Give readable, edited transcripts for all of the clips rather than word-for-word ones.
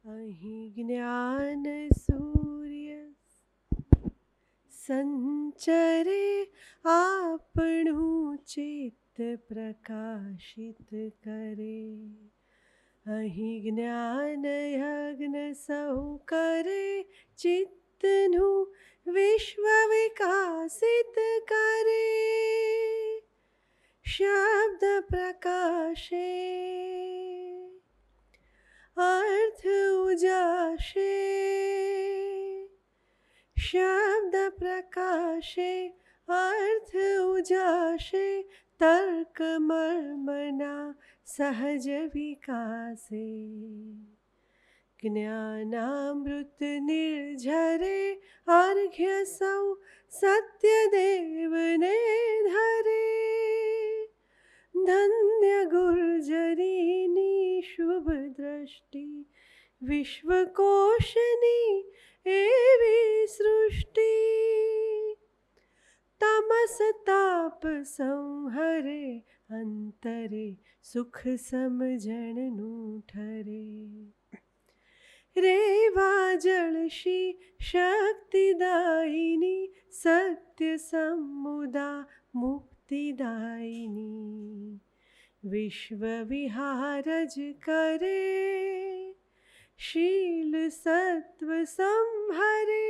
અહીં જ્ઞાન સૂર્ય સંચરે આપણું ચિત્ત પ્રકાશિત કરે. અહીં જ્ઞાન યજ્ઞ સૌ કરે ચિત્તનું વિશ્વ વિકાસિત કરે. શબ્દ પ્રકાશે अर्थ उजाशे, शब्द प्रकाशे अर्थ उजाशे, तर्क मर्मना सहज विकासे. ज्ञानामृत निर्झरे अर्घ्य सौ सत्यदेवने धरे. धन्य गुर्जरीनी शुभ दृष्टि, विश्वकोशनी एवी सृष्टि. तमस ताप संहरे अंतरे, सुख समझणनु ठरे. रेवा जलशी शक्तिदायिनी, सत्य समुदा मुक्तिदायिनी. विश्व विहारज करे शील सत्व संहरे.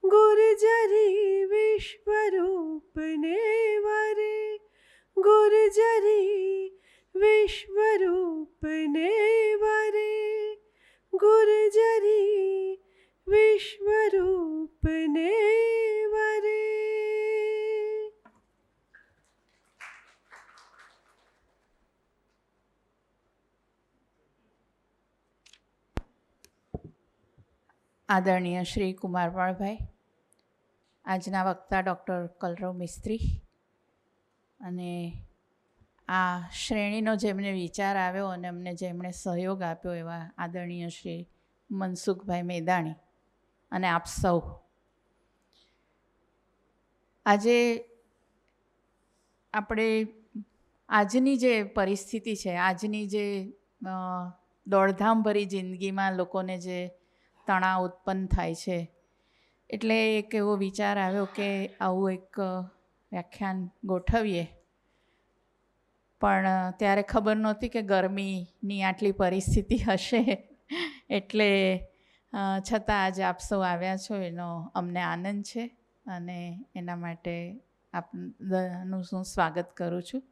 गुर्जरी विश्वरूप ने वरे, गुर्जरी विश्वरूप ने वरे, गुर्जरी विश्वरूप ने वरे. આદરણીય શ્રી કુમારપાળભાઈ, આજના વક્તા ડૉક્ટર કલરવ મિસ્ત્રી અને આ શ્રેણીનો જેમને વિચાર આવ્યો અને અમને જેમણે સહયોગ આપ્યો એવા આદરણીય શ્રી મનસુખભાઈ મેદાણી અને આપ સૌ. આજે આપણે આજની જે પરિસ્થિતિ છે, આજની જે દોડધામભરી જિંદગીમાં લોકોને જે તણાવ ઉત્પન્ન થાય છે, એટલે એક એવો વિચાર આવ્યો કે આવું એક વ્યાખ્યાન ગોઠવીએ. પણ ત્યારે ખબર નહોતી કે ગરમીની આટલી પરિસ્થિતિ હશે, એટલે છતાં આજે આપ સૌ આવ્યા છો એનો અમને આનંદ છે અને એના માટે આપનું હું સ્વાગત કરું છું.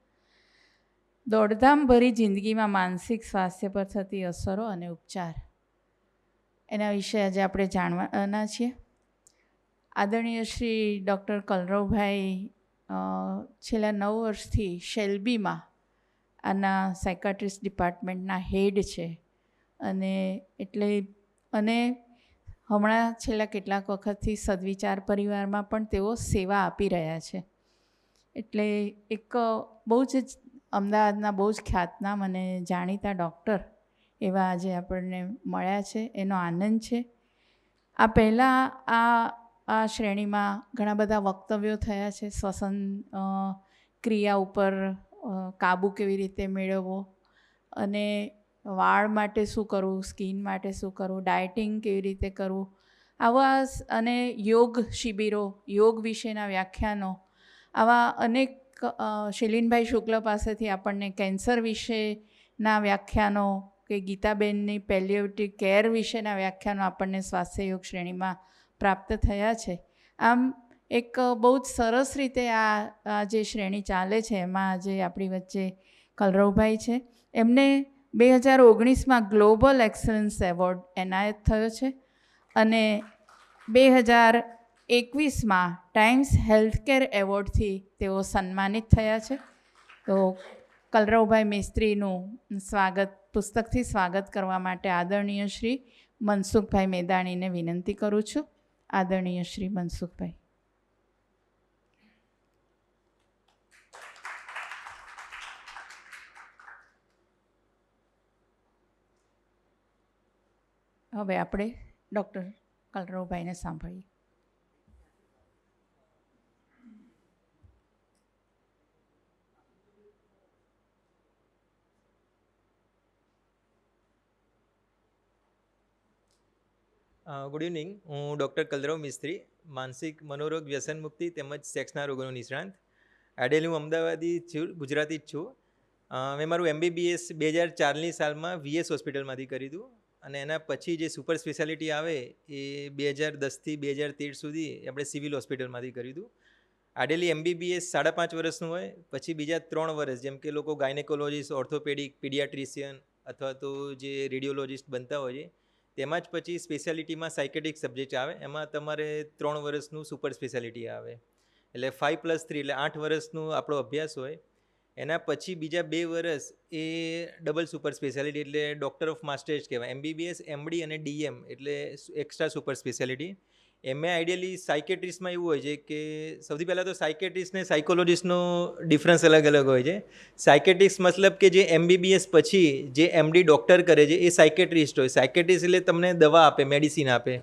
દોડધામભરી જિંદગીમાં માનસિક સ્વાસ્થ્ય પર થતી અસરો અને ઉપચાર, એના વિશે આજે આપણે જાણવાના છીએ. આદરણીય શ્રી ડૉક્ટર કલરવભાઈ છેલ્લા 9 વર્ષથી શેલ્બીમાં આના સાયકાટ્રિસ્ટ ડિપાર્ટમેન્ટના હેડ છે અને હમણાં છેલ્લા કેટલાક વખતથી સદવિચાર પરિવારમાં પણ તેઓ સેવા આપી રહ્યા છે. એટલે એક બહુ જ અમદાવાદના બહુ જ ખ્યાતનામ અને જાણીતા ડૉક્ટર એવા આજે આપણને મળ્યા છે, એનો આનંદ છે. આ પહેલાં આ શ્રેણીમાં ઘણા બધા વક્તવ્યો થયા છે. શ્વસન ક્રિયા ઉપર કાબૂ કેવી રીતે મેળવવો અને વાળ માટે શું કરવું, સ્કિન માટે શું કરવું, ડાયટિંગ કેવી રીતે કરવું, આવા અને યોગ શિબિરો, યોગ વિશેના વ્યાખ્યાનો, આવા અનેક શૈલીનભાઈ શુક્લ પાસેથી આપણને કેન્સર વિશેના વ્યાખ્યાનો કે ગીતાબેનની પેલિએટિવ કેર વિશેના વ્યાખ્યાનો આપણને સ્વાસ્થ્ય યોગ શ્રેણીમાં પ્રાપ્ત થયા છે. આમ એક બહુ જ સરસ રીતે આ જે શ્રેણી ચાલે છે એમાં આજે આપણી વચ્ચે કલરવભાઈ છે. એમને 2019માં ગ્લોબલ એક્સલન્સ એવોર્ડ એનાયત થયો છે અને 2021માં ટાઈમ્સ હેલ્થકેર એવોર્ડથી તેઓ સન્માનિત થયા છે. તો કલરવભાઈ મિસ્ત્રીનું પુસ્તકથી સ્વાગત કરવા માટે આદરણીય શ્રી મનસુખભાઈ મેદાણીને વિનંતી કરું છું. આદરણીય શ્રી મનસુખભાઈ. હવે આપણે ડૉક્ટર કલરવભાઈને સાંભળીએ. Good evening. હું ડૉક્ટર કલરવ મિસ્ત્રી, માનસિક મનોરોગ વ્યસન મુક્તિ તેમજ સેક્સના રોગોનો નિષ્ણાંત. આઈડિયલી હું અમદાવાદી છું, ગુજરાતી જ છું. મેં મારું MBBS 2004ની સાલમાં VS હોસ્પિટલમાંથી કર્યું હતું અને એના પછી જે સુપર સ્પેશિયાલિટી આવે એ 2010થી 2013 સુધી આપણે સિવિલ હોસ્પિટલમાંથી કર્યું હતું. આઈડિયલી MBBS 5.5 વર્ષનું હોય, પછી બીજા 3 વર્ષ જેમ કે લોકો ગાયનેકોલોજીસ્ટ, ઓર્થોપેડિક, પીડિયાટ્રિશિયન અથવા તો જે રેડિયોલોજિસ્ટ બનતા હોય છે તેમાં જ પછી સ્પેશિયાલિટીમાં સાયકેટ્રિક સબ્જેક્ટ આવે, એમાં તમારે 3 વર્ષનું સુપર સ્પેશિયાલિટી આવે. એટલે 5+3 એટલે 8 વર્ષનું આપણો અભ્યાસ હોય. એના પછી બીજા 2 વર્ષ એ ડબલ સુપર સ્પેશિયાલિટી એટલે ડૉક્ટર ઓફ માસ્ટર્સ કહેવાય. MBBS, MD અને DM એટલે એક્સ્ટ્રા સુપર સ્પેશિયાલિટી. એમાં આઈડિયલી સાયકેટ્રિસ્ટમાં એવું હોય છે કે સૌથી પહેલાં તો સાયકેટ્રિસ્ટ ને સાયકોલોજિસ્ટનો ડિફરન્સ અલગ અલગ હોય છે. સાયકેટ્રિસ્ટ મતલબ કે જે MBBS પછી જે MD ડૉક્ટર કરે છે એ સાયકેટ્રિસ્ટ હોય. સાયકેટ્રિસ્ટ એટલે તમને દવા આપે, મેડિસિન આપે.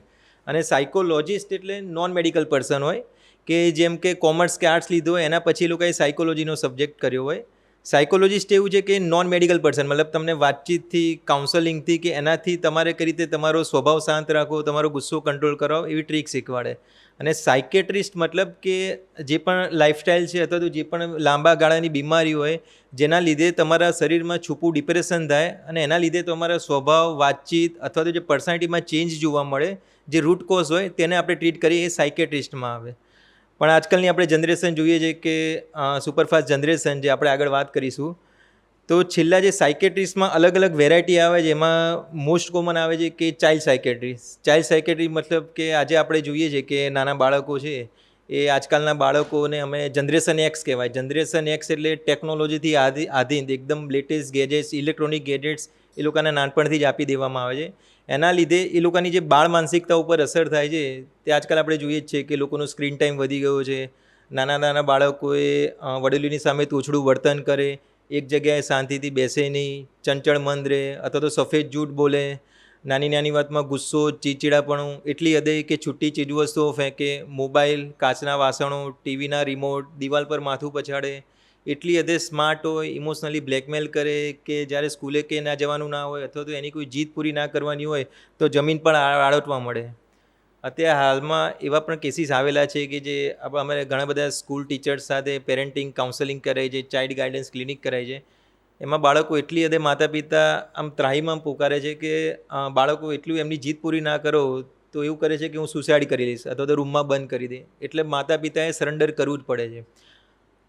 અને સાયકોલોજિસ્ટ એટલે નોન મેડિકલ પર્સન હોય કે જેમ કે કોમર્સ કે આર્ટ્સ લીધો હોય એના પછી લોકોએ સાયકોલોજીનો સબ્જેક્ટ કર્યો હોય. સાયકોલોજિસ્ટ એવું છે કે નોન મેડિકલ પર્સન, મતલબ તમને વાતચીતથી, કાઉન્સેલિંગથી કે એનાથી તમારે કઈ રીતે તમારો સ્વભાવ શાંત રાખવો, તમારો ગુસ્સો કંટ્રોલ કરાવો એવી ટ્રીક શીખવાડે. અને સાયકેટ્રિસ્ટ મતલબ કે જે પણ લાઇફસ્ટાઇલ છે અથવા તો જે પણ લાંબા ગાળાની બીમારી હોય જેના લીધે તમારા શરીરમાં છૂપું ડિપ્રેશન થાય અને એના લીધે તમારા સ્વભાવ, વાતચીત અથવા તો જે પર્સનાલિટીમાં ચેન્જ જોવા મળે, જે રૂટ કોઝ હોય તેને આપણે ટ્રીટ કરીએ એ સાયકેટ્રિસ્ટમાં આવે. પણ આજકાલની આપણે જનરેશન જોઈએ છે કે સુપરફાસ્ટ જનરેશન જે આપણે આગળ વાત કરીશું, તો છેલ્લા જે સાયકેટ્રિસ્ટમાં અલગ અલગ વેરાયટી આવે છે એમાં મોસ્ટ કોમન આવે છે કે ચાઇલ્ડ સાયકેટ્રિસ્ટ. ચાઇલ્ડ સાયકેટ્રી મતલબ કે આજે આપણે જોઈએ છે કે નાના બાળકો છે એ આજકાલના બાળકોને અમે જનરેશન એક્સ કહેવાય. જનરેશન એક્સ એટલે ટેકનોલોજીથી આધીન એકદમ લેટેસ્ટ ગેજેટ્સ, ઇલેક્ટ્રોનિક ગેજેટ્સ એ લોકોને નાનપણથી જ આપી દેવામાં આવે છે. એના લીધે એ લોકોની જે બાળ માનસિકતા ઉપર અસર થાય છે તે આજકાલ આપણે જોઈએ જ છે કે લોકોનો સ્ક્રીન ટાઈમ વધી ગયો છે. નાના નાના બાળકોએ વડીલોની સામે તોછડું વર્તન કરે, એક જગ્યાએ શાંતિથી બેસે નહીં, ચંચળ મંદ રહે અથવા તો સફેદ જૂઠ બોલે, નાની નાની વાતમાં ગુસ્સો, ચીડચીડાપણું એટલી હદે કે છૂટી ચીજવસ્તુઓ ફેંકે, મોબાઈલ, કાચના વાસણો, ટીવીના રિમોટ, દિવાલ પર માથું પછાડે, એટલી હદે સ્માર્ટ હોય, ઇમોશનલી બ્લેકમેલ કરે કે જ્યારે સ્કૂલે કે ના જવાનું ના હોય અથવા તો એની કોઈ જીદ પૂરી ના કરવાની હોય તો જમીન પણ આળોટવા મળે. અત્યારે હાલમાં એવા પણ કેસીસ આવેલા છે કે જે અમે ઘણા બધા સ્કૂલ ટીચર્સ સાથે પેરેન્ટિંગ કાઉન્સેલિંગ કરાય છે, ચાઇલ્ડ ગાઈડન્સ ક્લિનિક કરાય છે. એમાં બાળકો એટલી હદે માતા પિતા આમ ત્રાહીમામ પોકારે છે કે બાળકો એટલું એમની જીદ પૂરી ના કરો તો એવું કરે છે કે હું સુસાઇડ કરી લઈશ અથવા તો રૂમમાં બંધ કરી દે. એટલે માતા પિતાએ સરેન્ડર કરવું જ પડે છે.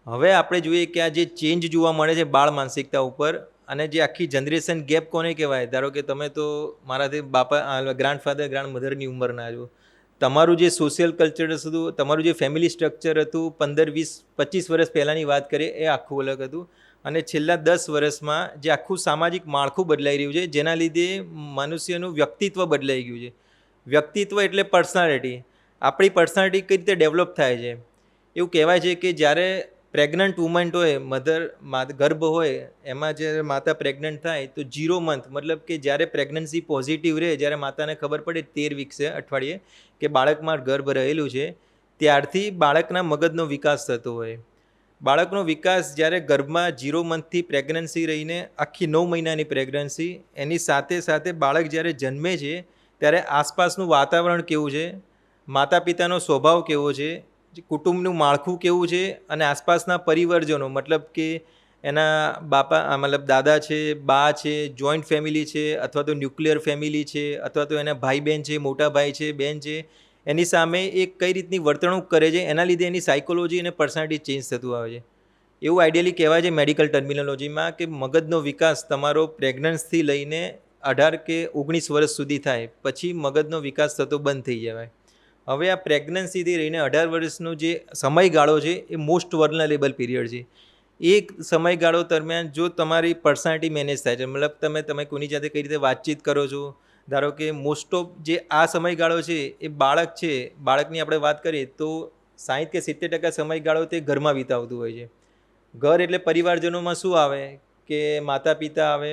હવે આપણે જોઈએ કે આ જે ચેન્જ જોવા મળે છે બાળ માનસિકતા ઉપર અને જે આખી જનરેશન ગેપ કોને કહેવાય. ધારો કે તમે તો મારાથી ગ્રાન્ડફાધર, ગ્રાન્ડ મધરની ઉંમરના છો. તમારું જે સોશિયલ કલ્ચર હતું, તમારું જે ફેમિલી સ્ટ્રક્ચર હતું 15, 20, 25 વર્ષ પહેલાંની વાત કરીએ એ આખું અલગ હતું. અને છેલ્લા 10 વર્ષમાં જે આખું સામાજિક માળખું બદલાઈ રહ્યું છે જેના લીધે મનુષ્યનું વ્યક્તિત્વ બદલાઈ ગયું છે. વ્યક્તિત્વ એટલે પર્સનાલિટી. આપણી પર્સનાલિટી કઈ રીતે ડેવલપ થાય છે એવું કહેવાય છે કે જ્યારે પ્રેગ્નન્ટ વુમન હોય, ગર્ભ હોય, એમાં જ્યારે માતા પ્રેગ્નન્ટ થાય તો 0 મંથ મતલબ કે જ્યારે પ્રેગ્નન્સી પોઝિટિવ રહે, જ્યારે માતાને ખબર પડે 13 વીક્સે અઠવાડિયે કે બાળકમાં ગર્ભ રહેલું છે, ત્યારથી બાળકના મગજનો વિકાસ થતો હોય. બાળકનો વિકાસ જ્યારે ગર્ભમાં 0 મંથથી પ્રેગ્નન્સી રહીને આખી 9 મહિનાની પ્રેગ્નન્સી, એની સાથે સાથે બાળક જ્યારે જન્મે છે ત્યારે આસપાસનું વાતાવરણ કેવું છે, માતા પિતાનો સ્વભાવ કેવો છે, કુટુંબનું માળખું કેવું છે અને આસપાસના પરિવારજનો મતલબ કે એના મતલબ દાદા છે, બા છે, જોઈન્ટ ફેમિલી છે અથવા તો ન્યુક્લિયર ફેમિલી છે અથવા તો એના ભાઈ બહેન છે, મોટા ભાઈ છે, બહેન છે, એની સામે એ કઈ રીતની વર્તણૂક કરે છે એના લીધે એની સાયકોલોજી અને પર્સનાલિટી ચેન્જ થતું આવે છે. એવું આઈડિયલી કહેવાય છે મેડિકલ ટર્મિનોલોજીમાં કે મગજનો વિકાસ તમારો પ્રેગ્નન્સથી લઈને 18 કે 19 વર્ષ સુધી થાય, પછી મગજનો વિકાસ થતો બંધ થઈ જવાય. હવે આ પ્રેગ્નન્સીથી રહીને 18 વર્ષનો જે સમયગાળો છે એ મોસ્ટ વલ્નરેબલ પીરિયડ છે. એ સમયગાળો દરમિયાન જો તમારી પર્સનાલિટી મેનેજ થાય છે, મતલબ તમે કોઈની સાથે કઈ રીતે વાતચીત કરો છો. ધારો કે મોસ્ટ ઓફ જે આ સમયગાળો છે એ બાળક છે, બાળકની આપણે વાત કરીએ તો 60 કે 70% સમયગાળો તે ઘરમાં વિતાવતું હોય છે. ઘર એટલે પરિવારજનોમાં શું આવે કે માતા પિતા આવે,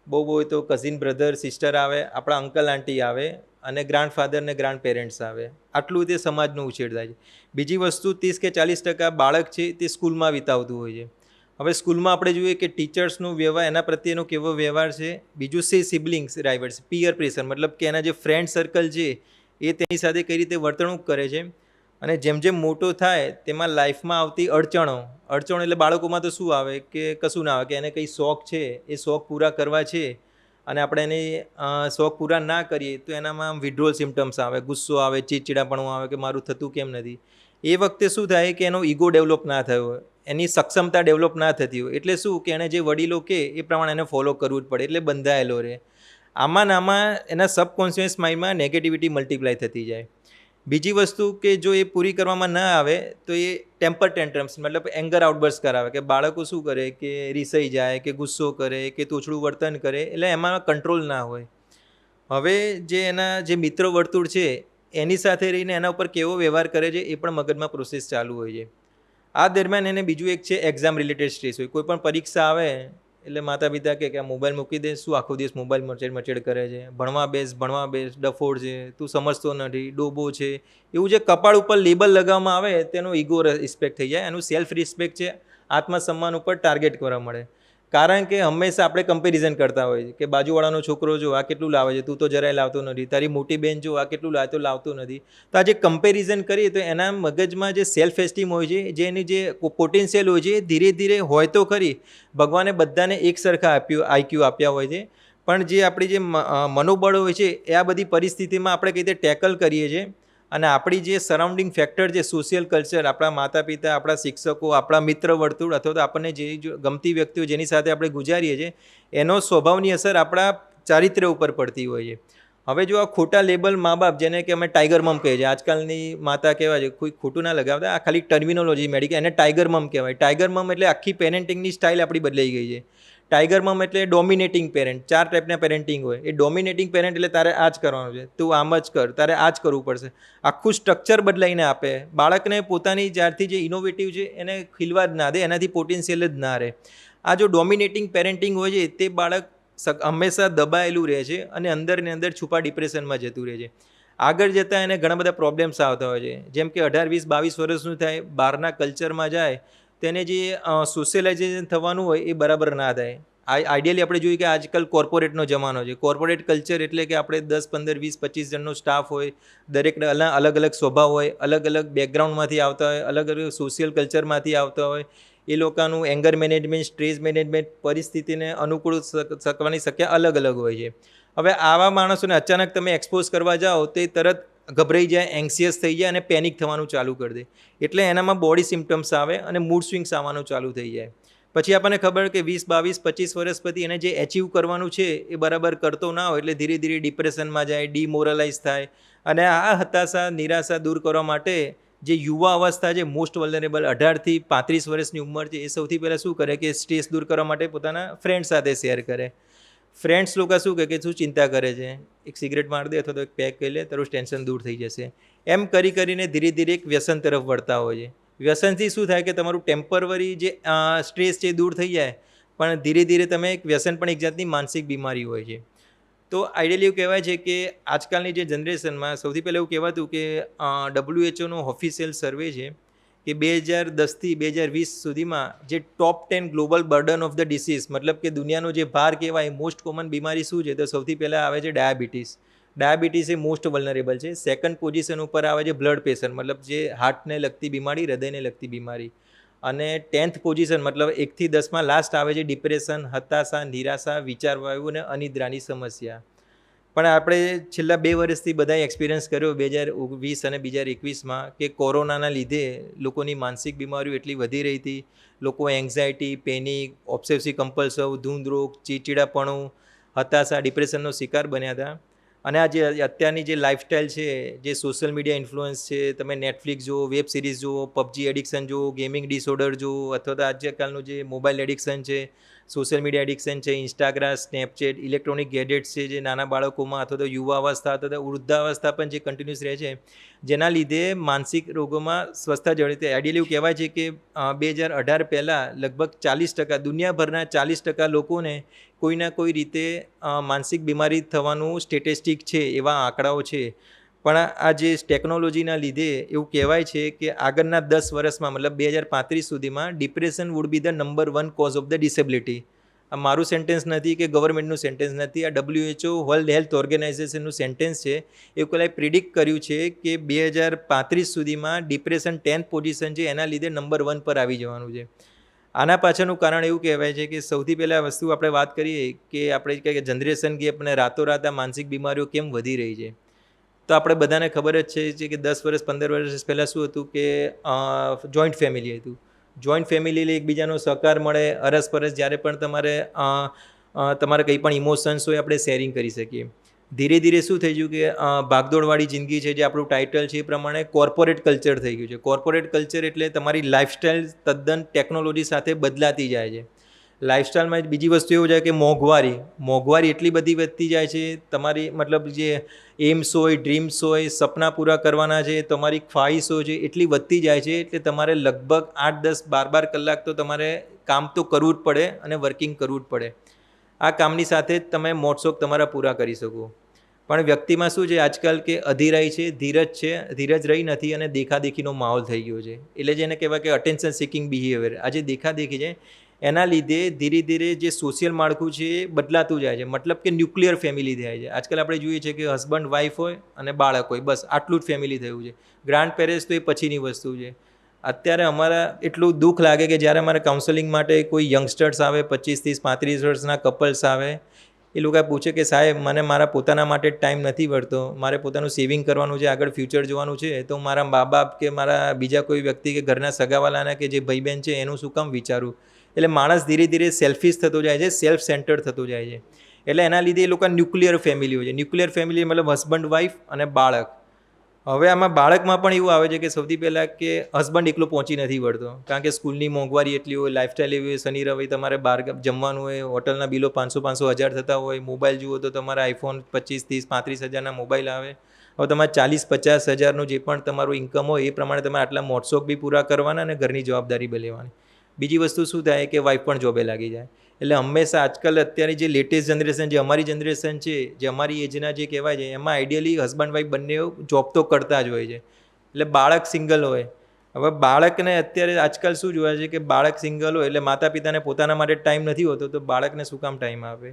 બહુ હોય તો કઝિન બ્રધર સિસ્ટર આવે, આપણા અંકલ આંટી આવે અને ગ્રાન્ડફાધર ને ગ્રાન્ડ પેરેન્ટ્સ આવે. આટલું તે સમાજનો ઉછેર થાય છે. બીજી વસ્તુ 30 કે 40% બાળક છે તે સ્કૂલમાં વિતાવતું હોય છે. હવે સ્કૂલમાં આપણે જોઈએ કે ટીચર્સનો વ્યવહાર, એના પ્રત્યેનો કેવો વ્યવહાર છે. બીજું છે સિબલિંગ્સ રાઇવલ્સ, પિયર પ્રેશર, મતલબ કે એના જે ફ્રેન્ડ સર્કલ છે એ તેની સાથે કઈ રીતે વર્તણૂક કરે છે, અને જેમ જેમ મોટો થાય તેમાં લાઈફમાં આવતી અડચણો એટલે બાળકોમાં તો શું આવે કે કશું ના આવે, કે એને કંઈ શોખ છે એ શોખ પૂરા કરવા છે અને આપણે એને શોખ પૂરા ના કરીએ તો એનામાં વિડ્રોલ સિમ્ટમ્સ આવે, ગુસ્સો આવે, ચીડચીડાપણું આવે કે મારું થતું કેમ નથી. એ વખતે શું થાય કે એનો ઈગો ડેવલપ ના થયો હોય, એની સક્ષમતા ડેવલપ ના થતી હોય, એટલે શું કે એને જે વડીલો કહે એ પ્રમાણે એને ફોલો કરવું જ પડે, એટલે બંધાયેલો રહે. આમાં ને આમાં એના સબકોન્શિયસ માઇન્ડમાં નેગેટિવિટી મલ્ટીપ્લાય થતી જાય. બીજી વસ્તુ કે જો એ પૂરી કરવામાં ના આવે તો એ ટેમ્પર ટેન્ટ્રમ્સ મતલબ એંગર આઉટબર્સ કરાવે, કે બાળકો શું કરે કે રીસાઈ જાય કે ગુસ્સો કરે કે તોછડું વર્તન કરે, એટલે એમાં કંટ્રોલ ના હોય. હવે જે એના જે મિત્ર વર્તુળ છે એની સાથે રહીને એના ઉપર કેવો વ્યવહાર કરે છે એ પણ મગજમાં પ્રોસેસ ચાલુ હોય છે. આ દરમિયાન એને બીજું એક છે એક્ઝામ રિલેટેડ સ્ટ્રેસ હોય. કોઈ પણ પરીક્ષા આવે એટલે માતા પિતા કે આ મોબાઈલ મૂકી દે, શું આખો દિવસ મોબાઈલ મચેડ કરે છે, ભણવા બેસ, ડફોડ છે, તું સમજતો નથી, ડોબો છે, એવું જે કપાળ ઉપર લેબલ લગાવવામાં આવે તેનો ઈગો રિસ્પેક્ટ થઈ જાય, એનું સેલ્ફ રિસ્પેક્ટ છે આત્મસન્માન ઉપર ટાર્ગેટ કરવા મળે. કારણ કે હંમેશા આપણે કમ્પેરિઝન કરતા હોઈએ કે બાજુવાળાનો છોકરો જો આ કેટલું લાવે છે, તું તો જરાય લાવતો નથી, તારી મોટી બહેન જો આ કેટલું લાવે તો લાવતો નથી. તો આ જે કમ્પેરિઝન કરીએ તો એના મગજમાં જે સેલ્ફ એસ્ટીમ હોય છે, જે એની જે પોટેન્શિયલ હોય છે એ ધીરે ધીરે હોય તો ખરી. ભગવાને બધાને એક સરખા આઈક્યુ આપ્યા હોય છે, પણ જે આપણી જે મનોબળ હોય છે એ આ બધી પરિસ્થિતિમાં આપણે કઈ રીતે ટેકલ કરીએ છીએ, અને આપણી જે સરાઉન્ડિંગ ફેક્ટર છે, સોશિયલ કલ્ચર, આપણા માતા પિતા, આપણા શિક્ષકો, આપણા મિત્ર વર્તુળ અથવા તો આપણને જે ગમતી વ્યક્તિઓ જેની સાથે આપણે ગુજારીએ છીએ એનો સ્વભાવની અસર આપણા ચારિત્ર્ય ઉપર પડતી હોય છે. હવે જો આ ખોટા લેબલ મા બાપ, જેને કે અમે ટાઈગર મમ કહીએ છીએ, આજકાલની માતા કહેવાય છે, કોઈ ખોટું ના લગાવતા, આ ખાલી ટર્મિનોલોજી મેડિકલ, એને ટાઈગર મમ કહેવાય. ટાઈગર મમ એટલે આખી પેરેન્ટિંગની સ્ટાઇલ આપણી બદલાઈ ગઈ છે. ટાઈગર મમ એટલે ડોમિનેટિંગ પેરેન્ટ. 4 ટાઈપના પેરેન્ટિંગ હોય. એ ડોમિનેટિંગ પેરેન્ટ એટલે તારે આ જ કરવાનું છે, તું આમ જ કર, તારે આ જ કરવું પડશે, આખું સ્ટ્રક્ચર બદલાઈને આપે. બાળકને પોતાની જ્યારથી જે ઇનોવેટિવ છે એને ખીલવા જ ના દે, એનાથી પોટેન્શિયલ જ ના રહે. આ જો ડોમિનેટિંગ પેરેન્ટિંગ હોય છે તે બાળક હંમેશા દબાયેલું રહે છે અને અંદર ને અંદર છુપા ડિપ્રેશનમાં જતું રહે છે. આગળ જતાં એને ઘણા બધા પ્રોબ્લેમ્સ આવતા હોય છે, જેમ કે 18, 20, 22 વર્ષનું થાય, બહારના કલ્ચરમાં જાય, તેને જે સોશિયલાઇઝેશન થવાનું હોય એ બરાબર ના થાય. આઈડિયલી આપણે જોઈએ કે આજકાલ કોર્પોરેટનો જમાનો છે. કોર્પોરેટ કલ્ચર એટલે કે આપણે 10, 15, 20, 25 જણનો સ્ટાફ હોય, દરેકને અલગ અલગ સ્વભાવ હોય, અલગ અલગ બેકગ્રાઉન્ડમાંથી આવતા હોય, અલગ અલગ સોશિયલ કલ્ચરમાંથી આવતા હોય. એ લોકોનું એંગર મેનેજમેન્ટ, સ્ટ્રેસ મેનેજમેન્ટ, પરિસ્થિતિને અનુકૂળ શકવાની શક્યતા અલગ અલગ હોય છે. હવે આવા માણસોને અચાનક તમે એક્સપોઝ કરવા જાઓ તો એ તરત ગભરાઈ જાય, એન્ક્સિયસ થઈ જાય અને પેનિક થવાનું ચાલુ કરી દે. એટલે એનામાં બોડી સિમ્ટમ્સ આવે અને મૂડ સ્વિંગ્સ આવવાનું ચાલુ થઈ જાય. પછી આપણને ખબર કે 20, 22, 25 વર્ષ પછી એને જે એચીવ કરવાનું છે એ બરાબર કરતો ના હોય, એટલે ધીરે ધીરે ડિપ્રેશનમાં જાય, ડિમોરલાઇઝ થાય. અને આ હતાશા, નિરાશા દૂર કરવા માટે જે યુવા અવસ્થા છે, મોસ્ટ વલ્નરેબલ 18 થી 35 વર્ષની ઉંમર છે, એ સૌથી પહેલાં શું કરે કે સ્ટ્રેસ દૂર કરવા માટે પોતાના ફ્રેન્ડ સાથે શેર કરે. ફ્રેન્ડ્સ લોકો શું કહે કે શું ચિંતા કરે છે, એક સિગરેટ માર દે અથવા તો એક પેક કરી લે, તારું ટેન્શન દૂર થઈ જશે. એમ કરીને ધીરે ધીરે એક વ્યસન તરફ વળતા હોય છે. વ્યસનથી શું થાય કે તમારું ટેમ્પરરી જે સ્ટ્રેસ છે એ દૂર થઈ જાય, પણ ધીરે ધીરે તમે એક વ્યસન પણ એક જાતની માનસિક બીમારી હોય છે. તો આઈડિયલી એવું કહેવાય છે કે આજકાલની જે જનરેશનમાં સૌથી પહેલાં એવું કહેવાતું કે WHO ઓફિશિયલ સર્વે છે કે 2010થી 2020 સુધીમાં જે ટોપ 10 global burden of the disease, મતલબ કે દુનિયાનો જે ભાર કહેવાય, મોસ્ટ કોમન બીમારી શું છે, તો સૌથી પહેલાં આવે છે ડાયાબિટીસ. ડાયાબિટીસ એ મોસ્ટ વલ્નરેબલ છે. સેકન્ડ પોઝિશન ઉપર આવે છે બ્લડ પ્રેશર, મતલબ જે હાર્ટને લગતી બીમારી, હૃદયને લગતી બીમારી. અને 10th પોઝિશન મતલબ 1 થી 10માં લાસ્ટ આવે છે ડિપ્રેશન, હતાશા, નિરાશા, વિચારવાયુ અને અનિદ્રાની સમસ્યા. પણ આપણે છેલ્લા 2 વર્ષથી બધાએ એક્સપિરિયન્સ કર્યો 2020 અને 2021માં કે કોરોનાના લીધે લોકોની માનસિક બીમારીઓ એટલી વધી રહી હતી. લોકો એન્ઝાયટી, પેનિક, ઓબ્સેસિવ કમ્પલ્સિવ, ધૂંધ રોગ, ચીડચીડાપણું, હતાશા, ડિપ્રેશનનો શિકાર બન્યા હતા. અને આ જે અત્યારની જે લાઇફસ્ટાઈલ છે, જે સોશિયલ મીડિયા ઇન્ફ્લુઅન્સ છે, તમે નેટફ્લિક્સ જુઓ, વેબ સિરીઝ જુઓ, પબજી એડિક્શન જુઓ, ગેમિંગ ડિસઓર્ડર જુઓ, અથવા તો આજકાલનું જે મોબાઈલ એડિક્શન છે, સોશિયલ મીડિયા એડિક્શન છે, ઇન્સ્ટાગ્રામ, સ્નેપચેટ, ઇલેક્ટ્રોનિક ગેજેટ્સ છે, જે નાના બાળકોમાં અથવા તો યુવા અવસ્થા અથવા તો વૃદ્ધાવસ્થા પણ જે કન્ટિન્યુઅસ રહે છે, જેના લીધે માનસિક રોગોમાં સ્વસ્થતા જળવાઈ. આઈડિયલી એવું કહેવાય છે કે 2018 પહેલાં લગભગ 40%, દુનિયાભરના 40% લોકોને કોઈના કોઈ રીતે માનસિક બીમારી થવાનું સ્ટેટિસ્ટિક છે, એવા આંકડાઓ છે. પણ આ જે ટેકનોલોજીના લીધે એવું કહેવાય છે કે આગળના 10 વર્ષમાં મતલબ 2035 સુધીમાં depression would be the number 1 cause of the disability. આ મારું સેન્ટેન્સ નથી કે ગવર્મેન્ટનું સેન્ટેન્સ નથી, આ WHO વર્લ્ડ હેલ્થ ઓર્ગેનાઇઝેશનનું સેન્ટેન્સ છે. એ લોકોએ પ્રિડિક્ટ કર્યું છે કે 2035 સુધીમાં ડિપ્રેશન 10th પોઝિશન છે, એના લીધે નંબર 1 પર આવી જવાનું છે. આના પાછળનું કારણ એવું કહેવાય છે કે સૌથી પહેલાં વસ્તુ આપણે વાત કરીએ કે આપણે કહીએ કે જનરેશન ગેપ અને રાતોરાત આ માનસિક બીમારીઓ કેમ વધી રહી છે. તો આપણે બધાને ખબર જ છે કે 10 વર્ષ 15 વર્ષ પહેલાં શું હતું કે જોઈન્ટ ફેમિલી હતું. જોઈન્ટ ફેમિલી એકબીજાનો સહકાર મળે, અરસપરસ જ્યારે પણ તમારે કંઈ પણ ઇમોશન્સ હોય આપણે શેરિંગ કરી શકીએ. ધીરે ધીરે શું થઈ ગયું કે ભાગદોડવાળી જિંદગી છે, જે આપણું ટાઇટલ છે એ પ્રમાણે કોર્પોરેટ કલ્ચર થઈ ગયું છે. કોર્પોરેટ કલ્ચર એટલે તમારી લાઇફસ્ટાઈલ તદ્દન ટેકનોલોજી સાથે બદલાતી જાય છે. લાઇફસ્ટાઈલમાં બીજી વસ્તુ એવું છે કે મોંઘવારી એટલી બધી વધતી જાય છે. તમારી મતલબ જે એમ્સ હોય, ડ્રીમ્સ હોય, સપના પૂરા કરવાના છે, તમારી ખ્વાહિશો છે એટલી વધતી જાય છે. એટલે તમારે લગભગ 8, 10, 12 કલાક તો તમારે કામ તો કરવું જ પડે અને વર્કિંગ કરવું જ પડે. આ કામની સાથે જ તમે મોજશોખ તમારા પૂરા કરી શકો. પણ વ્યક્તિમાં શું છે આજકાલ કે અધીરાઈ છે, ધીરજ રહી નથી અને દેખાદેખીનો માહોલ થઈ ગયો છે. એટલે જેને કહેવાય કે અટેન્શન સિકિંગ બિહેવિયર, આજે દેખાદેખી છે, એના લીધે ધીરે ધીરે જે સોશિયલ માળખું છે એ બદલાતું જાય છે. મતલબ કે ન્યુક્લિયર ફેમિલી થાય છે. આજકાલ આપણે જોઈએ છીએ કે હસબન્ડ વાઈફ હોય અને બાળક હોય, બસ આટલું જ ફેમિલી થયું છે. ગ્રાન્ડ પેરેન્ટ્સ તો એ પછીની વસ્તુ છે. અત્યારે અમારા એટલું દુઃખ લાગે કે જ્યારે અમારે કાઉન્સેલિંગ માટે કોઈ યંગસ્ટર્સ આવે, 25, 30, 35 વર્ષના કપલ્સ આવે, એ લોકો પૂછે કે સાહેબ મને મારા પોતાના માટે ટાઈમ નથી મળતો, મારે પોતાનું સેવિંગ કરવાનું છે, આગળ ફ્યુચર જોવાનું છે, તો મારા મા બાપ કે મારા બીજા કોઈ વ્યક્તિ કે ઘરના સગાવાલાના કે જે ભાઈ બહેન છે એનું શું કામ વિચારું. એટલે માણસ ધીરે ધીરે સેલ્ફિશ થતો જાય છે, સેલ્ફ સેન્ટર્ડ થતો જાય છે. એટલે એના લીધે એ લોકો ન્યુક્લિયર ફેમિલી હોય છે. ન્યુક્લિયર ફેમિલી મતલબ હસબન્ડ વાઈફ અને બાળક. હવે આમાં બાળકમાં પણ એવું આવે છે કે સૌથી પહેલાં કે હસબન્ડ એકલો પહોંચી નથી વળતો, કારણ કે સ્કૂલની મોંઘવારી એટલી હોય, લાઇફસ્ટાઈલ એવી હોય, શનિ રવિ તમારે બહાર જમવાનું હોય, હોટલના બિલો 500 1000 થતા હોય, મોબાઈલ જુઓ તો તમારા આઈફોન 25, 30, 35 હજારના મોબાઈલ આવે. હવે તમારે 40-50 હજારનું જે પણ તમારું ઇન્કમ હોય એ પ્રમાણે તમારે આટલા મોજશોખ બી પૂરા કરવાના અને ઘરની જવાબદારી બી લેવાની. બીજી વસ્તુ શું થાય કે વાઈફ પણ જોબે લાગી જાય. એટલે હંમેશા આજકાલ અત્યારે જે લેટેસ્ટ જનરેશન, જે અમારી જનરેશન છે, જે અમારી એજના જે કહેવાય છે, એમાં આઈડિયલી હસબન્ડ વાઈફ બંને જોબ તો કરતા જ હોય છે. એટલે બાળક સિંગલ હોય. હવે બાળકને અત્યારે આજકાલ શું જોવા છે કે બાળક સિંગલ હોય એટલે માતા પિતાને પોતાના માટે ટાઈમ નથી હોતો, તો બાળકને શું કામ ટાઈમ આપે.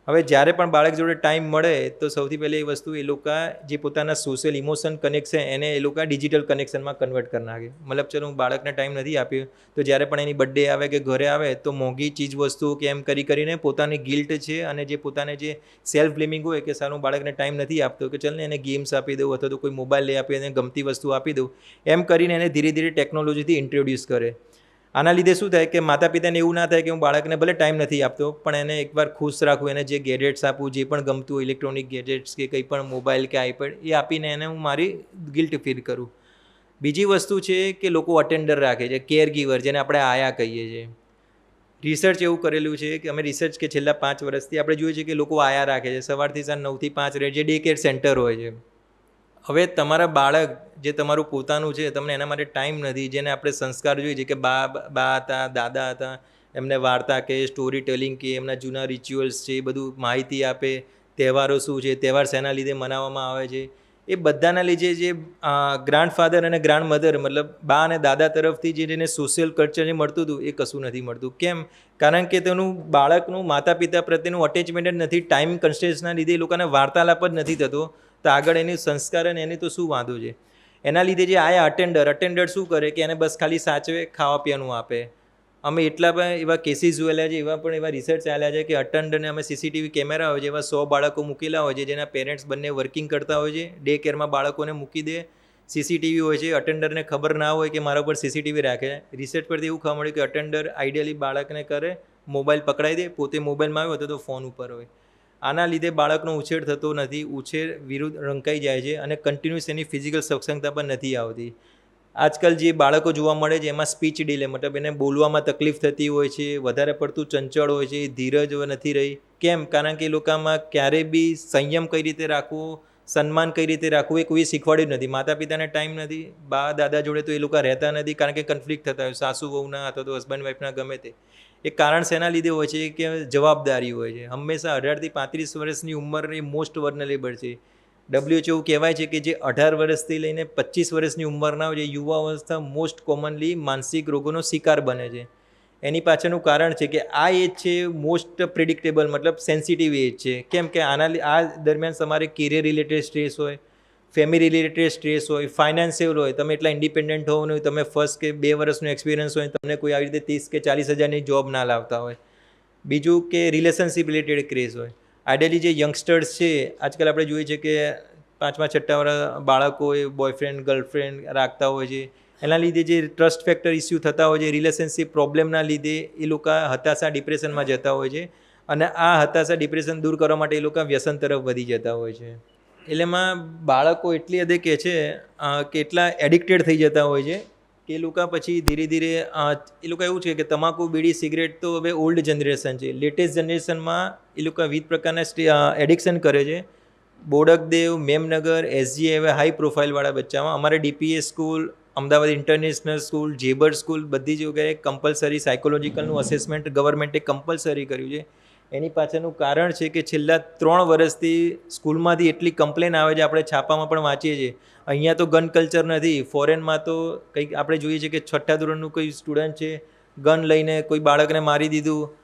હવે જ્યારે પણ બાળક જોડે ટાઈમ મળે તો સૌથી પહેલી એ વસ્તુ એ લોકો જે પોતાના સોશિયલ ઇમોશન કનેક્શન એને એ લોકો ડિજિટલ કનેક્શનમાં કન્વર્ટ કરી નાખે. મતલબ ચલો હું બાળકને ટાઈમ નથી આપ્યો, તો જ્યારે પણ એની બર્થડે આવે કે ઘરે આવે તો મોંઘી ચીજ વસ્તુઓ કે એમ કરીને પોતાની ગિલ્ટ છે અને જે પોતાને જે સેલ્ફ બ્લેમિંગ હોય કે સારું બાળકને ટાઈમ નથી આપતો, કે ચાલ ને એને ગેમ્સ આપી દઉં અથવા તો કોઈ મોબાઈલ લઈ આપી, એને ગમતી વસ્તુ આપી દઉં, એમ કરીને એને ધીરે ધીરે ટેકનોલોજીથી ઇન્ટ્રોડ્યુસ કરે. આના લીધે શું થાય કે માતા પિતાને એવું ના થાય કે હું બાળકને ભલે ટાઈમ નથી આપતો પણ એને એકવાર ખુશ રાખું, એને જે ગેજેટ્સ આપું, જે પણ ગમતું હોય ઇલેક્ટ્રોનિક ગેજેટ્સ કે કંઈ પણ મોબાઈલ કે આઈપેડ એ આપીને એને હું મારી ગિલ્ટ ફીલ કરું. બીજી વસ્તુ છે કે લોકો અટેન્ડર રાખે છે, કેર ગીવર, જેને આપણે આયા કહીએ છીએ. રિસર્ચ એવું કરેલું છે કે અમે રિસર્ચ કે છેલ્લા 5 વર્ષથી આપણે જોઈએ છીએ કે લોકો આયા રાખે છે, સવારથી સાંજ 9 થી 5 રહે, જે ડે કેર સેન્ટર હોય છે. હવે તમારા બાળક જે તમારું પોતાનું છે, તમને એના માટે ટાઈમ નથી, જેને આપણે સંસ્કાર જોઈએ છે કે બા હતા, દાદા હતા, એમને વાર્તા કે સ્ટોરી ટેલિંગ કે એમના જૂના રિચ્યુઅલ્સ છે એ બધું માહિતી આપે, તહેવારો શું છે, તહેવાર શેના લીધે મનાવવામાં આવે છે, એ બધાના લીધે જે ગ્રાન્ડફાધર અને ગ્રાન્ડ મધર મતલબ બા અને દાદા તરફથી જેને સોશિયલ કલ્ચર જે મળતું હતું એ કશું નથી મળતું. કેમ? કારણ કે તેનું બાળકનું માતા પિતા પ્રત્યેનું અટેચમેન્ટ જ નથી, ટાઈમ કન્સ્ટ્રેન્ટ્સના લીધે એ લોકોને વાર્તાલાપ જ નથી થતો, તો આગળ એની સંસ્કાર અને એની તો શું વાંધો છે. એના લીધે જે આયા અટેન્ડર શું કરે કે એને બસ ખાલી સાચવે, ખાવા પીવાનું આપે. અમે એટલા પણ એવા કેસીસ જોયેલા છે, એવા રિસર્ચ ચાલ્યા છે કે અટેન્ડરને અમે CCTV કેમેરા હોય છે, એવા 100 બાળકો મૂકેલા હોય છે જેના પેરેન્ટ્સ બંને વર્કિંગ કરતા હોય છે, ડે કેરમાં બાળકોને મૂકી દે, CCTV હોય છે, અટેન્ડરને ખબર ના હોય કે મારા ઉપર CCTV રાખે. રિસર્ચ પરથી એવું ખબર મળ્યું કે અટેન્ડર આઈડિયલી બાળકને કરે, મોબાઈલ પકડાઈ દે, પોતે મોબાઈલમાં આવ્યો હતો તો ફોન ઉપર હોય. આના લીધે બાળકનો ઉછેર થતો નથી, ઉછેર વિરુદ્ધ રંકાઈ જાય છે અને કન્ટિન્યુઅસ એની ફિઝિકલ સક્ષમતા પણ નથી આવતી. આજકાલ જે બાળકો જોવા મળે છે એમાં સ્પીચ ડિલે, મતલબ એને બોલવામાં તકલીફ થતી હોય છે, વધારે પડતું ચંચળ હોય છે, ધીરજ નથી રહી. કેમ? કારણ કે એ લોકોમાં ક્યારેય બી સંયમ કઈ રીતે રાખવો, સન્માન કઈ રીતે રાખવું એ કોઈ શીખવાડ્યું નથી. માતા પિતાને ટાઈમ નથી, બા દાદા જોડે તો એ લોકો રહેતા નથી કારણ કે કન્ફ્લિક્ટ થતા હોય, સાસુ વહુના અથવા તો હસબન્ડ વાઈફના ગમે તે. એ કારણ શેના લીધે હોય છે કે જવાબદારી હોય છે. હંમેશા 18 થી 35 વર્ષની ઉંમર એ મોસ્ટ વર્નરેબલ છે. WHO કહેવાય છે કે જે 18 વર્ષથી લઈને 25 વર્ષની ઉંમરના હોય છે, યુવા અવસ્થા મોસ્ટ કોમનલી માનસિક રોગોનો શિકાર બને છે. એની પાછળનું કારણ છે કે આ એજ છે મોસ્ટ પ્રિડિક્ટેબલ, મતલબ સેન્સિટિવ એજ છે. કેમ કે આ દરમિયાન તમારે કેરિયર રિલેટેડ સ્ટ્રેસ હોય, ફેમિલી રિલેટેડ સ્ટ્રેસ હોય, ફાઇનાન્શિયલ હોય, તમે એટલા ઇન્ડિપેન્ડન્ટ હોવ નહીં, તમે ફર્સ્ટ કે 2 વર્ષનો એક્સપિરિયન્સ હોય, તમને કોઈ આવી રીતે 30 કે 40 હજારની જોબ ના લાવતા હોય. બીજું કે રિલેશનશિપ રિલેટેડ ક્રેઝ હોય. આઈડિયલી જે યંગસ્ટર્સ છે, આજકાલ આપણે જોઈએ છે કે 5મા 6ઠ્ઠા વાળા બાળકો એ બોયફ્રેન્ડ ગર્લફ્રેન્ડ રાખતા હોય છે. એના લીધે જે ટ્રસ્ટ ફેક્ટર ઇસ્યુ થતા હોય છે, રિલેશનશિપ પ્રોબ્લેમના લીધે એ લોકો હતાશા ડિપ્રેશનમાં જતા હોય છે. અને આ હતાશા ડિપ્રેશન દૂર કરવા માટે એ લોકો વ્યસન તરફ વધી જતા હોય છે. એટલે એમાં બાળકો એટલી હદે કહે છે કે એટલા એડિક્ટેડ થઈ જતા હોય છે કે એ લોકો પછી ધીરે ધીરે એ લોકો એવું છે કે તમાકુ, બીડી, સિગરેટ તો હવે ઓલ્ડ જનરેશન છે. લેટેસ્ટ જનરેશનમાં એ લોકો વિવિધ પ્રકારના એડિક્શન કરે છે. બોડકદેવ, મેમનગર, એસજી એવા હાઈ પ્રોફાઇલવાળા બચ્ચામાં અમારે DPS school, Ahmedabad international school, Zebar school, બધી જગ્યાએ કમ્પલસરી સાયકોલોજીકલનું અસેસમેન્ટ ગવર્મેન્ટે કમ્પલસરી કર્યું છે. એની પાછળનું કારણ છે કે છેલ્લા 3 વર્ષથી સ્કૂલમાંથી એટલી કમ્પ્લેન આવે છે, આપણે છાપામાં પણ વાંચીએ છીએ. અહીંયા તો ગન કલ્ચર નથી, ફોરેનમાં તો કંઈક આપણે જોઈએ છીએ કે 6ઠ્ઠા ધોરણનું કોઈ સ્ટુડન્ટ છે, ગન લઈને કોઈ બાળકને મારી દીધું.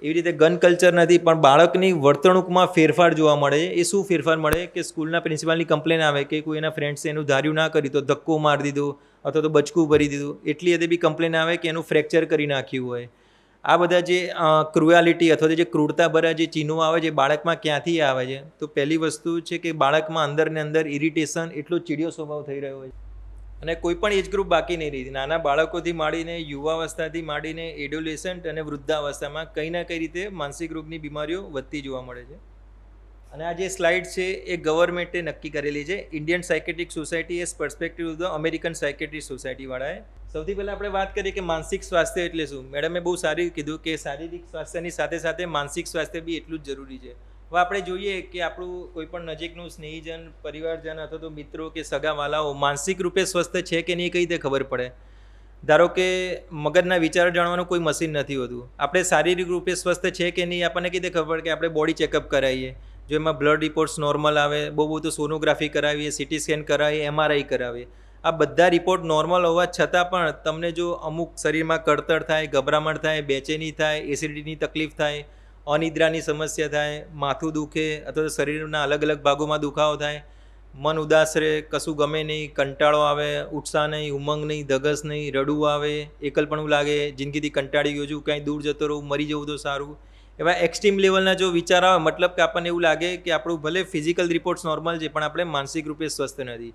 એવી રીતે ગન કલ્ચર નથી, પણ બાળકની વર્તણૂકમાં ફેરફાર જોવા મળે છે. એ શું ફેરફાર મળે કે સ્કૂલના પ્રિન્સિપાલની કમ્પ્લેન આવે કે કોઈ એના ફ્રેન્ડ્સે એનું ધાર્યું ના કર્યું તો ધક્કો મારી દીધો અથવા તો બચકું ભરી દીધું. એટલી હદે બી કમ્પ્લેન આવે કે એનું ફ્રેક્ચર કરી નાખ્યું હોય. આ બધા જે ક્રુઆલિટી અથવા તો જે ક્રૂરતાભરા જે ચિહ્નો આવે છે, બાળકમાં ક્યાંથી આવે છે? તો પહેલી વસ્તુ છે કે બાળકમાં અંદર ને અંદર ઇરિટેશન, એટલો ચીડિયો સ્વભાવ થઈ રહ્યો હોય. અને કોઈ પણ એજ ગ્રુપ બાકી નહીં રહી. નાના બાળકોથી માંડીને યુવાવસ્થાથી માંડીને એડોલેસન્ટ અને વૃદ્ધાવસ્થામાં કંઈ ના કંઈ રીતે માનસિક રોગની બીમારીઓ વધતી જોવા મળે છે. અને આ જે સ્લાઇડ છે એ ગવર્મેન્ટે નક્કી કરેલી છે. Indian psychiatric society as perspective of the American psychiatric સોસાયટીવાળાએ. સૌથી પહેલાં આપણે વાત કરીએ કે માનસિક સ્વાસ્થ્ય એટલે શું. મેડમે બહુ સારી કીધું કે શારીરિક સ્વાસ્થ્યની સાથે સાથે માનસિક સ્વાસ્થ્ય બી એટલું જ જરૂરી છે. હવે આપણે જોઈએ કે આપણું કોઈ પણ નજીકનું સ્નેહીજન, પરિવારજન અથવા તો મિત્રો કે સગાવાલાઓ માનસિક રૂપે સ્વસ્થ છે કે નહીં, કઈ રીતે ખબર પડે? ધારો કે મગજના વિચારો જાણવાનું કોઈ મશીન નથી હોતું. આપણે શારીરિક રૂપે સ્વસ્થ છે કે નહીં આપણને કઈ રીતે ખબર પડે? કે આપણે બોડી ચેકઅપ કરાવીએ, જો એમાં બ્લડ રિપોર્ટ્સ નોર્મલ આવે, બહુ તો સોનોગ્રાફી કરાવીએ, સિટી સ્કેન કરાવીએ, MRI કરાવીએ. આ બધા રિપોર્ટ નોર્મલ હોવા છતાં પણ તમને જો અમુક શરીરમાં કળતર થાય, ગભરામણ થાય, બેચેની થાય, એસિડિટીની તકલીફ થાય, અનિદ્રાની સમસ્યા થાય, માથું દુખે અથવા તો શરીરના અલગ અલગ ભાગોમાં દુખાવો થાય, મન ઉદાસ રહે, કશું ગમે નહીં, કંટાળો આવે, ઉત્સાહ નહીં, ઉમંગ નહીં, ધગસ નહીં, રડવું આવે, એકલપણું લાગે, જિંદગીથી કંટાળી ગયો છું, કાંઈ દૂર જતો રહું, મરી જવું તો સારું, એવા એક્સ્ટ્રીમ લેવલના જો વિચાર આવે, મતલબ કે આપણને એવું લાગે કે આપણું ભલે ફિઝિકલ રિપોર્ટ્સ નોર્મલ છે પણ આપણે માનસિક રૂપે સ્વસ્થ નથી.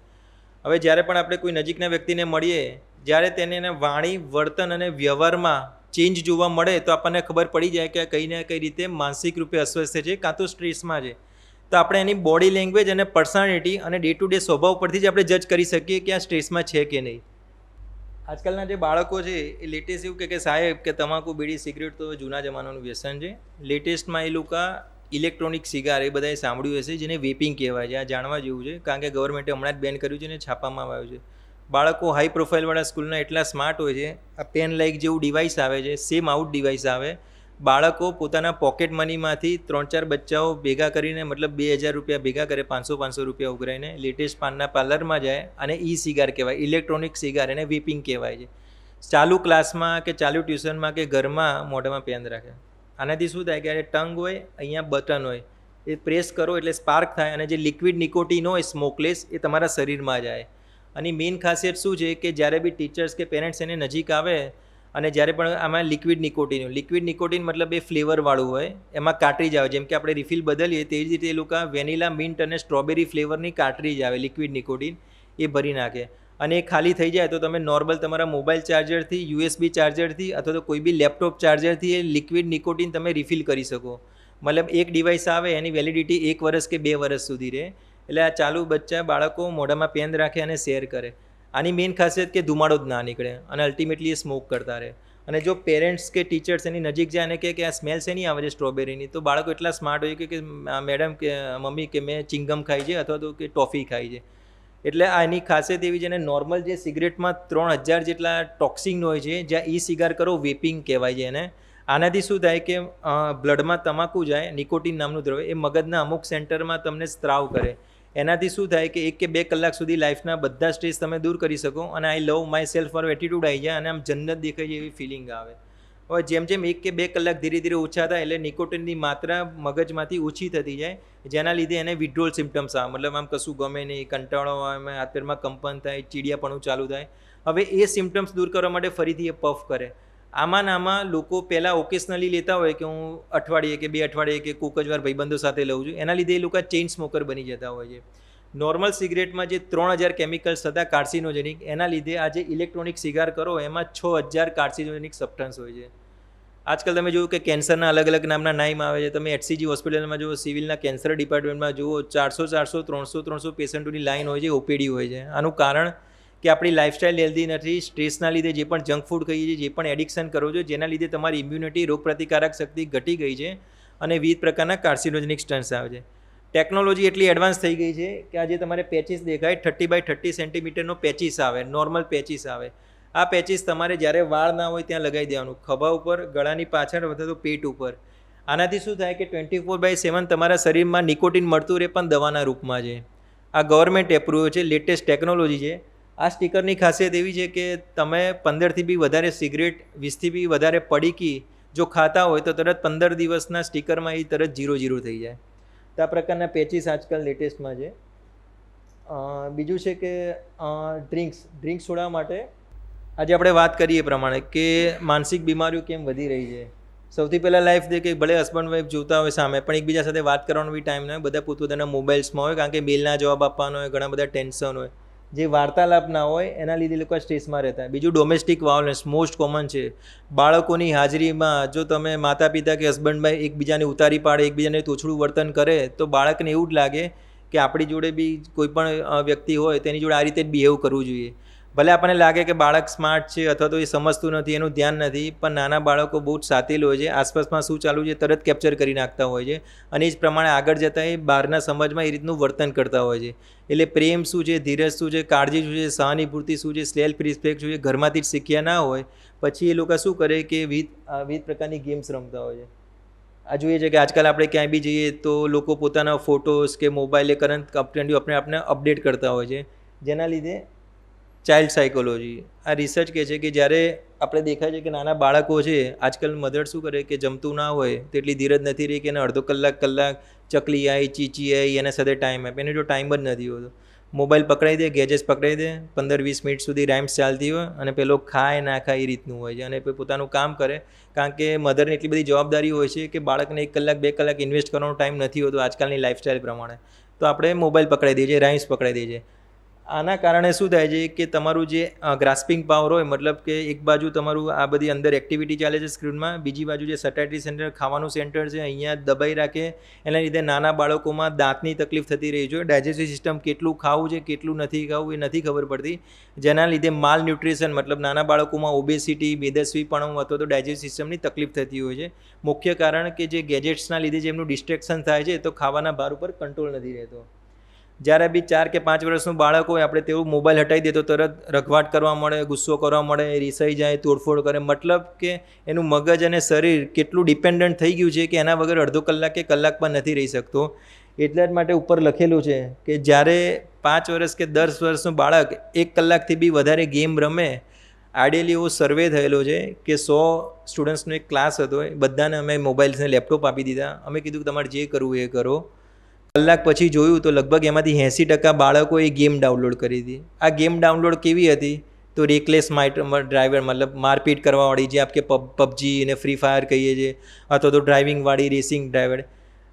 હવે જ્યારે પણ આપણે કોઈ નજીકના વ્યક્તિને મળીએ, જ્યારે તેને એના વાણી, વર્તન અને વ્યવહારમાં ચેન્જ જોવા મળે તો આપણને ખબર પડી જાય કે કંઈ ને કઈ રીતે માનસિક રૂપે અસ્વસ્થ છે, કાં તો સ્ટ્રેસમાં છે. તો આપણે એની બોડી લેંગ્વેજ અને પર્સનાલિટી અને ડે ટુ ડે સ્વભાવ પરથી જ આપણે જજ કરી શકીએ કે આ સ્ટ્રેસમાં છે કે નહીં. આજકાલના જે બાળકો છે એ લેટેસ્ટ એવું કે સાહેબ કે તમાકુ, બીડી, સિગરેટ તો જૂના જમાનાનું વ્યસન છે. લેટેસ્ટમાં એ લોકો ઇલેક્ટ્રોનિક સિગાર એ બધાએ સાંભળ્યું હશે, જેને વેપિંગ કહેવાય છે. આ જાણવા જેવું છે, કારણ કે ગવર્મેન્ટે હમણાં જ બેન કર્યું છે અને છાપામાં આવ્યું છે. બાળકો હાઈ પ્રોફાઇલવાળા સ્કૂલના એટલા સ્માર્ટ હોય છે, આ પેન લાઇક જેવું ડિવાઇસ આવે છે, સેમ આઉટ ડિવાઇસ આવે. બાળકો પોતાના પોકેટ મનીમાંથી 3-4 બચ્ચાઓ ભેગા કરીને, મતલબ 2000 રૂપિયા ભેગા કરે, 500 રૂપિયા ઉઘરાઈને લેટેસ્ટ પાનના પાર્લરમાં જાય અને સિગાર કહેવાય, ઇલેક્ટ્રોનિક સિગાર, એને વેપિંગ કહેવાય છે. ચાલુ ક્લાસમાં કે ચાલુ ટ્યુશનમાં કે ઘરમાં મોઢામાં પેન રાખે. આનાથી શું થાય કે ટંગ હોય, અહીંયા બટન હોય, એ પ્રેસ કરો એટલે સ્પાર્ક થાય અને જે લિક્વિડ નિકોટિન હોય સ્મોકલેસ એ તમારા શરીરમાં જાય. અને મેઇન ખાસિયત શું છે કે જ્યારે બી ટીચર્સ કે પેરેન્ટ્સ એને નજીક આવે અને જ્યારે પણ આમાં લિક્વિડ નિકોટિન મતલબ એ ફ્લેવરવાળું હોય, એમાં કાર્ટ્રીજ આવે. જેમ કે આપણે રિફિલ બદલીએ તેવી જ રીતે એ લોકો વેનીલા, મિન્ટ અને સ્ટ્રોબેરી ફ્લેવરની કાર્ટ્રીજ આવે, લિક્વિડ નિકોટિન, એ ભરી નાખે. અને એ ખાલી થઈ જાય તો તમે નોર્મલ તમારા મોબાઈલ ચાર્જરથી, USB ચાર્જરથી અથવા તો કોઈ બી લેપટોપ ચાર્જરથી એ લિક્વિડ નિકોટિન તમે રિફિલ કરી શકો. મતલબ એક ડિવાઇસ આવે, એની વેલિડિટી 1 વર્ષ કે 2 વર્ષ સુધી રહે. એટલે આ ચાલુ બચ્ચા બાળકો મોઢામાં પેન રાખે અને શેર કરે. આની મેઇન ખાસિયત કે ધુમાડો જ ના નીકળે અને અલ્ટિમેટલી એ સ્મોક કરતા રહે. અને જો પેરેન્ટ્સ કે ટીચર્સ એની નજીક જાય અને કે આ સ્મેલ શેની આવે છે સ્ટ્રોબેરીની, તો બાળકો એટલા સ્માર્ટ હોય કે મેડમ કે મમ્મી કે મેં ચિંગમ ખાઈ છે અથવા તો કે ટોફી ખાઈ છે. એટલે આ એની ખાસિયત એવી છે. ને નોર્મલ જે સિગરેટમાં 3000 જેટલા ટોક્સિન હોય છે, જ્યાં સિગાર કરો વેપિંગ કહેવાય છે એને. આનાથી શું થાય કે બ્લડમાં તમાકુ જાય, નિકોટિન નામનું દ્રવ્ય, એ મગજના અમુક સેન્ટરમાં તમને સ્ત્રાવ કરે. એનાથી શું થાય કે 1 કે 2 કલાક સુધી લાઈફના બધા સ્ટ્રેસ તમે દૂર કરી શકો અને આઈ લવ માય સેલ્ફ વાળો એટીટ્યૂડ આવી જાય અને આમ જન્નત દેખાય છે એવી ફિલિંગ આવે. હવે જેમ જેમ 1 કે 2 કલાક ધીરે ધીરે ઓછા થાય એટલે નિકોટિનની માત્રા મગજમાંથી ઓછી થતી જાય, જેના લીધે એને વિડ્રોલ સિમ્ટમ્સ આવે, મતલબ આમ કશું ગમે નહીં, કંટાળો આવે, હાથ પેરમાં કંપન થાય, ચીડિયાપણું ચાલુ થાય. હવે એ સિમ્ટમ્સ દૂર કરવા માટે ફરીથી એ પફ કરે. આમાં લોકો પહેલાં ઓકેશનલી લેતા હોય કે હું અઠવાડિયે કે 2 અઠવાડિયે કે કોક જ વાર ભાઈબંધો સાથે લઉં છું, એના લીધે એ લોકો ચેઇન સ્મોકર બની જતા હોય છે. નોર્મલ સિગરેટમાં જે 3000 કેમિકલ્સ હતા કાર્સિનોજેનિક, એના લીધે આ જે ઇલેક્ટ્રોનિક સિગાર કરો એમાં 6000 કાર્સિનોજેનિક સબસ્ટન્સ હોય છે. આજકાલ તમે જોયું કે કેન્સરના અલગ અલગ નામના નામ આવે છે. તમે HCG હોસ્પિટલમાં જુઓ, સિવિલના કેન્સર ડિપાર્ટમેન્ટમાં જુઓ, 400 300 પેશન્ટોની લાઈન હોય છે, OPD હોય છે. આનું કારણ કે આપણી લાઇફસ્ટાઈલ હેલ્ધી નથી, સ્ટ્રેસના લીધે જે પણ જંક ફૂડ ખાઈએ છીએ, જે પણ એડિક્શન કરો છો, જેના લીધે તમારી ઇમ્યુનિટી, રોગપ્રતિકારક શક્તિ ઘટી ગઈ છે અને વિવિધ પ્રકારના કાર્સિનોજેનિક સ્ટન્સ આવે છે. ટેકનોલોજી એટલી એડવાન્સ થઈ ગઈ છે કે આજે તમારે પેચીસ દેખાય, 30 બાય 30 સેન્ટીમીટરનો પેચીસ આવે, નોર્મલ પેચીસ આવે. આ પેચીસ તમારે જ્યારે વાળ ના હોય ત્યાં લગાવી દેવાનું, ખભા ઉપર, ગળાની પાછળ અથવા તો પેટ ઉપર. આનાથી શું થાય કે 24/7 તમારા શરીરમાં નિકોટિન મળતું રહે, પણ દવાના રૂપમાં છે. આ ગવર્મેન્ટ એપ્રુવ છે, લેટેસ્ટ ટેકનોલોજી છે. આ સ્ટીકરની ખાસિયત એવી છે કે તમે 15થી બી વધારે સિગરેટ, 20થી બી વધારે પડીકી જો ખાતા હોય તો તરત 15 દિવસના સ્ટીકરમાં એ તરત 0 થઈ જાય. તો આ પ્રકારના પેચીસ આજકાલ લેટેસ્ટમાં છે. બીજું છે કે ડ્રિંક્સ છોડવા માટે આજે આપણે વાત કરીએ એ પ્રમાણે કે માનસિક બીમારીઓ કેમ વધી રહી છે. સૌથી પહેલાં લાઈફ દે કે ભલે હસબન્ડ વાઈફ જોતા હોય સામે, પણ એકબીજા સાથે વાત કરવાનો બી ટાઈમ ના હોય, બધા પોતપોતાના મોબાઈલ્સમાં હોય, કારણ કે મેલના જવાબ આપવાનો હોય, ઘણા બધા ટેન્શન હોય, જે વાર્તાલાપ ના હોય, એના લીધે લોકો સ્ટ્રેસમાં રહેતા. બીજું ડોમેસ્ટિક વાયોલન્સ મોસ્ટ કોમન છે. બાળકોની હાજરીમાં જો તમે માતા પિતા કે હસબન્ડભાઈ એકબીજાને ઉતારી પાડે, એકબીજાને તોછડું વર્તન કરે, તો બાળકને એવું જ લાગે કે આપણી જોડે બી કોઈ પણ વ્યક્તિ હોય તેની જોડે આ રીતે જ બિહેવ કરવું જોઈએ. ભલે આપણને લાગે કે બાળક સ્માર્ટ છે અથવા તો એ સમજતું નથી, એનું ધ્યાન નથી, પણ નાના બાળકો બહુ જ સાતેલ હોય છે, આસપાસમાં શું ચાલુ છે તરત કેપ્ચર કરી નાખતા હોય છે અને એ જ પ્રમાણે આગળ જતાં એ બહારના સમાજમાં એ રીતનું વર્તન કરતા હોય છે. એટલે પ્રેમ શું છે, ધીરજ શું છે, કાળજી શું છે, સહાનુભૂતિ શું છે, સેલ્ફ રિસ્પેક્ટ શું છે, ઘરમાંથી જ શીખ્યા ના હોય, પછી એ લોકો શું કરે કે વિવિધ પ્રકારની ગેમ્સ રમતા હોય છે. આ જોઈએ છે કે આજકાલ આપણે ક્યાંય બી જઈએ તો લોકો પોતાના ફોટોઝ કે મોબાઈલે કરંટ આપણે અપડેટ કરતા હોય છે, જેના લીધે ચાઇલ્ડ સાયકોલોજી આ રિસર્ચ કહે છે કે જ્યારે આપણે દેખાય છે કે નાના બાળકો છે, આજકાલ મધર શું કરે કે જમતું ના હોય તો એટલી ધીરજ નથી રહી કે એને અડધો કલાક ચકલી આવી, ચીચી આવી, એના સાથે ટાઈમ આપે. એને જો ટાઈમ જ નથી હોતો, મોબાઈલ પકડાઈ દે, ગેજેટ્સ પકડાઈ દે, 15-20 મિનિટ સુધી રાઇમ્સ ચાલતી હોય અને પેલો ખાય ના ખાય એ રીતનું હોય છે અને પોતાનું કામ કરે, કારણ કે મધરને એટલી બધી જવાબદારી હોય છે કે બાળકને 1 કલાક 2 કલાક ઇન્વેસ્ટ કરવાનો ટાઈમ નથી હોતો આજકાલની લાઇફસ્ટાઈલ પ્રમાણે. તો આપણે મોબાઈલ પકડાઈ દઈએ છીએ, રાઇમ્સ પકડાઈ દઈએ છીએ. આના કારણે શું થાય છે કે તમારું જે ગ્રાસ્પિંગ પાવર હોય, મતલબ કે એક બાજુ તમારું આ બધી અંદર એક્ટિવિટી ચાલે છે સ્ક્રીનમાં, બીજી બાજુ જે સટાયરી સેન્ટર, ખાવાનું સેન્ટર છે, અહીંયા દબાઈ રાખે, એના લીધે નાના બાળકોમાં દાંતની તકલીફ થતી રહી છે. ડાયજેસ્ટિવ સિસ્ટમ કેટલું ખાવું છે, કેટલું નથી ખાવું એ નથી ખબર પડતી, જેના લીધે માલ ન્યુટ્રિશન, મતલબ નાના બાળકોમાં ઓબેસિટી, મેદસ્વીપણું અથવા તો ડાયજેસ્ટિવ સિસ્ટમની તકલીફ થતી હોય છે. મુખ્ય કારણ કે જે ગેજેટ્સના લીધે જે એમનું ડિસ્ટ્રેક્શન થાય છે, તો ખાવાના ભાર ઉપર કંટ્રોલ નથી રહેતો. જ્યારે બી 4 કે 5 વર્ષનું બાળક હોય, આપણે તેવું મોબાઈલ હટાવી દે તો તરત રઘવાટ કરવા મળે, ગુસ્સો કરવા મળે, રીસાઈ જાય, તોડફોડ કરે. મતલબ કે એનું મગજ અને શરીર કેટલું ડિપેન્ડન્ટ થઈ ગયું છે કે એના વગર અડધો કલાક કે કલાક પણ નથી રહી શકતો. એટલા જ માટે ઉપર લખેલું છે કે જ્યારે 5 વર્ષ કે 10 વર્ષનું બાળક 1 કલાકથી બી વધારે ગેમ રમે, આઈડિયલી એવો સર્વે થયેલો છે કે 100 સ્ટુડન્ટ્સનો એક ક્લાસ હતો, બધાને અમે મોબાઈલ્સને લેપટોપ આપી દીધા. અમે કીધું કે તમારે જે કરવું એ કરો. કલાક પછી જોયું તો લગભગ એમાંથી 80% બાળકોએ ગેમ ડાઉનલોડ કરી હતી. આ ગેમ ડાઉનલોડ કેવી હતી? તો રેકલેસ ડ્રાઈવર, મતલબ મારપીટ કરવાવાળી, જે આપણે પબજી અને ફ્રી ફાયર કહીએ છીએ, અથવા તો ડ્રાઇવિંગવાળી રેસિંગ ડ્રાઈવર.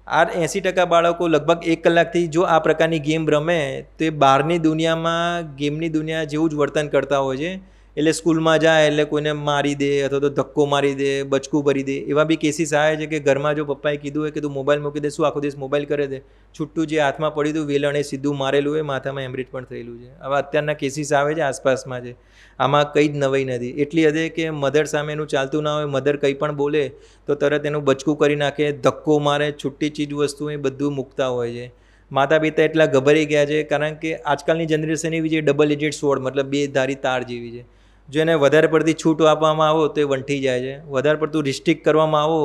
આ 80% બાળકો લગભગ 1 કલાકથી જો આ પ્રકારની ગેમ રમે તો એ બહારની દુનિયામાં, ગેમની દુનિયા જેવું જ વર્તન કરતા હોય છે. એટલે સ્કૂલમાં જાય એટલે કોઈને મારી દે અથવા તો ધક્કો મારી દે, બચકું ભરી દે. એવા બી કેસીસ આવે છે કે ઘરમાં જો પપ્પાએ કીધું હોય કે તું મોબાઈલ મૂકી દે, શું આખો દિવસ મોબાઈલ કરે દે, છૂટું જે હાથમાં પડ્યું હતું વેલણ એ સીધું મારેલું હોય, માથામાં હેમરેજ પણ થયેલું છે. આવા અત્યારના કેસીસ આવે છે, આસપાસમાં છે. આમાં કંઈ જ નવાઈ નથી. એટલી હદે કે મધર સામે એનું ચાલતું ના હોય, મધર કંઈ પણ બોલે તો તરત એનું બચકું કરી નાખે, ધક્કો મારે, છૂટી ચીજ વસ્તુ એ બધું મૂકતા હોય છે. માતા પિતા એટલા ગભરાઈ ગયા છે કારણ કે આજકાલની જનરેશન એવી છે, ડબલ એજેડ સોર્ડ, મતલબ 2 ધારી તાર જેવી છે. જો એને વધારે પડતી છૂટ આપવામાં આવો તો એ વંઠી જાય છે, વધારે પડતું રિસ્ટ્રિક્ટ કરવામાં આવો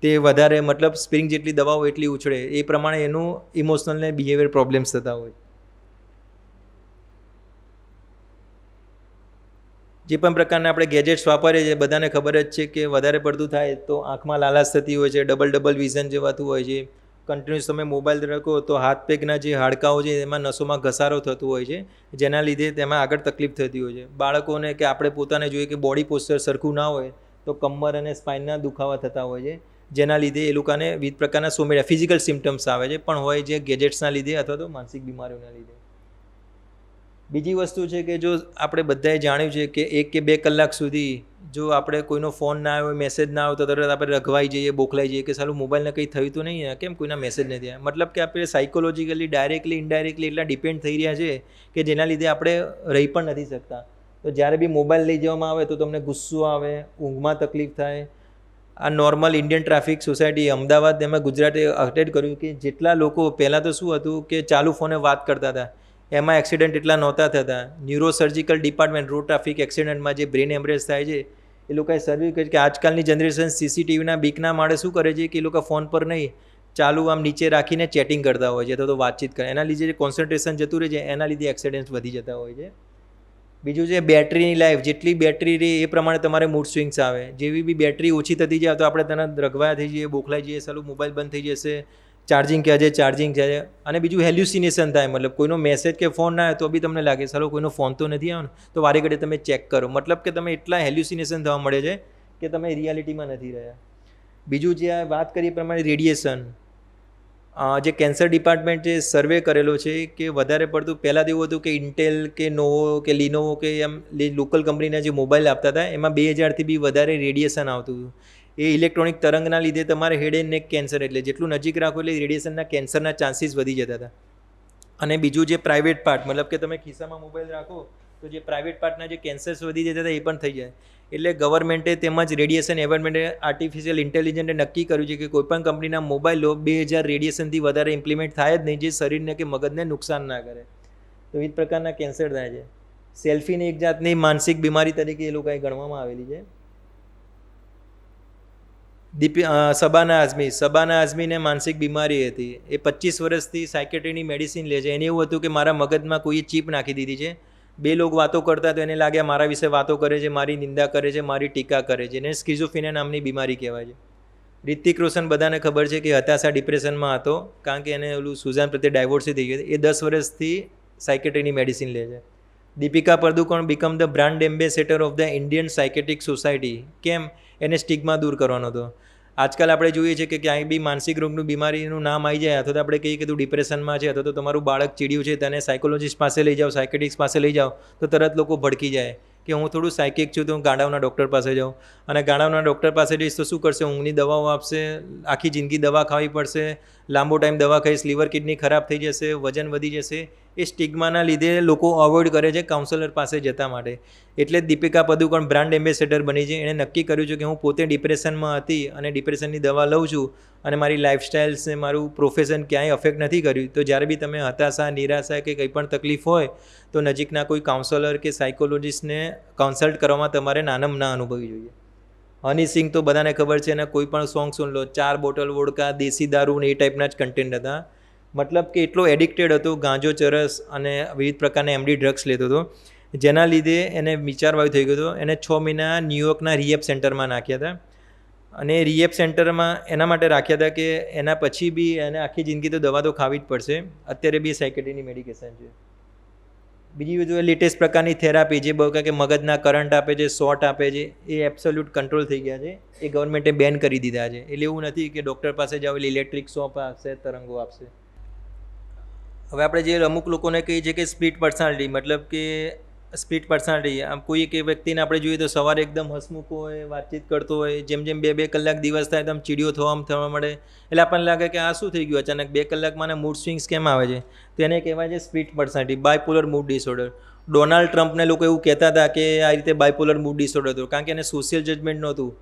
તે વધારે, મતલબ સ્પ્રિંગ જેટલી દવાઓ એટલી ઉછળે, એ પ્રમાણે એનું ઇમોશનલ ને બિહેવિયર પ્રોબ્લેમ્સ થતા હોય. જે પણ પ્રકારના આપણે ગેજેટ્સ વાપરીએ છીએ બધાને ખબર જ છે કે વધારે પડતું થાય તો આંખમાં લાલાશ થતી હોય છે, ડબલ વિઝન જેવાતું હોય છે. કન્ટિન્યુઅસ તમે મોબાઈલ રાખો તો હાથ પગના જે હાડકાઓ છે એમાં નસોમાં ઘસારો થતો હોય છે, જેના લીધે તેમાં આગળ તકલીફ થતી હોય છે. બાળકોને કે આપણે પોતાને જોઈએ કે બોડી પોસ્ચર સરખું ના હોય તો કમર અને સ્પાઇનના દુખાવા થતા હોય છે, જેના લીધે એ લોકોને વિવિધ પ્રકારના સોમેરા ફિઝિકલ સિમ્ટમ્સ આવે છે પણ હોય જે ગેજેટ્સના લીધે અથવા તો માનસિક બીમારીઓના લીધે. બીજી વસ્તુ છે કે જો આપણે બધાએ જાણ્યું છે કે 1 કે 2 કલાક સુધી જો આપણે કોઈનો ફોન ના આવ્યો, મેસેજ ના આવ્યો તો તરત આપણે રઘવાઈ જઈએ, બોખલાઈ જઈએ કે સાલું મોબાઈલને કંઈ થયું તો નહીં, કેમ કોઈના મેસેજ નથી આવ્યા. મતલબ કે આપણે સાયકોલોજીકલી ડાયરેક્ટલી ઇનડાયરેક્ટલી એટલા ડિપેન્ડ થઈ રહ્યા છે કે જેના લીધે આપણે રહી પણ નથી શકતા. તો જ્યારે બી મોબાઈલ લઈ જવામાં આવે તો તમને ગુસ્સો આવે, ઊંઘમાં તકલીફ થાય. આ normal Indian traffic society Ahmedabad એમાં ગુજરાતે અટેન્ડ કર્યું કે જેટલા લોકો પહેલાં તો શું હતું કે ચાલુ ફોને વાત કરતા હતા, એમાં એક્સિડન્ટ એટલા નહોતા થતા. ન્યુરોસર્જિકલ ડિપાર્ટમેન્ટ રોડ ટ્રાફિક એક્સિડન્ટમાં જે બ્રેન એમ્બ્રેસ થાય છે એ લોકોએ સર્વે કર્યું કે આજકાલની જનરેશન સીસીટીવીના બીકના માળે શું કરે છે કે એ લોકો ફોન પર નહીં ચાલુ આમ નીચે રાખીને ચેટિંગ કરતા હોય છે અથવા તો વાતચીત કરે, એના લીધે જે કોન્સન્ટ્રેશન જતું રહે છે એના લીધે એક્સિડન્ટ્સ વધી જતા હોય છે. બીજું છે બેટરીની લાઈફ, જેટલી બેટરી રહે એ પ્રમાણે તમારે મૂડ સ્વિંગ્સ આવે. જેવી બી બેટરી ઓછી થતી જાય તો આપણે તરત રઘવાયા થઈ જઈએ, બોખલાઈ જઈએ, સાલું મોબાઈલ બંધ થઈ જશે, ચાર્જિંગ ક્યાં છે, ચાર્જિંગ છે. અને બીજું હેલ્યુસિનેશન થાય, મતલબ કોઈનો મેસેજ કે ફોન ના આવે તો બી તમને લાગે સાલો કોઈનો ફોન તો નથી આવ્યો ને, તો વારે ઘડી તમે ચેક કરો. મતલબ કે તમે એટલા હેલ્યુસિનેશન થવા મળે છે કે તમે રિયાલિટીમાં નથી રહ્યા. બીજું જે આ વાત કરીએ પ્રમાણે રેડિયેશન, જે કેન્સર ડિપાર્ટમેન્ટે સર્વે કરેલો છે કે વધારે પડતું પહેલાં તો એવું હતું કે ઇન્ટેલ કે નોવો કે લિનોવો કે એમ લોકલ કંપનીના જે મોબાઈલ આપતા હતા એમાં 2000થી બી વધારે રેડિયેશન આવતું હતું. એ ઇલેક્ટ્રોનિક તરંગના લીધે તમારે હેડ એન્ડ નેક કેન્સર, એટલે જેટલું નજીક રાખો એટલે રેડિયેશનના કેન્સરના ચાન્સીસ વધી જતા હતા. અને બીજું જે પ્રાઇવેટ પાર્ટ, મતલબ કે તમે ખિસ્સામાં મોબાઈલ રાખો તો જે પ્રાઇવેટ પાર્ટના જે કેન્સર્સ વધી જતા હતા એ પણ થઈ જાય. એટલે ગવર્મેન્ટે તેમજ રેડિયેશન એવોર્મેન્ટે આર્ટિફિશિયલ ઇન્ટેલિજન્ટે નક્કી કર્યું છે કે કોઈપણ કંપનીના મોબાઈલો 2000 રેડિયેશનથી વધારે ઇમ્પ્લિમેન્ટ થાય જ નહીં, જે શરીરને કે મગજને નુકસાન ના કરે. તો વિવિધ પ્રકારના કેન્સર થાય છે. સેલ્ફીની એક જાતની માનસિક બીમારી તરીકે એ લોકોએ ગણવામાં આવેલી છે. શબાના આઝમીને માનસિક બીમારી હતી. એ 25 વર્ષથી સાયકેટ્રીની મેડિસિન લે છે. એને એવું હતું કે મારા મગજમાં કોઈએ ચીપ નાખી દીધી છે. 2 લોકો વાતો કરતા તો એને લાગ્યા મારા વિશે વાતો કરે છે, મારી નિંદા કરે છે, મારી ટીકા કરે છે. એને સ્કિઝોફ્રેનિયા નામની બીમારી કહેવાય છે. રિતિક રોશન બધાને ખબર છે કે હતાશા ડિપ્રેશનમાં હતો, કારણ કે એને ઓલું સુઝાન પ્રત્યે ડાયવોર્સી થઈ ગઈ. એ 10 વર્ષથી સાયકેટ્રીની મેડિસિન લે છે. Deepika Padukone become the brand ambassador of the Indian psychiatric society. કેમ? એને સ્ટિગ્મા દૂર કરવાનો હતો. આજકાલ આપણે જોઈએ છીએ કે ક્યાંય બી માનસિક રોગનું બીમારીનું નામ આવી જાય અથવા તો આપણે કહીએ કે તું ડિપ્રેશનમાં છે અથવા તો તમારું બાળક ચીડ્યું છે, તને સાયકોલોજીસ્ટ પાસે લઈ જાઓ, સાયકેટ્રિસ્ટ પાસે લઈ જાઓ, તો તરત લોકો ભડકી જાય કે હું થોડું સાયકિક છું તો હું ગાંડાઓના ડૉક્ટર પાસે જાઉં. અને ગાંડાઓના ડૉક્ટર પાસે જઈશ તો શું કરશે? ઊંઘની દવાઓ આપશે, આખી જિંદગી દવા ખાવી પડશે, લાંબો ટાઈમ દવા ખાઈશ, લીવર કિડની ખરાબ થઈ જશે, વજન વધી જશે. એ સ્ટિગ્માના લીધે લોકો અવોઇડ કરે છે કાઉન્સલર પાસે જતા માટે. એટલે જ દીપિકા પદુકોણ બ્રાન્ડ એમ્બેસેડર બની છે. એણે નક્કી કર્યું છે કે હું પોતે ડિપ્રેશનમાં હતી અને ડિપ્રેશનની દવા લઉં છું અને મારી લાઇફસ્ટાઇલ્સને મારું પ્રોફેશન ક્યાંય અફેક્ટ નથી કર્યું. તો જ્યારે બી તમે હતાશા, નિરાશા કે કંઈ પણ તકલીફ હોય તો નજીકના કોઈ કાઉન્સલર કે સાયકોલોજીસ્ટને કન્સલ્ટ કરવામાં તમારે નાનામાં ના અનુભવવી જોઈએ. હની સિંહ તો બધાને ખબર છે, અને કોઈ પણ સોંગ સુન લો, 4 બોટલ વોડકા, દેશી દારૂ ને એ ટાઈપના જ કન્ટેન્ટ હતા. મતલબ કે એટલો એડિક્ટેડ હતો, ગાંજો, ચરસ અને વિવિધ પ્રકારના એમડી ડ્રગ્સ લેતો હતો, જેના લીધે એને વિચારવાયું થઈ ગયું હતું. એને 6 મહિના ન્યૂયોર્કના રિહેબ સેન્ટરમાં નાખ્યા હતા. અને રિહેબ સેન્ટરમાં એના માટે રાખ્યા હતા કે એના પછી બી એને આખી જિંદગી તો દવા તો ખાવી જ પડશે. અત્યારે બી સાયકેટ્રીની મેડિકેશન છે. બીજી બધું લેટેસ્ટ પ્રકારની થેરાપી જે બહુ કે મગજના કરંટ આપે છે, શોર્ટ આપે છે, એ એબ્સોલ્યુટ કંટ્રોલ થઈ ગયા છે. એ ગવર્મેન્ટે બેન કરી દીધા છે. એટલે એવું નથી કે ડૉક્ટર પાસે જાઓ એટલે ઇલેક્ટ્રિક શોપ આપશે, તરંગો આપશે. હવે આપણે જે અમુક લોકોને કહીએ છીએ કે સ્પ્લિટ પર્સનાલિટી, મતલબ કે સ્પ્લિટ પર્સનાલિટી, આમ કોઈ એક વ્યક્તિને આપણે જોઈએ તો સવારે એકદમ હસમુખો હોય, વાતચીત કરતો હોય, જેમ 2 કલાક દિવસ થાય તો આમ ચીડિયો થવા મળે. એટલે આપણને લાગે કે આ શું થઈ ગયું અચાનક 2 કલાકમાં મૂડ સ્વિંગ્સ કેમ આવે છે? તો એને કહેવાય છે split personality, bipolar mood disorder. Donald ટ્રમ્પને લોકો એવું કહેતા હતા કે આ રીતે બાયપોલર મૂડ ડિસઓર્ડર હતો, કારણ કે એને સોશિયલ જજમેન્ટ નહોતું.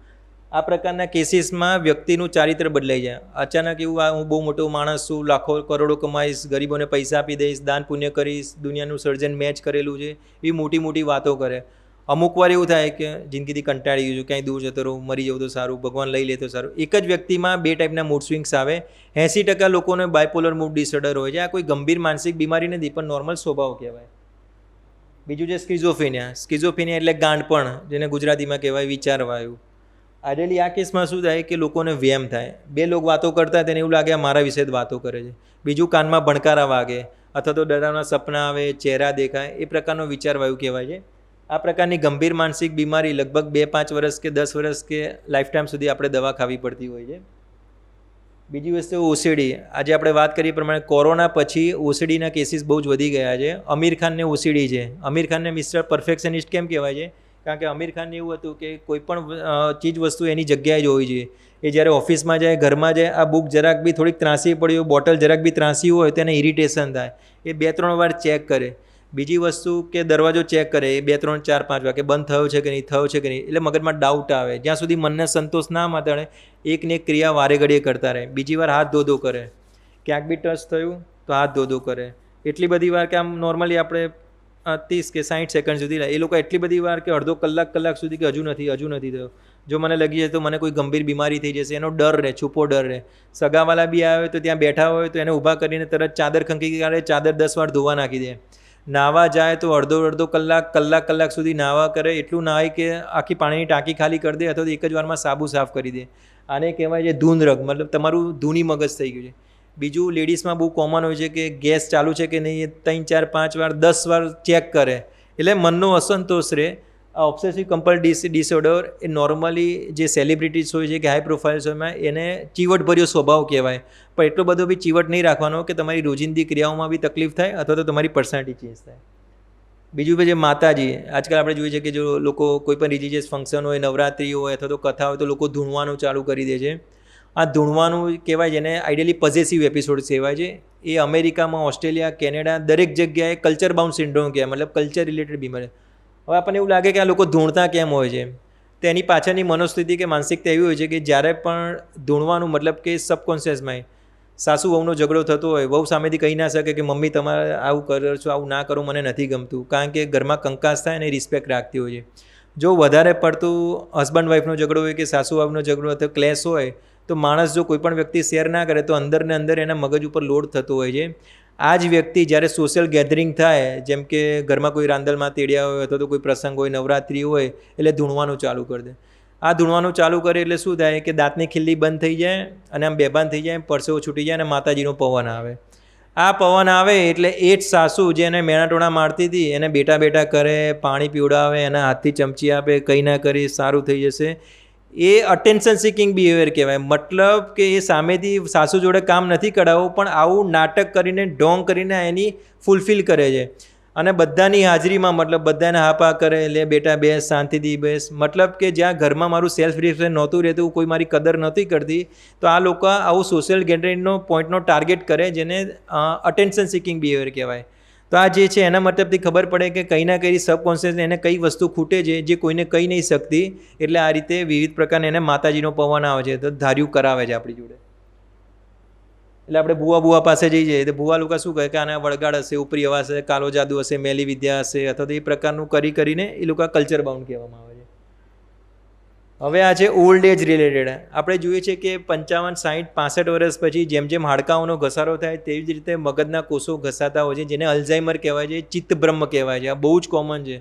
આ પ્રકારના કેસીસમાં વ્યક્તિનું ચારિત્ર બદલાઈ જાય. અચાનક એવું હું બહુ મોટો માણસ છું, લાખો કરોડો કમાઈશ, ગરીબોને પૈસા આપી દઈશ, દાન પુણ્ય કરીશ, દુનિયાનું સર્જન મેચ કરેલું છે, એવી મોટી મોટી વાતો કરે. અમુક વાર એવું થાય કે જિંદગીથી કંટાળી ગયું છું, ક્યાંય દૂર જતો રહું, મરી જવું તો સારું, ભગવાન લઈ લે તો સારું. એક જ વ્યક્તિમાં 2 ટાઈપના મૂડ સ્વિંગ્સ આવે. 80% લોકોને બાયપોલર મૂડ ડિસઓર્ડર હોય છે. આ કોઈ ગંભીર માનસિક બીમારી નથી, પણ નોર્મલ સ્વભાવ કહેવાય. બીજું છે સ્કિઝોફેનિયા એટલે ગાંડપણ, જેને ગુજરાતીમાં કહેવાય વિચારવાયું. આઈડિયલી આ કેસમાં શું થાય કે લોકોને વ્યાયામ થાય, બે લોકો વાતો કરતા તેને એવું લાગે આ મારા વિશે જ વાતો કરે છે. બીજું કાનમાં ભણકારા વાગે અથવા તો ડરાવના સપના આવે, ચહેરા દેખાય, એ પ્રકારનો વિચારવાયુ કહેવાય છે. આ પ્રકારની ગંભીર માનસિક બીમારી લગભગ 2-5 વર્ષ કે 10 વર્ષ કે લાઈફ ટાઈમ સુધી આપણે દવા ખાવી પડતી હોય છે. બીજી વસ્તુ ઓસીડી. આજે આપણે વાત કરી પ્રમાણે કોરોના પછી ઓસીડીના કેસીસ બહુ જ વધી ગયા છે. આમિર ખાનને ઓસીડી છે. આમિર ખાનને મિસ્ટર પરફેક્શનિસ્ટ કેમ કહેવાય છે? કારણ કે આમિર ખાનને એવું હતું કે કોઈ પણ ચીજ વસ્તુ એની જગ્યાએ જ હોવી જોઈએ. એ જ્યારે ઓફિસમાં જાય, ઘરમાં જાય, આ બુક જરાક બી થોડીક ત્રાંસી પડી હોય, બોટલ જરાક બી ત્રાંસી હોય તો એને ઇરિટેશન થાય. એ 2-3 વાર ચેક કરે. બીજી વસ્તુ કે દરવાજો ચેક કરે, એ 2-3, 4-5 વાર કે બંધ થયો છે કે નહીં, થયો છે કે નહીં, એટલે મગજમાં ડાઉટ આવે. જ્યાં સુધી મનને સંતોષ ના મળે એકને એક ક્રિયા વારે ઘડીએ કરતા રહે. બીજી વાર હાથ ધોધો કરે, ક્યાંક બી ટચ થયું તો હાથ ધોધો કરે. એટલી બધી વાર કે આમ નોર્મલી આપણે 30 કે 60 સેકન્ડ સુધી લે, એ લોકો એટલી બધી વાર કે અડધો કલાક સુધી કે હજુ નથી થયો. જો મને લાગી જાય તો મને કોઈ ગંભીર બીમારી થઈ જશે, એનો ડર રહે, છુપો ડર રહે. સગાવાલા બી આવે તો ત્યાં બેઠા હોય તો એને ઊભા કરીને તરત ચાદર ખંખી કાઢે, ચાદર 10 વાર ધોવા નાખી દે. નાહવા જાય તો અડધો કલાક સુધી નાહવા કરે, એટલું નાહાય કે આખી પાણીની ટાંકી ખાલી કરી દે અથવા તો એક જ વારમાં સાબુ સાફ કરી દે. આને કહેવાય છે ધૂન રગ, મતલબ તમારું ધૂની મગજ થઈ ગયું છે. બીજું લેડીઝમાં બહુ કોમન હોય છે કે ગેસ ચાલુ છે કે નહીં, 3, 4, 5 વાર 10 વાર ચેક કરે, એટલે મનનો અસંતોષ રહે. આ ઓબ્સેસિવ કમ્પલ્સિવ ડિસઓર્ડર એ નોર્મલી જે સેલિબ્રિટીઝ હોય છે કે હાઈ પ્રોફાઇલ્સ હોય એને ચીવટભર્યો સ્વભાવ કહેવાય. પણ એટલો બધો બી ચીવટ નહીં રાખવાનો કે તમારી રોજિંદી ક્રિયાઓમાં બી તકલીફ થાય અથવા તો તમારી પર્સનાલિટી ચેન્જ થાય. બીજું જે માતાજી, આજકાલ આપણે જોઈએ છે કે જો લોકો કોઈ પણ રિલિજિયસ ફંક્શન હોય, નવરાત્રિ હોય અથવા તો કથા હોય તો લોકો ધૂણવાનું ચાલુ કરી દે છે. આ ધૂણવાનું કહેવાય જેને આઈડિયલી પોઝેસિવ એપિસોડ કહેવાય છે. એ અમેરિકામાં, ઓસ્ટ્રેલિયા, કેનેડા દરેક જગ્યાએ કલ્ચર બાઉન્ડ સિન્ડ્રોમ કહેવાય, મતલબ કલ્ચર રિલેટેડ બીમારી. હવે આપણને એવું લાગે કે આ લોકો ધૂણતા કેમ હોય છે? તો એની પાછળની મનોસ્થિતિ કે માનસિકતા એવી હોય છે કે જ્યારે પણ ધૂણવાનું મતલબ કે સબકોન્શિયસ માઇન્ડ, સાસુ વહુનો ઝઘડો થતો હોય, વહુ સામેથી કહી ના શકે કે મમ્મી તમારે આવું કરો છો, આવું ના કરો, મને નથી ગમતું, કારણ કે ઘરમાં કંકાસ થાય અને રિસ્પેક્ટ રાખતી હોય છે. જો વધારે પડતું હસબન્ડ વાઈફનો ઝઘડો હોય કે સાસુ વાઈફનો ઝઘડો અથવા ક્લેશ હોય તો માણસ જો કોઈ પણ વ્યક્તિ શેર ના કરે તો અંદર ને અંદર એના મગજ ઉપર લોડ થતો હોય છે. આ જ વ્યક્તિ જ્યારે સોશિયલ ગેધરિંગ થાય, જેમ કે ઘરમાં કોઈ રાંદલમાં તેડ્યા હોય અથવા તો કોઈ પ્રસંગ હોય, નવરાત્રિ હોય, એટલે ધૂણવાનું ચાલુ કરી દે. આ ધૂણવાનું ચાલુ કરે એટલે શું થાય કે દાંતની ખીલ્લી બંધ થઈ જાય અને આમ બેભાન થઈ જાય, પરસેવો છૂટી જાય અને માતાજીનો પવન આવે. આ પવન આવે એટલે એ જ સાસુ જે એને મેણાટોણા મારતી હતી એને બેટા કરે, પાણી પીવડાવે, એના હાથથી ચમચી આપે, કંઈ ના કરી સારું થઈ જશે. એ અટેન્શન સિકિંગ બિહેવિયર કહેવાય. મતલબ કે એ સામેથી સાસુ જોડે કામ નથી કરાવવું પણ આવું નાટક કરીને, ઢોંગ કરીને એની ફૂલફિલ કરે છે. અને બધાની હાજરીમાં, મતલબ બધાને હાપા કરે, લે બેટા બેસ, શાંતિથી બેસ. મતલબ કે જ્યાં ઘરમાં મારું સેલ્ફ રિસ્પેક્ટ નહોતું રહેતું, કોઈ મારી કદર નહોતી કરતી, તો આ લોકો આવું સોશિયલ ગેધરિંગનો પોઈન્ટનો ટાર્ગેટ કરે, જેને અટેન્શન સિકિંગ બિહેવિયર કહેવાય. તો આ જે છે એના મતલબથી ખબર પડે કે કંઈ ના કંઈ સબકોન્શિયસ એને કઈ વસ્તુ ખૂટે છે જે કોઈને કહી નહીં શકતી. એટલે આ રીતે વિવિધ પ્રકારના એને માતાજીનો પવન આવે છે તો ધાર્યું કરાવે છે આપણી જોડે. એટલે આપણે ભૂવા પાસે જઈએ તો ભૂવા લોકો શું કહે કે આના વળગાડ હશે, ઉપરી હવા હશે, કાલો જાદુ હશે, મેલી વિદ્યા હશે, અથવા તો એ પ્રકારનું કરીને એ લોકો કલ્ચર બાઉન્ડ કહેવામાં આવે છે. હવે આ છે ઓલ્ડ એજ રિલેટેડ. આપણે જોઈએ છીએ કે 55, 60, 65 વર્ષ પછી જેમ જેમ હાડકાઓનો ઘસારો થાય તેવી જ રીતે મગજના કોષો ઘસાતા હોય છે, જેને અલ્ઝાઇમર કહેવાય છે, ચિત્તભ્રમ કહેવાય છે. આ બહુ જ કોમન છે.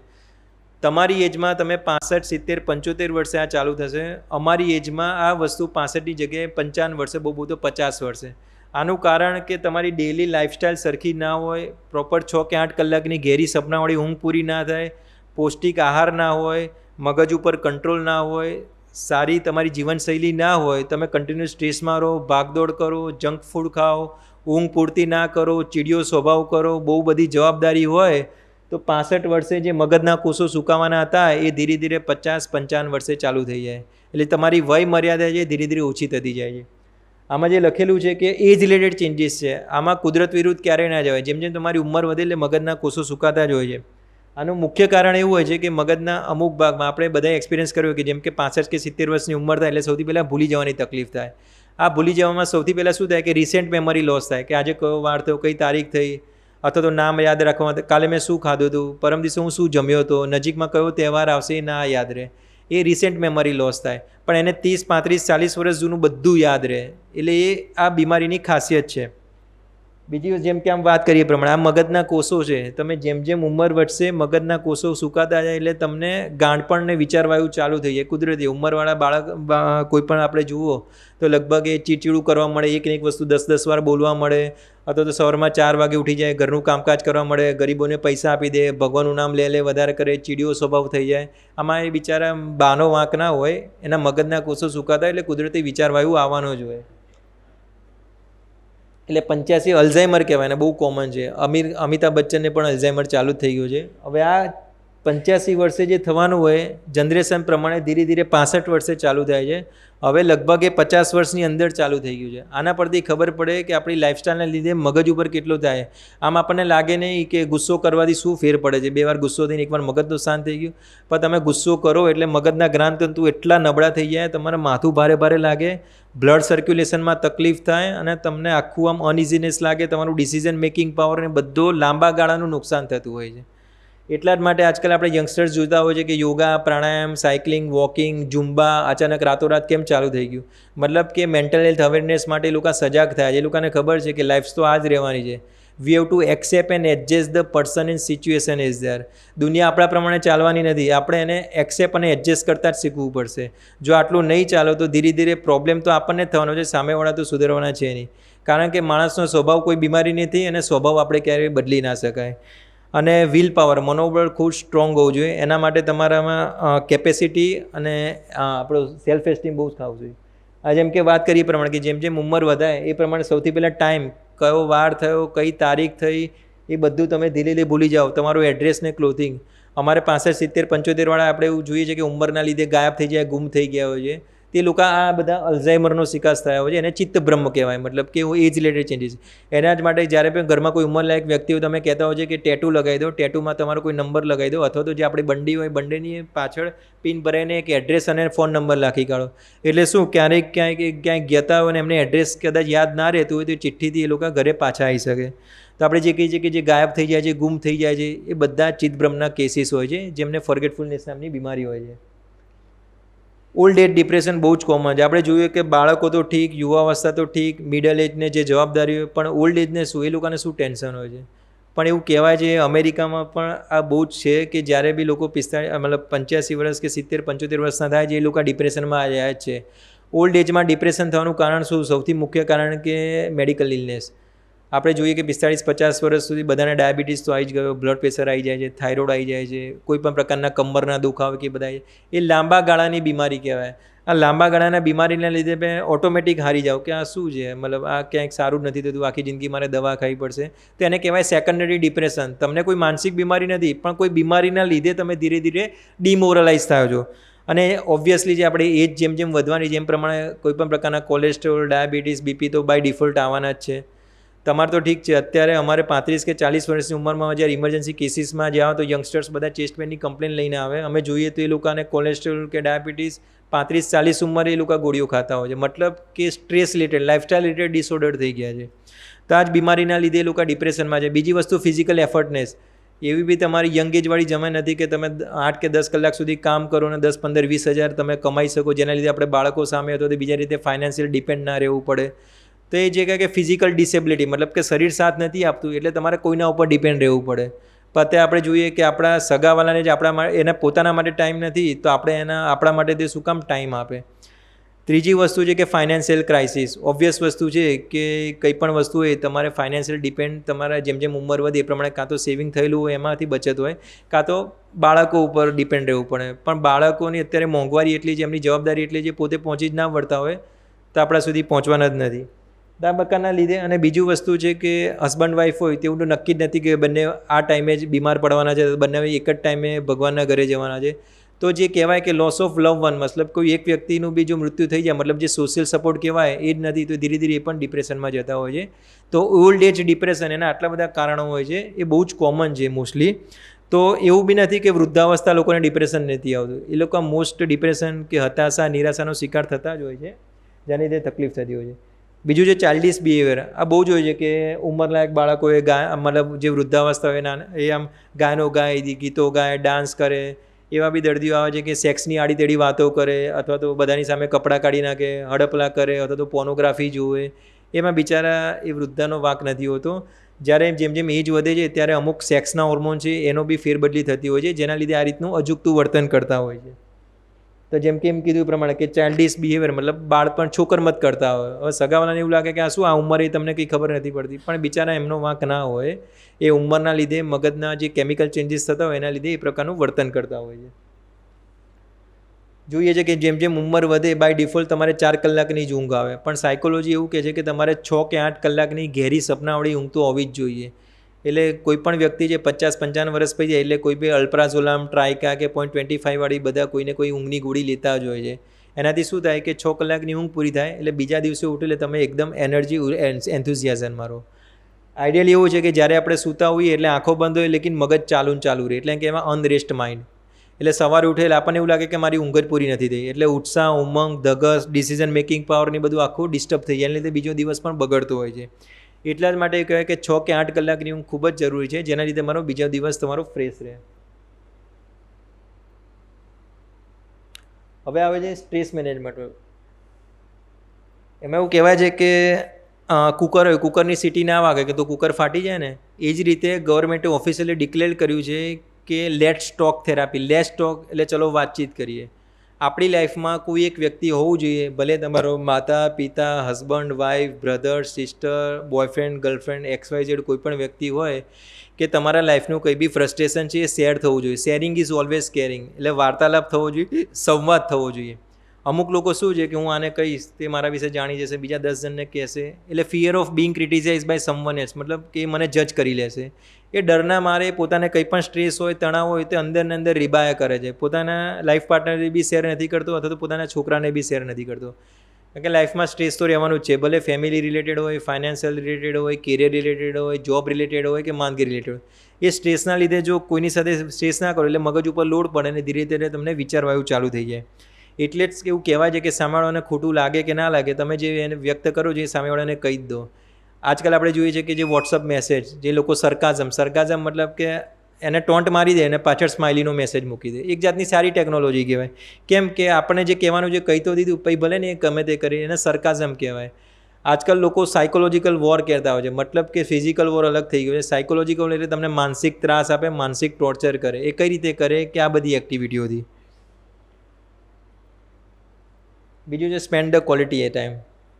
તમારી એજમાં તમે 65, 70, 75 વર્ષે આ ચાલુ થશે. અમારી એજમાં આ વસ્તુ 65ની જગ્યાએ 55 વર્ષે, બહુ તો 50 વર્ષે. આનું કારણ કે તમારી ડેઇલી લાઇફસ્ટાઇલ સરખી ના હોય, પ્રોપર 6 કે 8 કલાકની ઘેરી સપનાવાળી ઊંઘ પૂરી ના થાય, પૌષ્ટિક આહાર ના હોય, મગજ ઉપર કંટ્રોલ ના હોય, સારી તમારી જીવનશૈલી ના હોય, તમે કન્ટિન્યુ સ્ટ્રેસમાં રહો, ભાગદોડ કરો, જંક ફૂડ ખાઓ, ઊંઘ પૂરતી ના કરો, ચીડિયો સ્વભાવ કરો, બહુ બધી જવાબદારી હોય, તો 65 વર્ષે જે મગજના કોષો સુકાવાના હતા એ ધીરે ધીરે 50, 55 વર્ષે ચાલુ થઈ જાય. એટલે તમારી વય મર્યાદા છે ધીરે ધીરે ઓછી થતી જાય છે. આમાં જે લખેલું છે કે એજ રિલેટેડ ચેન્જીસ છે. આમાં કુદરત વિરુદ્ધ ક્યારેય ના જવાય. જેમ જેમ તમારી ઉંમર વધે એટલે મગજના કોષો સુકાતા જ હોય છે. આનું મુખ્ય કારણ એવું હોય છે કે મગજના અમુક ભાગમાં, આપણે બધાએ એક્સપિરિયન્સ કર્યો કે જેમ કે 65 કે 70 વર્ષની ઉંમર થાય એટલે સૌથી પહેલાં ભૂલી જવાની તકલીફ થાય. આ ભૂલી જવામાં સૌથી પહેલાં શું થાય કે રિસેન્ટ મેમરી લોસ થાય, કે આજે કયો વાર થયો, કઈ તારીખ થઈ, અથવા તો નામ યાદ રાખવામાં, કાલે મેં શું ખાધું હતું, પરમ દિવસે હું શું જમ્યો હતો, નજીકમાં કયો તહેવાર આવશે એ ના યાદ રહે. એ રિસેન્ટ મેમરી લોસ થાય. પણ એને 30, 35, 40 વર્ષ જૂનું બધું યાદ રહે. એટલે એ આ બીમારીની ખાસિયત છે. બીજી જેમ કે આમ વાત કરીએ પ્રમાણે આ મગજના કોષો છે, તમે જેમ જેમ ઉંમર વધશે મગજના કોષો સુકાતા જાય એટલે તમને ગાંડપણને વિચારવાયું ચાલુ થઈ જાય. કુદરતી ઉંમરવાળા બાળક કોઈ પણ આપણે જુઓ તો લગભગ એ ચીડચીડું કરવા મળે, એક ને એક વસ્તુ 10-10 વાર બોલવા મળે, અથવા તો સવારમાં 4 વાગે ઉઠી જાય, ઘરનું કામકાજ કરવા મળે, ગરીબોને પૈસા આપી દે, ભગવાનનું નામ લે વધારે કરે, ચીડિયો સ્વભાવ થઈ જાય. આમાં એ બિચારા બાનો વાંક ના હોય, એના મગજના કોષો સુકાતા એટલે કુદરતી વિચારવાયું આવવાનો જ હોય. એટલે 85 અલ્ઝાઇમર કહેવાય ને, બહુ કોમન છે. અમિતાભ બચ્ચનને પણ અલ્ઝાઇમર ચાલુ જ થઈ ગયું છે. હવે આ 85 વર્ષે જે થવાનું હોય જનરેશન પ્રમાણે ધીરે ધીરે 65 વર્ષે ચાલુ થાય છે. હવે લગભગ એ 50 વર્ષની અંદર ચાલુ થઈ ગયું છે. આના પરથી ખબર પડે કે આપણી લાઇફસ્ટાઈલને લીધે મગજ ઉપર કેટલું થાય. આમ આપણને લાગે નહીં કે ગુસ્સો કરવાથી શું ફેર પડે છે, 2 વાર ગુસ્સો થઈને એકવાર મગજ તો શાંત થઈ ગયું, પણ તમે ગુસ્સો કરો એટલે મગજના જ્ઞાનતંતુ એટલા નબળા થઈ જાય, તમારે માથું ભારે ભારે લાગે, બ્લડ સર્ક્યુલેશનમાં તકલીફ થાય અને તમને આખું આમ અનઇઝીનેસ લાગે, તમારું ડિસિઝન મેકિંગ પાવર ને બધો લાંબા ગાળાનું નુકસાન થતું હોય છે. એટલા જ માટે આજકાલ આપણે યંગસ્ટર્સ જોતા હોય છે કે યોગા, પ્રાણાયામ, સાયકલિંગ, વોકિંગ, ઝુંબા અચાનક રાતોરાત કેમ ચાલુ થઈ ગયું. મતલબ કે મેન્ટલ હેલ્થ અવેરનેસ માટે એ લોકો સજાગ થયા છે. એ લોકોને ખબર છે કે લાઈફ તો આ જ રહેવાની છે. We have to accept and adjust the person in situation is there. દુનિયા આપણા પ્રમાણે ચાલવાની નથી, આપણે એને એક્સેપ્ટ અને એડજસ્ટ કરતાં જ શીખવું પડશે. જો આટલું નહીં ચાલો તો ધીરે ધીરે પ્રોબ્લેમ તો આપણને જ થવાનો છે, સામેવાળા તો સુધરવાના છે નહીં. કારણ કે માણસનો સ્વભાવ કોઈ બીમારી નથી અને સ્વભાવ આપણે ક્યારેય બદલી ના શકાય. અને વિલ પાવર, મનોબળ ખૂબ સ્ટ્રોંગ હોવું જોઈએ. એના માટે તમારામાં કેપેસિટી અને આપણો સેલ્ફ એસ્ટીમ બહુ જ થવું જોઈએ. આ જેમ કે વાત કરીએ પ્રમાણે કે જેમ જેમ ઉંમર વધારે એ પ્રમાણે સૌથી પહેલાં ટાઈમ, કયો વાર થયો, કઈ તારીખ થઈ, એ બધું તમે ધીરે ધીરે ભૂલી જાઓ. તમારું એડ્રેસ ને ક્લોથિંગ. અમારે 65, 70, 75 વાળા આપણે એવું જોઈએ છે કે ઉંમરના લીધે ગાયબ થઈ જાય, ગુમ થઈ ગયા હોય છે. તે લોકો આ બધા અલ્ઝાઇમરનો શિકાર થયા હોય છે. એને ચિત્તભ્રમ કહેવાય, મતલબ કે એજ રિલેટેડ ચેન્જીસ. એના જ માટે જ્યારે પણ ઘરમાં કોઈ ઉંમરલાયક વ્યક્તિ હોય તમે કહેતા હોય છે કે ટેટુ લગાવી દો, ટેટુમાં તમારો કોઈ નંબર લગાવી દો, અથવા તો જે આપણી બંડી હોય બંડીની પાછળ પિન ભરાઈને એક એડ્રેસ અને ફોન નંબર લખી કાઢો. એટલે શું ક્યારેક ક્યાંય ગયા હોય ને એમને એડ્રેસ કદાચ યાદ ના રહેતું હોય તો ચિઠ્ઠીથી એ લોકો ઘરે પાછા આવી શકે. તો આપણે જે કહીએ છીએ કે જે ગાયબ થઈ જાય છે, ગુમ થઈ જાય છે, એ બધા ચિત્તભ્રમના કેસીસ હોય છે, જેમને ફોરગેટફુલનેસ નામની બીમારી હોય છે. ઓલ્ડ એજ ડિપ્રેશન બહુ જ કોમન છે. આપણે જોઈએ કે બાળકો તો ઠીક, યુવાવસ્થા તો ઠીક, મિડલ એજને જે જવાબદારી હોય, પણ ઓલ્ડ એજને શું, એ લોકોને શું ટેન્શન હોય છે. પણ એવું કહેવાય છે અમેરિકામાં પણ આ બહુ જ છે કે જ્યારે બી લોકો 85 વર્ષ કે 70, 75 વર્ષના થાય છે એ લોકો ડિપ્રેશનમાં આવ્યા જ છે. ઓલ્ડ એજમાં ડિપ્રેશન થવાનું કારણ શું? સૌથી મુખ્ય કારણ કે મેડિકલ ઇલનેસ. આપણે જોઈએ કે 45-50 વર્ષ સુધી બધાને ડાયાબિટીસ તો આવી જ ગયો, બ્લડ પ્રેશર આવી જાય છે, થાઇરોઇડ આવી જાય છે, કોઈ પણ પ્રકારના કમરના દુખાવે કે બધા, એ લાંબા ગાળાની બીમારી કહેવાય. આ લાંબા ગાળાના બીમારીના લીધે મેં ઓટોમેટિક હારી જાઓ કે આ શું છે, મતલબ આ ક્યાંક સારું નથી થતું, આખી જિંદગી મારે દવા ખાવી પડશે. તો એને કહેવાય સેકન્ડરી ડિપ્રેશન. તમને કોઈ માનસિક બીમારી નથી, પણ કોઈ બીમારીના લીધે તમે ધીરે ધીરે ડિમોરલાઇઝ થાઓ છો. અને ઓબ્વિયસલી જે આપણે એજ જેમ જેમ વધવાની જેમ પ્રમાણે કોઈ પણ પ્રકારના કોલેસ્ટ્રોલ, ડાયાબિટીસ, બીપી તો બાય ડિફોલ્ટ આવવાના જ છે. તમારે તો ઠીક છે, અત્યારે અમારે 35 કે 40 વર્ષની ઉંમરમાં જ્યારે ઇમરજન્સી કેસીસમાં જાઓ તો યંગસ્ટર્સ બધા ચેસ્ટ પેનની કમ્પ્લેન લઈને આવે. અમે જોઈએ તો એ લોકોને કોલેસ્ટ્રોલ કે ડાયાબિટીસ 35-40 ઉંમરે એ લોકો ગોળીઓ ખાતા હોય છે. મતલબ કે stress related, lifestyle related disorder થઈ ગયા છે. તો આ જ બીમારીના લીધે એ લોકો ડિપ્રેશનમાં છે. બીજી વસ્તુ ફિઝિકલ એફર્ટનેસ. એવી બી તમારી યંગ એજવાળી જમાઈ નથી કે તમે 8 કે 10 કલાક સુધી કામ કરો અને 10, 15, 20 હજાર તમે કમાઈ શકો, જેના લીધે આપણે બાળકો સામે અથવા તો બીજા રીતે ફાઇનાન્શિયલ ડિપેન્ડ ના રહેવું પડે. તો એ જે કહે કે ફિઝિકલ ડિસેબિલિટી, મતલબ કે શરીર સાથ નથી આપતું એટલે તમારે કોઈના ઉપર ડિપેન્ડ રહેવું પડે. પણ અત્યારે આપણે જોઈએ કે આપણા સગાવાલાને જ એના પોતાના માટે ટાઈમ નથી, તો આપણે આપણા માટે તે શું કામ ટાઈમ આપે. ત્રીજી વસ્તુ છે કે ફાઇનાન્શિયલ ક્રાઇસિસ. ઓબ્વિયસ વસ્તુ છે કે કંઈ પણ વસ્તુ હોય તમારે ફાઇનાન્શિયલ ડિપેન્ડ, તમારા જેમ જેમ ઉંમર વધે એ પ્રમાણે કાં તો સેવિંગ થયેલું હોય એમાંથી બચત હોય, કાં તો બાળકો ઉપર ડિપેન્ડ રહેવું પડે. પણ બાળકોની અત્યારે મોંઘવારી એટલી છે, એમની જવાબદારી એટલી છે, પોતે પહોંચી જ ના વળતા હોય તો આપણા સુધી પહોંચવાના જ નથી. આ પ્રકારના લીધે. અને બીજું વસ્તુ છે કે હસબન્ડ વાઈફ હોય તેવું તો નક્કી જ નથી કે બંને આ ટાઈમે જ બીમાર પડવાના છે, બંને એક જ ટાઈમે ભગવાનના ઘરે જવાના છે. તો જે કહેવાય કે લોસ ઓફ લવ વન, મતલબ કોઈ એક વ્યક્તિનું બી જો મૃત્યુ થઈ જાય, મતલબ જે સોશિયલ સપોર્ટ કહેવાય એ જ નથી, તો ધીરે ધીરે એ પણ ડિપ્રેશનમાં જતા હોય છે. તો ઓલ્ડ એજ ડિપ્રેશન એના આટલા બધા કારણો હોય છે, એ બહુ જ કોમન છે મોસ્ટલી. તો એવું બી નથી કે વૃદ્ધાવસ્થા લોકોને ડિપ્રેશન નથી આવતું. એ લોકો મોસ્ટ ડિપ્રેશન કે હતાશા, નિરાશાનો શિકાર થતા જ હોય છે, જેની લીધે તકલીફ થતી હોય છે. બીજું જે ચાઇલ્ડિશ બિહેવિયર, આ બહુ જ હોય છે કે ઉંમરલાયક બાળકોએ મતલબ જે વૃદ્ધાવસ્થા હોય એ આમ ગાયનો ગાય, ગીતો ગાય, ડાન્સ કરે. એવા બી દર્દીઓ આવે છે કે સેક્સની આડીતેડી વાતો કરે, અથવા તો બધાની સામે કપડાં કાઢી નાખે, હડપલા કરે, અથવા તો પોર્નોગ્રાફી જુએ. એમાં બિચારા એ વૃદ્ધાનો વાંક નથી હોતો. જ્યારે જેમ જેમ એજ વધે છે ત્યારે અમુક સેક્સના હોર્મોન છે એનો બી ફેરબદલી થતી હોય છે, જેના લીધે આ રીતનું અજુગતું વર્તન કરતા હોય છે. તો જેમ કે એમ કીધું એ પ્રમાણે કે ચાઇલ્ડિશ બિહેવિયર મતલબ બાળપણ છોકરમત કરતા હોય. હવે સગાવાલાને એવું લાગે કે આ શું આ ઉંમરે તમને કંઈ ખબર નથી પડતી, પણ બિચારા એમનો વાંક ના હોય. એ ઉંમરના લીધે મગજના જે કેમિકલ ચેન્જીસ થતા હોય એના લીધે એ પ્રકારનું વર્તન કરતા હોય છે. જોઈએ છે કે જેમ જેમ ઉંમર વધે બાય ડિફોલ્ટ તમારે 4 કલાકની જ ઊંઘ આવે, પણ સાયકોલોજી એવું કહે છે કે તમારે 6 કે 8 કલાકની ઘેરી સપનાવાળી ઊંઘ તો હોવી જ જોઈએ. એટલે કોઈ પણ વ્યક્તિ જે 50-55 વર્ષ પછી જાય એટલે કોઈ બી અલ્પ્રાઝોલામ, ટ્રાઇકા કે 0.25 વાળી બધા કોઈને કોઈ ઊંઘની ગોળી લેતા જ હોય છે. એનાથી શું થાય કે 6 કલાકની ઊંઘ પૂરી થાય એટલે બીજા દિવસે ઉઠે એટલે તમે એકદમ એનર્જી એન્થુઝિયાઝમમાં રહો. આઈડિયલ એવું છે કે જ્યારે આપણે સૂતા હોઈએ એટલે આંખો બંધ હોય લેકિન મગજ ચાલુ રહે, એટલે કે એમાં અનરેસ્ટ માઇન્ડ. એટલે સવારે ઉઠે એટલે આપણને એવું લાગે કે મારી ઊંઘ જ પૂરી નથી થઈ, એટલે ઉત્સાહ, ઉમંગ, ધગસ, ડિસિઝન મેકિંગ પાવરની બધું આખું ડિસ્ટર્બ થઈ જાય, એના લીધે બીજો દિવસ પણ બગડતો હોય છે. એટલા જ માટે કહેવાય કે 6 કે 8 કલાકની ઊંઘ ખૂબ જ જરૂરી છે, જેના લીધે મારો બીજો દિવસ તમારો ફ્રેશ રહે. હવે આવે છે સ્ટ્રેસ મેનેજમેન્ટ. એમાં એવું કહેવાય છે કે કુકર હોય, કુકરની સીટી ના વાગે કે તો કુકર ફાટી જાય ને, એ જ રીતે ગવર્મેન્ટે ઓફિશિયલી ડિક્લેર કર્યું છે કે let's talk therapy. Let's talk એટલે ચલો વાતચીત કરીએ. આપણી લાઈફમાં કોઈ એક વ્યક્તિ હોવું જોઈએ, ભલે તમારો માતા, પિતા, husband, wife, brother, sister, boyfriend, girlfriend, XYZ કોઈ પણ વ્યક્તિ હોય કે તમારા લાઈફનું કંઈ બી ફ્રસ્ટ્રેશન છે એ શેર થવું જોઈએ. શેરિંગ ઇઝ ઓલવેઝ કેરિંગ, એટલે વાર્તાલાપ થવો જોઈએ, સંવાદ થવો જોઈએ. અમુક લોકો શું છે કે હું આને કહીશ તે મારા વિશે જાણી જશે, બીજા 10 જણને કહેશે, એટલે fear of being criticize by someone else, મતલબ કે મને જજ કરી લેશે. એ ડરના મારે પોતાને કંઈ પણ સ્ટ્રેસ હોય, તણાવ હોય તે અંદરને અંદર રીબાયા કરે છે. પોતાના લાઈફ પાર્ટનરને બી શેર નથી કરતો અથવા તો પોતાના છોકરાને બી શેર નથી કરતો. કારણ કે લાઈફમાં સ્ટ્રેસ તો રહેવાનું જ છે, ભલે ફેમિલી રિલેટેડ હોય, ફાઇનાન્શિયલ રિલેટેડ હોય, કેરિયર રિલેટેડ હોય, જોબ રિલેટેડ હોય કે માંદગી રિલેટેડ હોય. એ સ્ટ્રેસના લીધે જો કોઈની સાથે સ્ટ્રેસ ના કરો એટલે મગજ ઉપર લોડ પડે અને ધીરે ધીરે તમને વિચારવા એવું ચાલુ થઈ જાય. એટલે જ એવું કહેવાય છે કે સામેવાળાને ખોટું લાગે કે ના લાગે, તમે જે એને વ્યક્ત કરો છો એ સામેવાળાને કહી જ દો. આજકાલ આપણે જોઈએ છે કે જે વોટ્સઅપ મેસેજ, જે લોકો સરકાઝમ મતલબ કે એને ટોન્ટ મારી દે અને પાછળ સ્માઇલીનો મેસેજ મૂકી દે, એક જાતની સારી ટેકનોલોજી કહેવાય. કેમ કે આપણે જે કહેવાનું જે કહી તો દીધું, પછી ભલે ને એ ગમે તે કરી, એને સરકાઝમ કહેવાય. આજકાલ લોકો સાયકોલોજીકલ વોર કહેતા હોય છે, મતલબ કે ફિઝિકલ વોર અલગ થઈ ગયો છે. સાયકોલોજીકલ એટલે તમને માનસિક ત્રાસ આપે, માનસિક ટોર્ચર કરે. એ કઈ રીતે કરે કે આ બધી એક્ટિવિટીઓથી. બીજું છે spend the quality A time.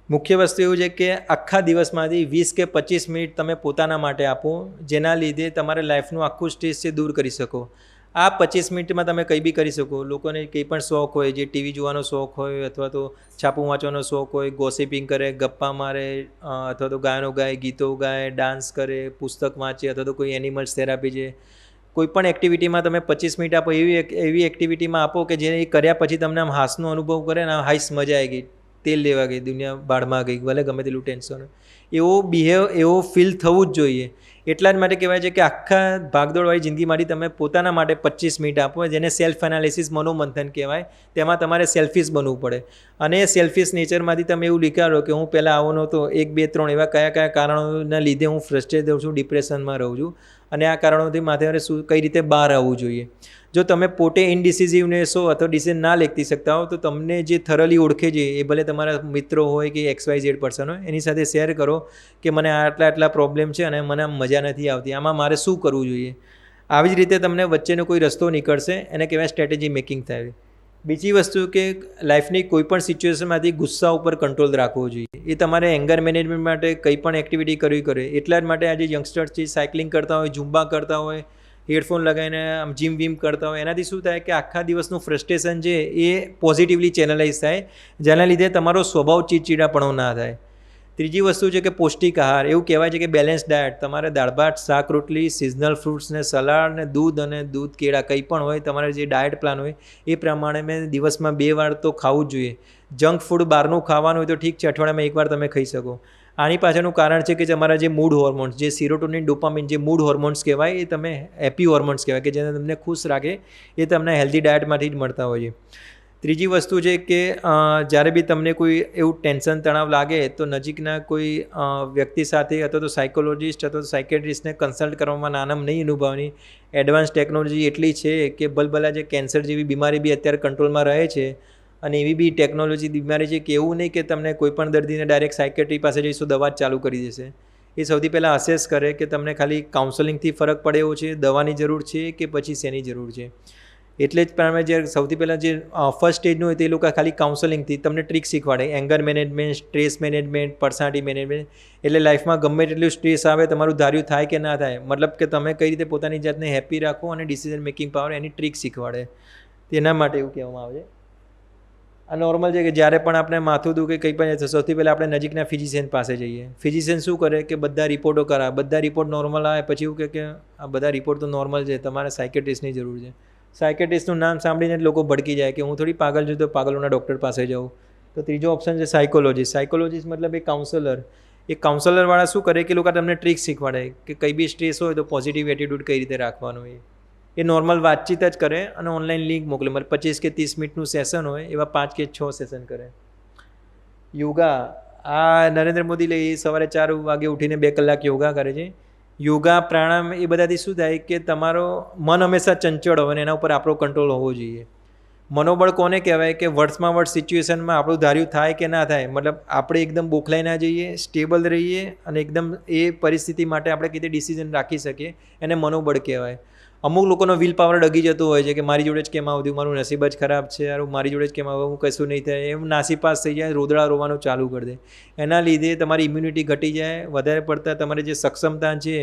મુખ્ય વસ્તુ એવું છે કે આખા દિવસમાંથી 20 કે 25 મિનિટ તમે પોતાના માટે આપો, જેના લીધે તમારે લાઈફનું આખું સ્ટ્રેસ છે દૂર કરી શકો. આ 25 મિનિટમાં તમે કંઈ બી કરી શકો. લોકોને કંઈ પણ શોખ હોય, જે ટીવી જોવાનો શોખ હોય અથવા તો છાપું વાંચવાનો શોખ હોય, ગોસિપિંગ કરે, ગપ્પા મારે, અથવા તો ગાયનો ગાય, ગીતો ગાય, ડાન્સ કરે, પુસ્તક વાંચે, અથવા તો કોઈ એનિમલ્સ થેરાપી છે. કોઈ પણ એક્ટિવિટીમાં તમે 25 મિનિટ આપો, એવી એક્ટિવિટીમાં આપો કે જે કર્યા પછી તમને આમ હાસનો અનુભવ કરે ને, હાઈસ મજા આવી ગઈ, તેલ લેવા ગઈ, દુનિયા બાળમાં ગઈ, ભલે ગમે તેટલું ટેન્શન, એવો ફીલ થવું જ જોઈએ. એટલા જ માટે કહેવાય છે કે આખા ભાગદોડવાળી જિંદગીમાંથી તમે પોતાના માટે 25 મિનિટ આપો, જેને સેલ્ફ એનાલિસિસ, મનોમંથન કહેવાય. તેમાં તમારે સેલ્ફિશ બનવું પડે અને સેલ્ફિશ નેચરમાંથી તમે એવું વિચારો કે હું પહેલાં આવો નહોતો, 1, 2, 3 એવા કયા કારણોના લીધે હું ફ્રસ્ટ્રેટ થઉં છું, ડિપ્રેશનમાં રહું છું અને આ કારણોથી માથે કઈ રીતે બહાર આવવું જોઈએ. જો તમે પોતે ઇનડિસિઝિવનેસ હો અથવા ડિસિઝન ના લેતી શકતા હો તો તમને જે થરલી ઓળખે છે એ ભલે તમારા મિત્રો હોય કે XYZ પર્સન હોય, એની સાથે શેર કરો કે મને આટલા પ્રોબ્લેમ છે અને મને મજા નથી આવતી, આમાં મારે શું કરવું જોઈએ. આવી જ રીતે તમને વચ્ચેનો કોઈ રસ્તો નીકળશે, એને કહેવાય સ્ટ્રેટેજી મેકિંગ થાય. બીજી વસ્તુ કે લાઈફની કોઈ પણ સિચ્યુએશનમાંથી ગુસ્સા ઉપર કંટ્રોલ રાખવો જોઈએ. એ તમારે એંગર મેનેજમેન્ટ માટે કંઈ પણ એક્ટિવિટી કરવી કરે. એટલા જ માટે આજે યંગસ્ટર્સ છે સાયકલિંગ કરતા હોય, ઝુંબા કરતા હોય, હેડફોન લગાવીને આમ જીમ કરતા હોય. એનાથી શું થાય કે આખા દિવસનું ફ્રસ્ટ્રેશન છે એ પોઝિટિવલી ચેનલાઇઝ થાય, જેના લીધે તમારો સ્વભાવ ચીડચીડાપણો ના થાય. ત્રીજી વસ્તુ છે કે પૌષ્ટિક આહાર. એવું કહેવાય છે કે બેલેન્સ ડાયટ. તમારે દાળ ભાત, શાક રોટલી, સિઝનલ ફ્રૂટ્સ ને સલાડ ને દૂધ કેળા કંઈ પણ હોય, તમારે જે ડાયટ પ્લાન હોય એ પ્રમાણે મેં દિવસમાં 2 વાર તો ખાવું જ જોઈએ. જંક ફૂડ બહારનું ખાવાનું હોય તો ઠીક છે, અઠવાડિયામાં 1 વાર તમે ખાઈ શકો. આની પાછળનું કારણ છે કે તમારા જે મૂડ હોર્મોન્સ, જે સિરોટોનિન, ડોપામિન, જે મૂડ હોર્મોન્સ કહેવાય, એ તમે હેપી હોર્મોન્સ કહેવાય કે જેને તમને ખુશ રાખે, એ તમને હેલ્ધી ડાયટમાંથી જ મળતા હોય છે. ત્રીજી વસ્તુ છે કે જ્યારે બી તમને કોઈ એવું ટેન્શન, તણાવ લાગે તો નજીકના કોઈ વ્યક્તિ સાથે અથવા તો સાયકોલોજિસ્ટ અથવા તો સાયકેટ્રિસ્ટને કન્સલ્ટ કરવામાં નાનામ નહીં અનુભવવાની. એડવાન્સ ટેકનોલોજી એટલી છે કે ભલભલા જે કેન્સર જેવી બીમારી બી અત્યારે કંટ્રોલમાં રહે છે અને એવી બી ટેકનોલોજી બીમારી છે કે એવું નહીં કે તમને કોઈ પણ દર્દીને ડાયરેક્ટ સાયકેટ્રી પાસે જઈશું દવા જ ચાલુ કરી દેશે. એ સૌથી પહેલાં અસેસ કરે કે તમને ખાલી કાઉન્સેલિંગથી ફરક પડે એવો છે, દવાની જરૂર છે કે પછી શેની જરૂર છે. એટલે જ પ્રમાણે જે સૌથી પહેલાં જે ફર્સ્ટ સ્ટેજનું હોય તે લોકો ખાલી કાઉન્સેલિંગથી તમને ટ્રીક શીખવાડે, anger management, stress management, personality management. એટલે લાઈફમાં ગમે તેટલું સ્ટ્રેસ આવે, તમારું ધાર્યું થાય કે ના થાય, મતલબ કે તમે કઈ રીતે પોતાની જાતને હેપી રાખો અને ડિસિઝન મેકિંગ પાવર એની ટ્રીક શીખવાડે. તેના માટે એવું કહેવામાં આવે છે. આ નોર્મલ છે કે જ્યારે પણ આપણે માથું દુખે કંઈ પણ સૌથી પહેલાં આપણે નજીકના ફિઝિશિયન પાસે જઈએ. ફિઝિશિયન શું કરે કે બધા રિપોર્ટો કરાવે, બધા રિપોર્ટ નોર્મલ આવે પછી એવું કે આ બધા રિપોર્ટ તો નોર્મલ છે, તમારે સાયકેટ્રિસ્ટની જરૂર છે. સાયકેટ્રિસ્ટનું નામ સાંભળીને જ લોકો ભડકી જાય કે હું થોડી પાગલ છું તો પાગલોના ડૉક્ટર પાસે જાઉં. તો ત્રીજો ઓપ્શન છે સાયકોલોજીસ્ટ. સાયકોલોજીસ્ટ મતલબ એક કાઉન્સલર. એ કાઉન્સલરવાળા શું કરે કે લોકો તમને ટ્રીક શીખવાડે કે કંઈ બી સ્ટ્રેસ હોય તો પોઝિટિવ એટીટ્યૂડ કઈ રીતે રાખવાનું. એ નોર્મલ વાતચીત જ કરે અને ઓનલાઈન લિંક મોકલે. મતલબ 25 કે 30 મિનિટનું સેશન હોય એવા 5 કે 6 સેશન કરે. યોગા, આ નરેન્દ્ર મોદી લઈ સવારે 4 વાગે ઉઠીને 2 કલાક યોગા કરે છે. યોગા, પ્રાણાયામ એ બધાથી શું થાય કે તમારો મન હંમેશા ચંચળ હોય અને એના ઉપર આપણો કંટ્રોલ હોવો જોઈએ. મનોબળ કોને કહેવાય કે વર્ષમાં વર્ષ સિચ્યુએશનમાં આપણું ધાર્યું થાય કે ના થાય, મતલબ આપણે એકદમ બોખલાઈ ના જઈએ, સ્ટેબલ રહીએ અને એકદમ એ પરિસ્થિતિ માટે આપણે કઈ રીતે ડિસિઝન રાખી શકીએ, એને મનોબળ કહેવાય. અમુક લોકોનો વિલ પાવર ડગી જતો હોય છે કે મારી જોડે જ કેમ આવતું, મારું નસીબ જ ખરાબ છે, યાર મારી જોડે જ કેમ આવું, કશું નહીં થાય, એમ નાસીપાસ થઈ જાય, રોદડા રોવાનું ચાલુ કરી દે. એના લીધે તમારી ઇમ્યુનિટી ઘટી જાય, વધારે પડતા તમારી જે સક્ષમતા છે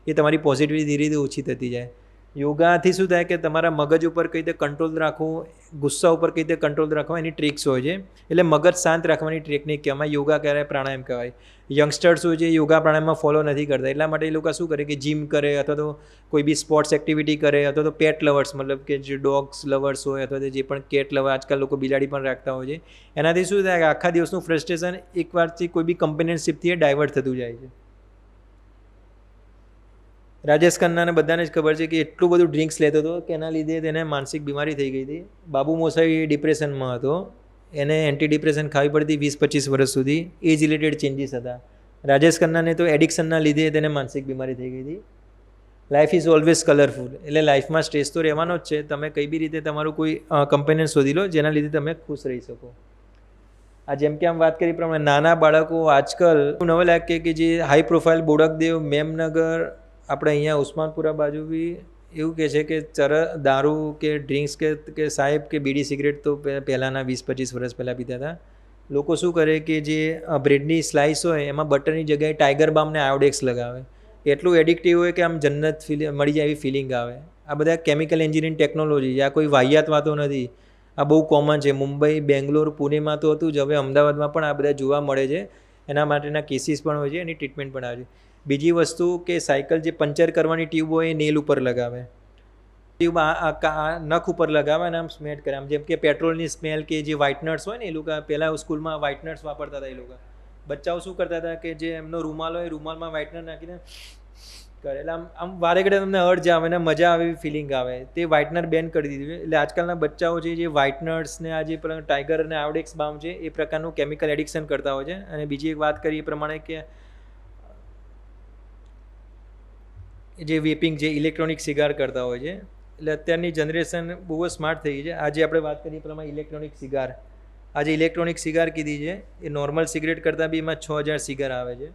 એ તમારી પોઝિટિવિટી ધીરે ધીરે ઓછી થતી જાય. યોગાથી શું થાય કે તમારા મગજ ઉપર કઈ રીતે કંટ્રોલ રાખવું, ગુસ્સા ઉપર કઈ રીતે કંટ્રોલ રાખવા, એની ટ્રિક્સ હોય છે. એટલે મગજ શાંત રાખવાની ટેકનિક કહેવાય. યોગા કહેવાય, પ્રાણાયામ કહેવાય. યંગસ્ટર્સ હોય છે યોગા પ્રાણાયામમાં ફોલો નથી કરતા, એટલા માટે એ લોકો શું કરે કે જીમ કરે અથવા તો કોઈ બી સ્પોર્ટ્સ એક્ટિવિટી કરે અથવા તો પેટ લવર્સ, મતલબ કે જે ડોગ્સ લવર્સ હોય અથવા તો જે પણ કેટ લવર, આજકાલ લોકો બિલાડી પણ રાખતા હોય છે. એનાથી શું થાય કે આખા દિવસનું ફ્રસ્ટ્રેશન એકવારથી કોઈ બી કમ્પેનિયનશિપથી ડાયવર્ટ થતું જાય છે. રાજેશ ખન્નાને બધાને જ ખબર છે કે એટલું બધું ડ્રિંક્સ લેતો હતો કે એના લીધે તેને માનસિક બીમારી થઈ ગઈ હતી. બાબુ મોસાઈ ડિપ્રેશનમાં હતો, એને એન્ટી ડિપ્રેશન ખાવી પડતી 20-25 વર્ષ સુધી. એજ રિલેટેડ ચેન્જીસ હતા. રાજેશ ખન્નાને તો એડિક્શનના લીધે તેને માનસિક બીમારી થઈ ગઈ હતી. લાઈફ ઇઝ ઓલવેઝ કલરફુલ, એટલે લાઈફમાં સ્ટ્રેસ તો રહેવાનો જ છે. તમે કઈ બી રીતે તમારું કોઈ કમ્પેનિયન શોધી લો જેના લીધે તમે ખુશ રહી શકો. આ જેમ કે આમ વાત કરી પ્રમાણે નાના બાળકો આજકાલ નવો લાગે કે જે હાઈ પ્રોફાઇલ બોડકદેવ, મેમનગર, આપણે અહીંયા ઉસ્માનપુરા બાજુ બી એવું કહે છે કે દારૂ કે ડ્રિંક્સ કે સાહેબ કે બીડી સિગરેટ તો પહેલાંના 20-25 વર્ષ પહેલાં પીતા હતા. લોકો શું કરે કે જે બ્રેડની સ્લાઇસ હોય એમાં બટરની જગ્યાએ ટાઈગર બામ ને આયોડેક્સ લગાવે. એટલું એડિક્ટિવ હોય કે આમ જન્નત મળી જાય એવી ફિલિંગ આવે. આ બધા કેમિકલ એન્જિનિયરિંગ ટેકનોલોજી, આ કોઈ વાહિયાત વાતો નથી. આ બહુ કોમન છે. મુંબઈ, બેંગ્લોર, પુણેમાં તો હતું જ, હવે અમદાવાદમાં પણ આ બધા જોવા મળે છે. એના માટેના કેસીસ પણ હોય છે, એની ટ્રીટમેન્ટ પણ આવે છે. બીજી વસ્તુ કે સાયકલ જે પંચર કરવાની ટ્યુબ હોય એ નેલ ઉપર લગાવે, ટ્યુબ નખ ઉપર લગાવે અને આમ સ્મેટ કરે. આમ જેમ કે પેટ્રોલની સ્મેલ કે જે વ્હાઇટનર્સ હોય ને, એ લોકો પહેલાં સ્કૂલમાં વ્હાઇટનર્સ વાપરતા હતા. એ લોકો બચ્ચાઓ શું કરતા હતા કે જે એમનો રૂમાલ હોય રૂમાલમાં વ્હાઇટનર નાખીને કરે, એટલે આમ વારે ઘડે તમને અર્જ આવે ને મજા આવે એવી ફિલિંગ આવે. તે વ્હાઇટનર બેન કરી દીધું છે. એટલે આજકાલના બચ્ચાઓ છે જે વ્હાઇટનર્સ ને આ જે ટાઈગર અને આયોડેક્સ બામ છે એ પ્રકારનું કેમિકલ એડિક્શન કરતા હોય છે. અને બીજી એક વાત કરી એ પ્રમાણે કે જે વેપિંગ, જે ઇલેક્ટ્રોનિક સિગાર કરતા હોય છે. એટલે અત્યારની જનરેશન બહુ જ સ્માર્ટ થઈ ગઈ છે. આજે આપણે વાત કરીએ પ્રમાણે ઇલેક્ટ્રોનિક સિગાર, આજે ઇલેક્ટ્રોનિક સિગાર કીધી છે એ નોર્મલ સિગરેટ કરતાં બી એમાં 6000 સિગાર આવે છે.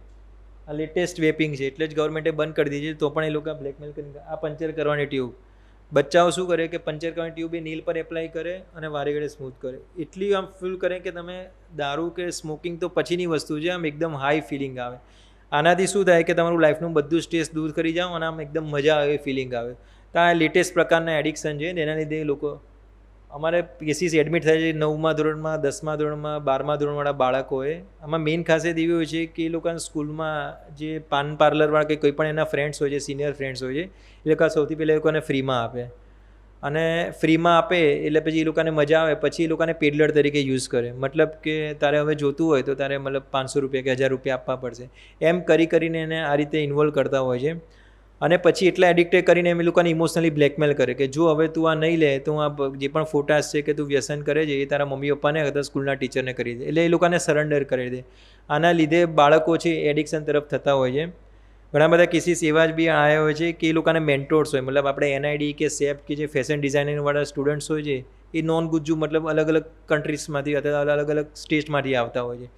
આ લેટેસ્ટ વેપિંગ છે, એટલે જ ગવર્મેન્ટે બંધ કરી દીધી છે. તો પણ એ લોકો બ્લેકમેલ કરીને આ પંચર કરવાની ટ્યુબ, બચ્ચાઓ શું કરે કે પંચર કરવાની ટ્યુબ એ નીલ પર એપ્લાય કરે અને વારે ઘડે સ્મૂથ કરે. એટલી આમ ફીલ કરે કે તમે દારૂ કે સ્મોકિંગ તો પછીની વસ્તુ છે, આમ એકદમ હાઈ ફિલિંગ આવે. આનાથી શું થાય કે તમારું લાઈફનું બધું સ્ટ્રેસ દૂર કરી જાઓ અને આમ એકદમ મજા આવે ફિલિંગ આવે. તો આ લેટેસ્ટ પ્રકારના એડિક્શન છે. એના લીધે લોકો, અમારે કેસીસ એડમિટ થાય છે 9મા ધોરણમાં, 10મા ધોરણમાં, 12મા ધોરણવાળા બાળકોએ. આમાં મેઇન ખાસિયત એવી હોય છે કે એ લોકોના સ્કૂલમાં જે પાન પાર્લરવાળા કે કોઈ પણ એના ફ્રેન્ડ્સ હોય છે, સિનિયર ફ્રેન્ડ્સ હોય છે, એ લોકો સૌથી પહેલાં એ લોકોને ફ્રીમાં આપે. અને ફ્રીમાં આપે એટલે પછી એ લોકોને મજા આવે, પછી એ લોકોને પેડલર તરીકે યુઝ કરે. મતલબ કે તારે હવે જોતું હોય તો તારે મતલબ 500 રૂપિયા કે 1000 રૂપિયા આપવા પડશે. એમ કરીને એને આ રીતે ઇન્વોલ્વ કરતા હોય છે. અને પછી એટલા એડિક્ટેડ કરીને એમ એ લોકોને ઇમોશનલી બ્લેકમેલ કરે કે જો હવે તું આ નહીં લે તો આ જે પણ ફોટાસ છે કે તું વ્યસન કરે છે એ તારા મમ્મી પપ્પાને અથવા સ્કૂલના ટીચરને કરી દે. એટલે એ લોકોને સરેન્ડર કરી દે. આના લીધે બાળકો છે એડિક્શન તરફ થતા હોય છે. ઘણા બધા કેસીસ એવા જ બી આવ્યા હોય છે કે એ લોકોને મેન્ટોર્સ હોય, મતલબ આપણે NID કે SEP કે જે ફેશન ડિઝાઇનિંગવાળા સ્ટુડન્ટ્સ હોય છે એ નોન ગુજ્જુ મતલબ અલગ અલગ કન્ટ્રીઝમાંથી અથવા અલગ અલગ સ્ટેટમાંથી આવતા હોય છે.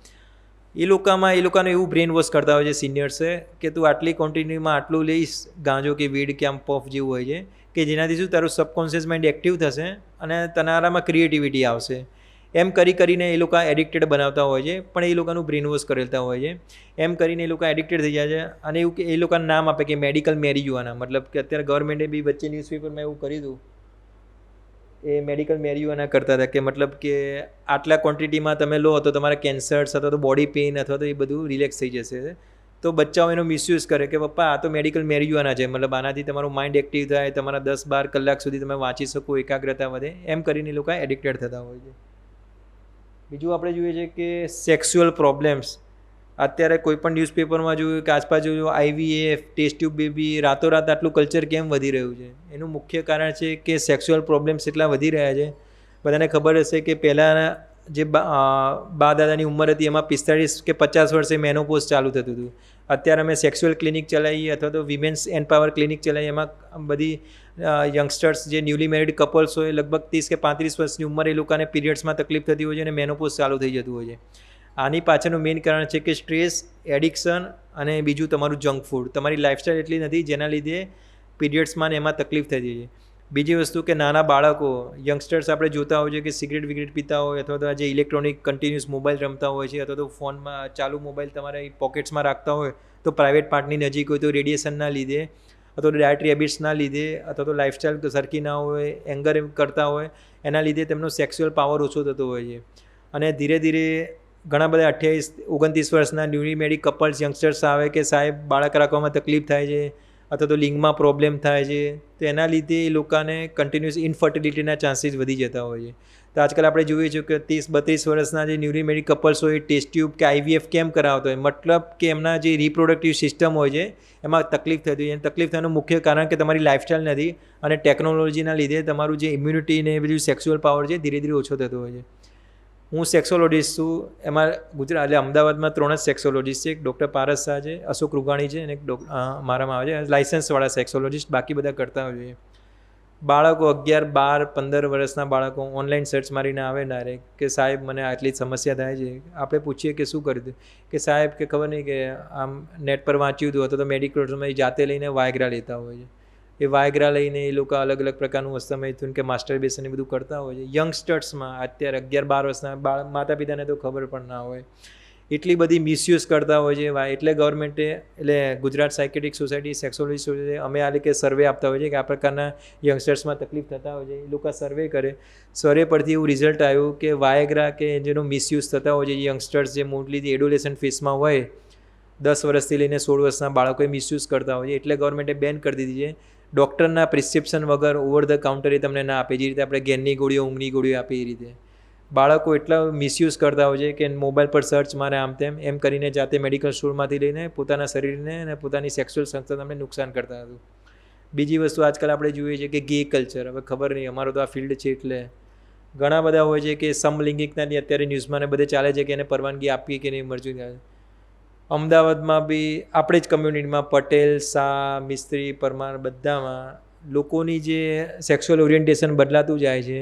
એ લોકોને એવું બ્રેન વોશ કરતા હોય છે સિનિયર્સે કે તું આટલી ક્વોન્ટિટીમાં આટલું લઈશ ગાંજો કે વીડ કે આમ પફ જેવું હોય છે કે જેનાથી શું તારું સબકોન્શિયસ માઇન્ડ એક્ટિવ થશે અને તમારામાં ક્રિએટિવિટી આવશે. એમ કરીને એ લોકો એડિક્ટેડ બનાવતા હોય છે, પણ એ લોકોનું બ્રેન વોશ કરેલતા હોય છે. એમ કરીને એ લોકો એડિક્ટેડ થઈ જાય છે અને એવું એ લોકોને નામ આપે કે મેડિકલ મેરીજુઆના. મતલબ કે અત્યારે ગવર્મેન્ટે બી વચ્ચે ન્યૂઝપેપરમાં એવું કર્યું હતું, એ મેડિકલ મેરીજુઆના કરતા હતા કે મતલબ કે આટલા ક્વોન્ટિટીમાં તમે લો તો તમારા કેન્સર્સ અથવા તો બોડી પેઇન અથવા તો એ બધું રિલેક્સ થઈ જશે. તો બચ્ચાઓ એનો મિસયુઝ કરે કે પપ્પા આ તો મેડિકલ મેરીજુઆના છે, મતલબ આનાથી તમારું માઇન્ડ એક્ટિવ થાય, તમારા 10-12 કલાક સુધી તમે વાંચી શકો, એકાગ્રતા વધે. એમ કરીને લોકો એડિક્ટેડ થતા હોય છે. બીજું આપણે જોઈએ છે કે સેક્સ્યુઅલ પ્રોબ્લેમ્સ. અત્યારે કોઈ પણ ન્યૂઝપેપરમાં જોયું કે આસપાસ જોયું IVF, ટેસ્ટ ટ્યુબ બેબી, રાતોરાત આટલું કલ્ચર કેમ વધી રહ્યું છે? એનું મુખ્ય કારણ છે કે સેક્સ્યુઅલ પ્રોબ્લેમ્સ એટલા વધી રહ્યા છે. બધાને ખબર હશે કે પહેલાં જે બા દાદાની ઉંમર હતી એમાં 45 કે 50 વર્ષે મેનોપોઝ ચાલુ થતું હતું. અત્યારે અમે સેક્સ્યુઅલ ક્લિનિક ચલાવીએ અથવા તો વિમેન્સ એમ્પાવર ક્લિનિક ચલાવીએ, એમાં બધી યંગસ્ટર્સ જે ન્યૂલી મેરિડ કપલ્સ હોય લગભગ 30 કે 35 વર્ષની ઉંમરે એ લોકોને પીરિયડ્સમાં તકલીફ થતી હોય છે અને મેનોપોઝ ચાલુ થઈ જતું હોય છે. આની પાછળનું મેઇન કારણ છે કે સ્ટ્રેસ, એડિક્શન અને બીજું તમારું જંક ફૂડ. તમારી લાઇફસ્ટાઈલ એટલી નથી જેના લીધે પીરિયડ્સમાં ને એમાં તકલીફ થતી છે. બીજી વસ્તુ કે નાના બાળકો, યંગસ્ટર્સ આપણે જોતા હોય છે કે સિગરેટ વિગરેટ પીતા હોય અથવા તો આ જે ઇલેક્ટ્રોનિક કન્ટિન્યુઅસ મોબાઈલ રમતા હોય છે અથવા તો ફોનમાં ચાલુ મોબાઈલ તમારા પોકેટ્સમાં રાખતા હોય તો પ્રાઇવેટ પાર્ટની નજીક હોય તો રેડિયેશનના લીધે અથવા તો ડાયટરી હેબિટ્સના લીધે અથવા તો લાઇફસ્ટાઈલ સરખી ના હોય, એંગર કરતા હોય, એના લીધે તેમનો સેક્સ્યુઅલ પાવર ઓછો થતો હોય છે. અને ધીરે ધીરે ઘણા બધા 28-29 વર્ષના ન્યૂલી મેરિડ કપલ્સ યંગસ્ટર્સ આવે કે સાહેબ બાળક રાખવામાં તકલીફ થાય છે અથવા તો લિંગમાં પ્રોબ્લેમ થાય છે, તો એના લીધે એ લોકોને કન્ટિન્યુઅસ ઇનફર્ટિલિટીના ચાન્સીસ વધી જતા હોય છે. તો આજકાલ આપણે જોઈએ છીએ કે 30-32 વર્ષના જે ન્યૂલી મેરિડ કપલ્સ હોય ટેસ્ટ ટ્યુબ કે IVF કેમ કરાવતો હોય? મતલબ કે એમના જે રિપ્રોડક્ટિવ સિસ્ટમ હોય છે એમાં તકલીફ થતી હોય. તકલીફ થવાનું મુખ્ય કારણ કે તમારી લાઇફસ્ટાઈલ નથી અને ટેકનોલોજીના લીધે તમારું જે ઇમ્યુનિટી ને બધું સેક્સ્યુઅલ પાવર છે ધીરે ધીરે ઓછો થતો હોય છે. હું સેક્સોલોજીસ્ટ છું. એમાં એટલે અમદાવાદમાં 3 જ સેક્સોલોજીસ્ટ છે. એક ડૉક્ટર પારસ શાહ છે, અશોક રૂગાણી છે અને એક મારામાં આવે છે લાઇસન્સવાળા સેક્સોલોજીસ્ટ. બાકી બધા કરતા હોય છે. બાળકો 11, 12, 15 વર્ષના બાળકો ઓનલાઈન સર્ચ મારીને આવે ડાયરેક્ટ કે સાહેબ મને આટલી સમસ્યા થાય છે. આપણે પૂછીએ કે શું કર્યું હતું? કે સાહેબ કે ખબર નહીં કે આમ નેટ પર વાંચ્યું હતું અથવા તો મેડિકલ સ્ટોરમાં જાતે લઈને વાયગ્રા લેતા હોય છે. એ વાયગ્રા લઈને એ લોકો અલગ અલગ પ્રકારનું હસ્તમૈથુન કે માસ્ટરબેશન એ બધું કરતા હોય છે. યંગસ્ટર્સમાં અત્યારે 11-12 વર્ષના માતા પિતાને તો ખબર પણ ના હોય, એટલી બધી મિસયુઝ કરતા હોય છે. એટલે ગવર્મેન્ટે એટલે ગુજરાત સાયકેટ્રિક સોસાયટી, સેક્સોલોજી સોસાયટી અમે આ કે સર્વે આપતા હોય છે કે આ પ્રકારના યંગસ્ટર્સમાં તકલીફ થતા હોય છે. એ લોકો સર્વે કરે. સર્વે પરથી એવું રિઝલ્ટ આવ્યું કે વાયગ્રા કે જેનો મિસયુઝ થતા હોય છે યંગસ્ટર્સ જે મોસ્ટલી એડોલેસન્ટ ફેઝમાં હોય 10 વર્ષથી લઈને 16 વર્ષના બાળકોએ મિસયુઝ કરતા હોય છે. એટલે ગવર્મેન્ટે બેન કરી દીધી છે. ડૉક્ટરના પ્રિસ્ક્રિપ્શન વગર ઓવર ધ કાઉન્ટર એ તમને ના આપે. જે રીતે આપણે ગેનની ગોળીઓ, ઊંઘની ગોળીઓ આપે એ રીતે બાળકો એટલા મિસયુઝ કરતા હોય છે કે મોબાઈલ પર સર્ચ મારે આમ તેમ એમ કરીને જાતે મેડિકલ સ્ટોરમાંથી લઈને પોતાના શરીરને અને પોતાની સેક્સ્યુઅલ સંસ્થાને નુકસાન કરતા હતું. બીજી વસ્તુ આજકાલ આપણે જોઈએ છીએ કે ગે કલ્ચર. હવે ખબર નહીં, અમારો તો આ ફિલ્ડ છે એટલે ઘણા બધા હોય છે કે સમલિંગિકતાની અત્યારે ન્યૂઝમાં ને બધે ચાલે છે કે એને પરવાનગી આપીએ કે નહીં મરજુ થાય. અમદાવાદમાં બી આપણી જ કમ્યુનિટીમાં પટેલ, શાહ, મિસ્ત્રી, પરમાર બધામાં લોકોની જે સેક્સ્યુઅલ ઓરિએન્ટેશન બદલાતું જાય છે.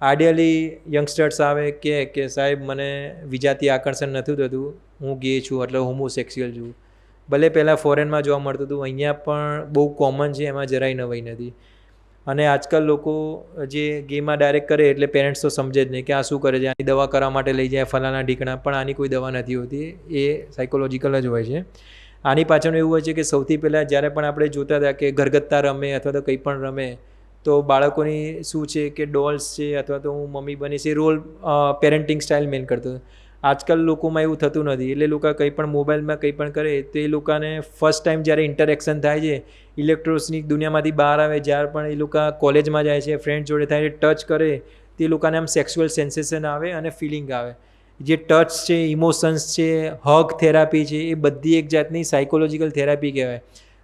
આઈડિયલી યંગસ્ટર્સ આવે કે સાહેબ મને વિજાતીય આકર્ષણ નથી થતું, હું ગે છું એટલે હોમોસેક્સ્યુઅલ છું. ભલે પહેલાં ફોરેનમાં જોવા મળતું હતું, અહીંયા પણ બહુ કોમન છે, એમાં જરાય નવાઈ નથી. અને આજકાલ લોકો જે ગેમાં ડાયરેક્ટ કરે એટલે પેરેન્ટ્સ તો સમજે જ નહીં કે આ શું કરે છે, આની દવા કરવા માટે લઈ જાય ફલાણા ઢીકણા, પણ આની કોઈ દવા નથી હોતી. એ સાયકોલોજીકલ જ હોય છે. આની પાછળનું એવું હોય છે કે સૌથી પહેલાં જ્યારે પણ આપણે જોતા હતા કે ઘરગથ્થા રમે અથવા તો કંઈ પણ રમે તો બાળકોની શું છે કે ડોલ્સ છે અથવા તો હું મમ્મી બનીશ એ રોલ પેરેન્ટિંગ સ્ટાઇલ મેન કરતો હતો. આજકાલ લોકોમાં એવું થતું નથી. એટલે લોકો કંઈ પણ મોબાઈલમાં કંઈ પણ કરે તો એ લોકોને ફર્સ્ટ ટાઈમ જ્યારે ઇન્ટરેક્શન થાય છે ઇલેક્ટ્રોનિક દુનિયામાંથી બહાર આવે, જ્યારે પણ એ લોકો કોલેજમાં જાય છે, ફ્રેન્ડ જોડે થાય છે, ટચ કરે તે લોકોને આમ સેક્સ્યુઅલ સેન્સેશન આવે અને ફિલિંગ આવે. જે ટચ છે, ઇમોશન્સ છે, હગ થેરાપી છે, એ બધી એક જાતની સાયકોલોજીકલ થેરાપી કહેવાય.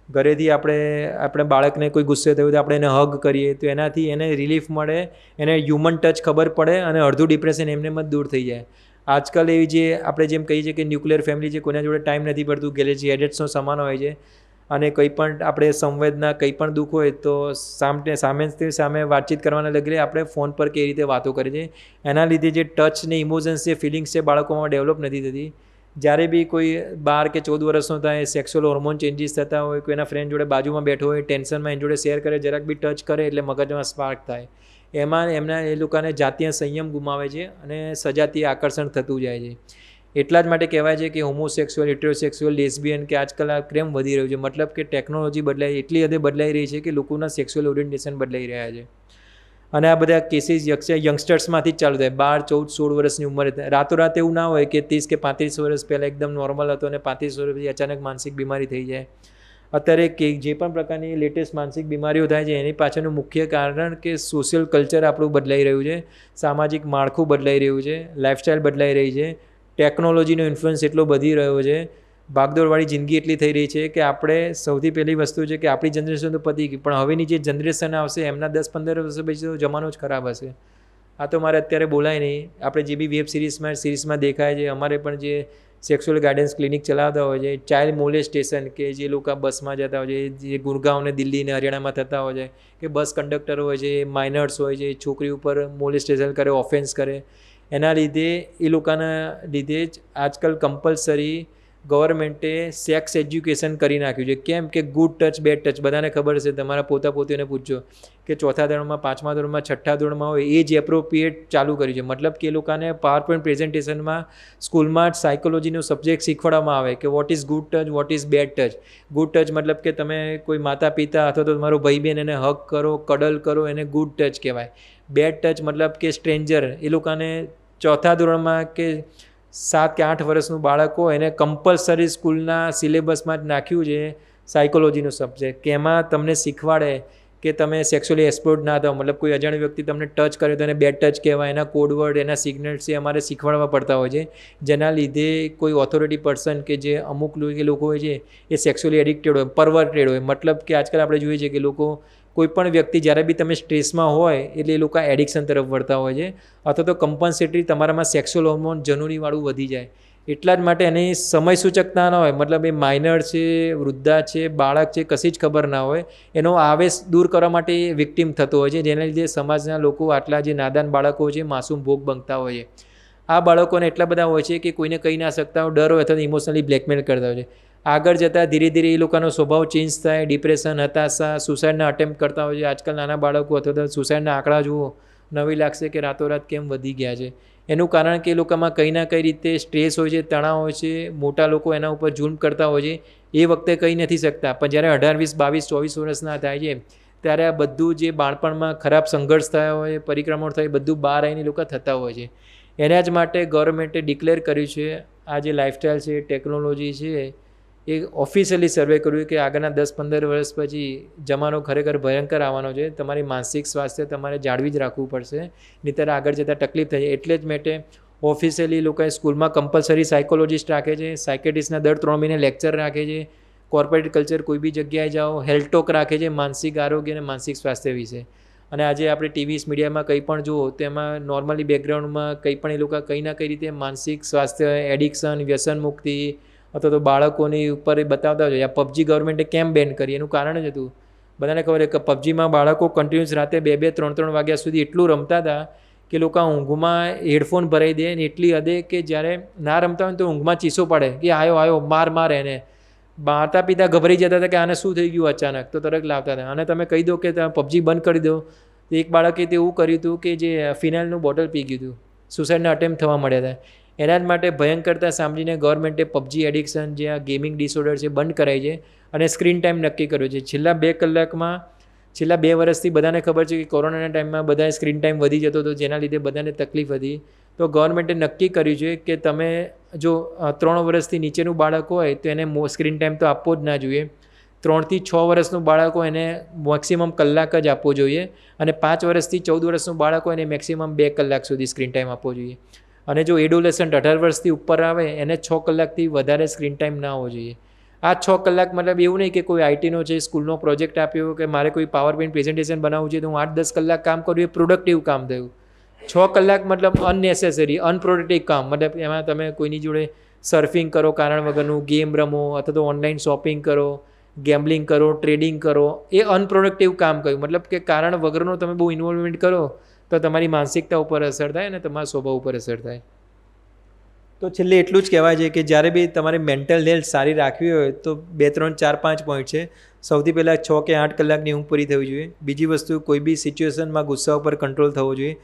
ઘરેથી આપણે બાળકને કોઈ ગુસ્સે થયું તો આપણે એને હગ કરીએ તો એનાથી એને રિલીફ મળે, એને હ્યુમન ટચ ખબર પડે અને અડધું ડિપ્રેશન એમને જ દૂર થઈ જાય. આજકાલ એવી જે આપણે જેમ કહીએ છીએ કે ન્યુક્લિયર ફેમિલી છે, કોઈના જોડે ટાઈમ નથી પડતું, ગેલેક્સી એડેટ્સનો સમાન હોય છે. અને કંઈ પણ આપણે સંવેદના કંઈ પણ દુઃખ હોય તો સામે વાતચીત કરવાના લગલે આપણે ફોન પર કઈ રીતે વાતો કરીએ છીએ એના લીધે જે ટચ ને ઇમોશન્સ છે ફિલિંગ્સ છે બાળકોમાં ડેવલપ નથી થતી. જ્યારે બી કોઈ 12 કે 14 વર્ષનો થાય સેક્સ્યુઅલ હોર્મોન ચેન્જીસ થતા હોય, કોઈના ફ્રેન્ડ જોડે બાજુમાં બેઠો હોય ટેન્શનમાં એની જોડે શેર કરે, જરાક બી ટચ કરે એટલે મગજમાં સ્પાર્ક થાય. એમાં એ લોકોને જાતીય સંયમ ગુમાવે છે અને સજાતીય આકર્ષણ થતું જાય છે. એટલા જ માટે કહેવાય છે કે હોમોસેક્સ્યુઅલ, હેટેરોસેક્સ્યુઅલ, લેસ્બિયન કે આજકાલ આ ક્રેમ વધી રહ્યું છે. મતલબ કે ટેકનોલોજી એટલી હદે બદલાઈ રહી છે કે લોકોના સેક્સ્યુઅલ ઓરિએન્ટેશન બદલાઈ રહ્યા છે. અને આ બધા કેસીસ યંગસ્ટર્સમાંથી જ ચાલુ થાય. 12, 14, 16 વર્ષની ઉંમરે રાતોરાત એવું ના હોય કે 30 કે 35 વર્ષ પહેલાં એકદમ નોર્મલ હતો અને 35 વર્ષ પછી અચાનક માનસિક બીમારી થઈ જાય. અત્યારે જે પણ પ્રકારની લેટેસ્ટ માનસિક બીમારીઓ થાય છે એની પાછળનું મુખ્ય કારણ કે સોશિયલ કલ્ચર આપણું બદલાઈ રહ્યું છે, સામાજિક માળખું બદલાઈ રહ્યું છે, લાઇફસ્ટાઈલ બદલાઈ રહી છે, ટેકનોલોજીનો ઇન્ફ્લુઅન્સ એટલો વધી રહ્યો છે, ભાગદોડવાળી જિંદગી એટલી થઈ રહી છે કે આપણે સૌથી પહેલી વસ્તુ છે કે આપણી જનરેશન તો પતી ગઈ, પણ હવેની જે જનરેશન આવશે એમના 10-15 વર્ષ પછી તો જમાનો જ ખરાબ હશે. આ તો મારે અત્યારે બોલાય નહીં. આપણે જે બી વેબ સિરીઝમાં દેખાય છે, અમારે પણ જે સેક્સ્યુઅલ ગાઈડન્સ ક્લિનિક ચલાવતા હોય છે, ચાઇલ્ડ મોલેસ્ટેશન કે જે લોકો બસમાં જતા હોય છે, જે ગુરગાંવ ને દિલ્હી ને હરિયાણામાં થતા હોય છે, કે બસ કંડક્ટર હોય છે, માઇનર્સ હોય છે, છોકરી ઉપર મોલેસ્ટેશન કરે, ઓફેન્સ કરે, એના લીધે એ લોકોના લીધે જ આજકાલ કમ્પલસરી ગવર્મેન્ટે સેક્સ એજ્યુકેશન કરી નાખ્યું છે. કેમ કે ગુડ ટચ, બેડ ટચ બધાને ખબર છે. તમારા પોતાને પૂછજો કે 4થા ધોરણમાં, 5મા ધોરણમાં, 6ઠ્ઠા ધોરણમાં હોય એ જ એપ્રોપ્રિએટ ચાલુ કર્યું છે. મતલબ કે એ લોકોને પાવર પોઈન્ટ પ્રેઝન્ટેશનમાં સ્કૂલમાં જ સાયકોલોજીનો સબ્જેક્ટ શીખવાડવામાં આવે કે what is good touch, what is bed touch. Good touch મતલબ કે તમે કોઈ માતા પિતા અથવા તો તમારો ભાઈ બહેન એને હગ કરો, કડલ કરો, એને ગુડ ટચ કહેવાય. બેડ ટચ મતલબ કે સ્ટ્રેન્જર, એ લોકોને 4થા ધોરણમાં કે 7 કે 8 વર્ષનું બાળક હોય એને કમ્પલસરી સ્કૂલના સિલેબસમાં જ નાખ્યું છે સાયકોલોજીનો સબ્જેક્ટ, કે એમાં તમને શીખવાડે કે તમે સેક્સ્યુઅલી એક્સપ્લોર્ડ ના થાઓ. મતલબ કોઈ અજાણ્યો વ્યક્તિ તમને ટચ કરે તો એને બેડ ટચ કહેવાય. એના કોડવર્ડ, એના સિગ્નલ્સ એ અમારે શીખવાડવા પડતા હોય છે, જેના લીધે કોઈ ઓથોરિટી પર્સન કે જે અમુક લોકો હોય છે એ સેક્સ્યુઅલી એડિક્ટેડ હોય, પરવર્ટેડ હોય. મતલબ કે આજકાલ આપણે જોઈએ છીએ કે લોકો કોઈ પણ વ્યક્તિ જ્યારે બી તમે સ્ટ્રેસમાં હોય એટલે એ લોકો એડિક્શન તરફ વળતા હોય છે, અથવા તો કમ્પન્સેટરી તમારામાં સેક્સ્યુઅલ હોર્મોન જનુનીવાળું વધી જાય. એટલા જ માટે એની સમય સૂચકતા ના હોય. મતલબ એ માઇનર છે, વૃદ્ધા છે, બાળક છે, કશી જ ખબર ના હોય. એનો આવેશ દૂર કરવા માટે એ વિક્ટિમ થતો હોય છે, જેના લીધે સમાજના લોકો આટલા જે નાદાન બાળકો છે માસૂમ ભોગ બનતા હોય છે. આ બાળકોને એટલા બધા હોય છે કે કોઈને કહી ના શકતા હોય, ડર હોય અથવા ઇમોશનલી બ્લેકમેલ કરતા હોય છે. આગળ જતાં ધીરે ધીરે એ લોકોનો સ્વભાવ ચેન્જ થાય, ડિપ્રેશન, હતાશા, સુસાઇડના અટેમ્પ્ટ કરતા હોય છે. આજકાલ નાના બાળકો અથવા તો સુસાઇડના આંકડા જુઓ, નવી લાગશે કે રાતોરાત કેમ વધી ગયા છે. એનું કારણ કે એ લોકોમાં કંઈ ના કંઈ રીતે સ્ટ્રેસ હોય છે, તણાવ હોય છે, મોટા લોકો એના ઉપર જુલ્મ કરતા હોય છે. એ વખતે કહી નથી શકતા, પણ જ્યારે 18, 20, 22, 24 વર્ષના થાય છે ત્યારે આ બધું જે બાળપણમાં ખરાબ સંઘર્ષ થયા હોય, પરિક્રમણ થાય, બધું બહાર આવીને લોકો થતા હોય છે. એના જ માટે ગવર્મેન્ટે ડિક્લેર કર્યું છે આ જે લાઇફસ્ટાઈલ છે, ટેકનોલોજી છે, એ ઓફિશિયલી સર્વે કર્યું કે આગળના 10-15 વર્ષ પછી જમાનો ખરેખર ભયંકર આવવાનો છે. તમારી માનસિક સ્વાસ્થ્ય તમારે જાળવી જ રાખવું પડશે, નહીંતર આગળ જતાં તકલીફ થાય. એટલે જ માટે ઓફિશિયલી લોકોએ સ્કૂલમાં કમ્પલસરી સાયકોલોજીસ્ટ રાખે છે, સાયકેટિસ્ટના દર 3 મહિને લેક્ચર રાખે છે. કોર્પોરેટ કલ્ચર કોઈ બી જગ્યાએ જાઓ હેલ્થ ટોક રાખે છે માનસિક આરોગ્ય અને માનસિક સ્વાસ્થ્ય વિશે. અને આજે આપણે ટીવી મીડિયામાં કંઈ પણ જુઓ તેમાં નોર્મલી બેકગ્રાઉન્ડમાં કંઈ પણ એ લોકો કંઈ ના કંઈ રીતે માનસિક સ્વાસ્થ્ય, એડિક્શન, વ્યસન મુક્તિ અથવા તો બાળકોની ઉપર એ બતાવતા હોય છે. આ પબજી ગવર્મેન્ટે કેમ બેન કરી એનું કારણ જ હતું. બધાને ખબર છે કે પબજીમાં બાળકો કન્ટિન્યુઅસ રાતે 2-2, 3-3 વાગ્યા સુધી એટલું રમતા હતા કે લોકો ઊંઘમાં હેડફોન ભરાઈ દે ને એટલી હદે કે જ્યારે ના રમતા હોય તો ઊંઘમાં ચીસો પડે કે આયો માર એને. માતા પિતા ગભરાઈ જતા હતા કે આને શું થઈ ગયું અચાનક, તો તરત લાવતા હતા. અને તમે કહી દો કે તમે પબજી બંધ કરી દો, તો એક બાળકે તે એવું કર્યું હતું કે જે ફિનાઇલનું બોટલ પી ગયું હતું, સુસાઇડના અટેમ્પ્ટ થવા મળ્યા હતા. એના જ માટે ભયંકરતા સાંભળીને ગવર્મેન્ટે પબજી એડિક્શન જે આ ગેમિંગ ડિસઓર્ડર છે બંધ કરાય છે અને સ્ક્રીન ટાઈમ નક્કી કર્યો છે. છેલ્લા 2 કલાકમાં, છેલ્લા 2 વર્ષથી બધાને ખબર છે કે કોરોનાના ટાઈમમાં બધાએ સ્ક્રીન ટાઈમ વધી જતો હતો, જેના લીધે બધાને તકલીફ હતી. તો ગવર્મેન્ટે નક્કી કર્યું છે કે તમે જો 3 વર્ષથી નીચેનું બાળક હોય તો એને સ્ક્રીન ટાઈમ તો આપવો જ ના જોઈએ. 3 થી 6 વર્ષનું બાળક હોય એને મેક્સિમમ કલાક જ આપવો જોઈએ, અને 5 વર્ષથી 14 વર્ષનું બાળક હોય એને મેક્સિમમ 2 કલાક સુધી સ્ક્રીન ટાઈમ આપવો જોઈએ. અને જો એડોલેસન્ટ 18 વર્ષથી ઉપર આવે એને 6 કલાકથી વધારે સ્ક્રીન ટાઈમ ના હોવો જોઈએ. આ 6 કલાક મતલબ એવું નહીં કે કોઈ આઈટીનો છે, સ્કૂલનો પ્રોજેક્ટ આપ્યો કે મારે કોઈ પાવર પોઈન્ટ પ્રેઝન્ટેશન બનાવવું છે તો હું 8-10 કલાક કામ કરું, એ પ્રોડક્ટિવ કામ થયું. 6 કલાક મતલબ અનનેસેસરી, અનપ્રોડક્ટિવ કામ. મતલબ એમાં તમે કોઈની જોડે સર્ફિંગ કરો કારણ વગરનું, ગેમ રમો અથવા તો ઓનલાઈન શોપિંગ કરો, ગેમ્બલિંગ કરો, ટ્રેડિંગ કરો, એ અનપ્રોડક્ટિવ કામ કર્યું. મતલબ કે કારણ વગરનો તમે બહુ ઇન્વોલ્વમેન્ટ કરો તો તમારી માનસિકતા ઉપર અસર થાય અને તમારા સ્વભાવ ઉપર અસર થાય. તો છેલ્લે એટલું જ કહેવાય છે કે જ્યારે બી તમારે મેન્ટલ હેલ્થ સારી રાખવી હોય તો 2, 3, 4, 5 પોઈન્ટ છે. સૌથી પહેલાં 6 કે 8 કલાકની ઊંઘ પૂરી થવી જોઈએ. બીજી વસ્તુ, કોઈ બી સિચ્યુએશનમાં ગુસ્સા ઉપર કંટ્રોલ થવો જોઈએ.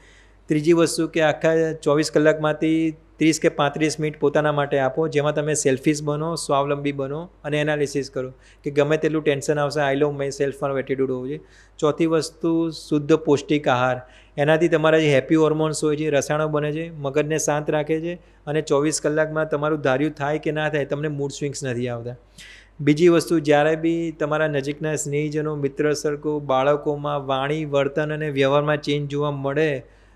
ત્રીજી વસ્તુ કે આખા 24 કલાકમાંથી 30 કે 35 મિનિટ પોતાના માટે આપો, જેમાં તમે સેલ્ફિશ બનો, સ્વાવલંબી બનો અને એનાલિસિસ કરો કે ગમે તેટલું ટેન્શન આવશે, આઈ લવ માય સેલ્ફ વાળો એટીટ્યૂડ હોવો જોઈએ. ચોથી વસ્તુ, શુદ્ધ પૌષ્ટિક આહાર. એનાથી તમારા જે હેપી હોર્મોન્સ હોય છે, રસાયણો બને છે, મગજને શાંત રાખે છે અને 24 કલાકમાં તમારું ધાર્યું થાય કે ના થાય તમને મૂડ સ્વિંગ્સ નથી આવતા. બીજી વસ્તુ, જ્યારે બી તમારા નજીકના સ્નેહીજનો, મિત્ર સર્કલ, બાળકોમાં વાણી, વર્તન અને વ્યવહારમાં ચેન્જ જોવા મળે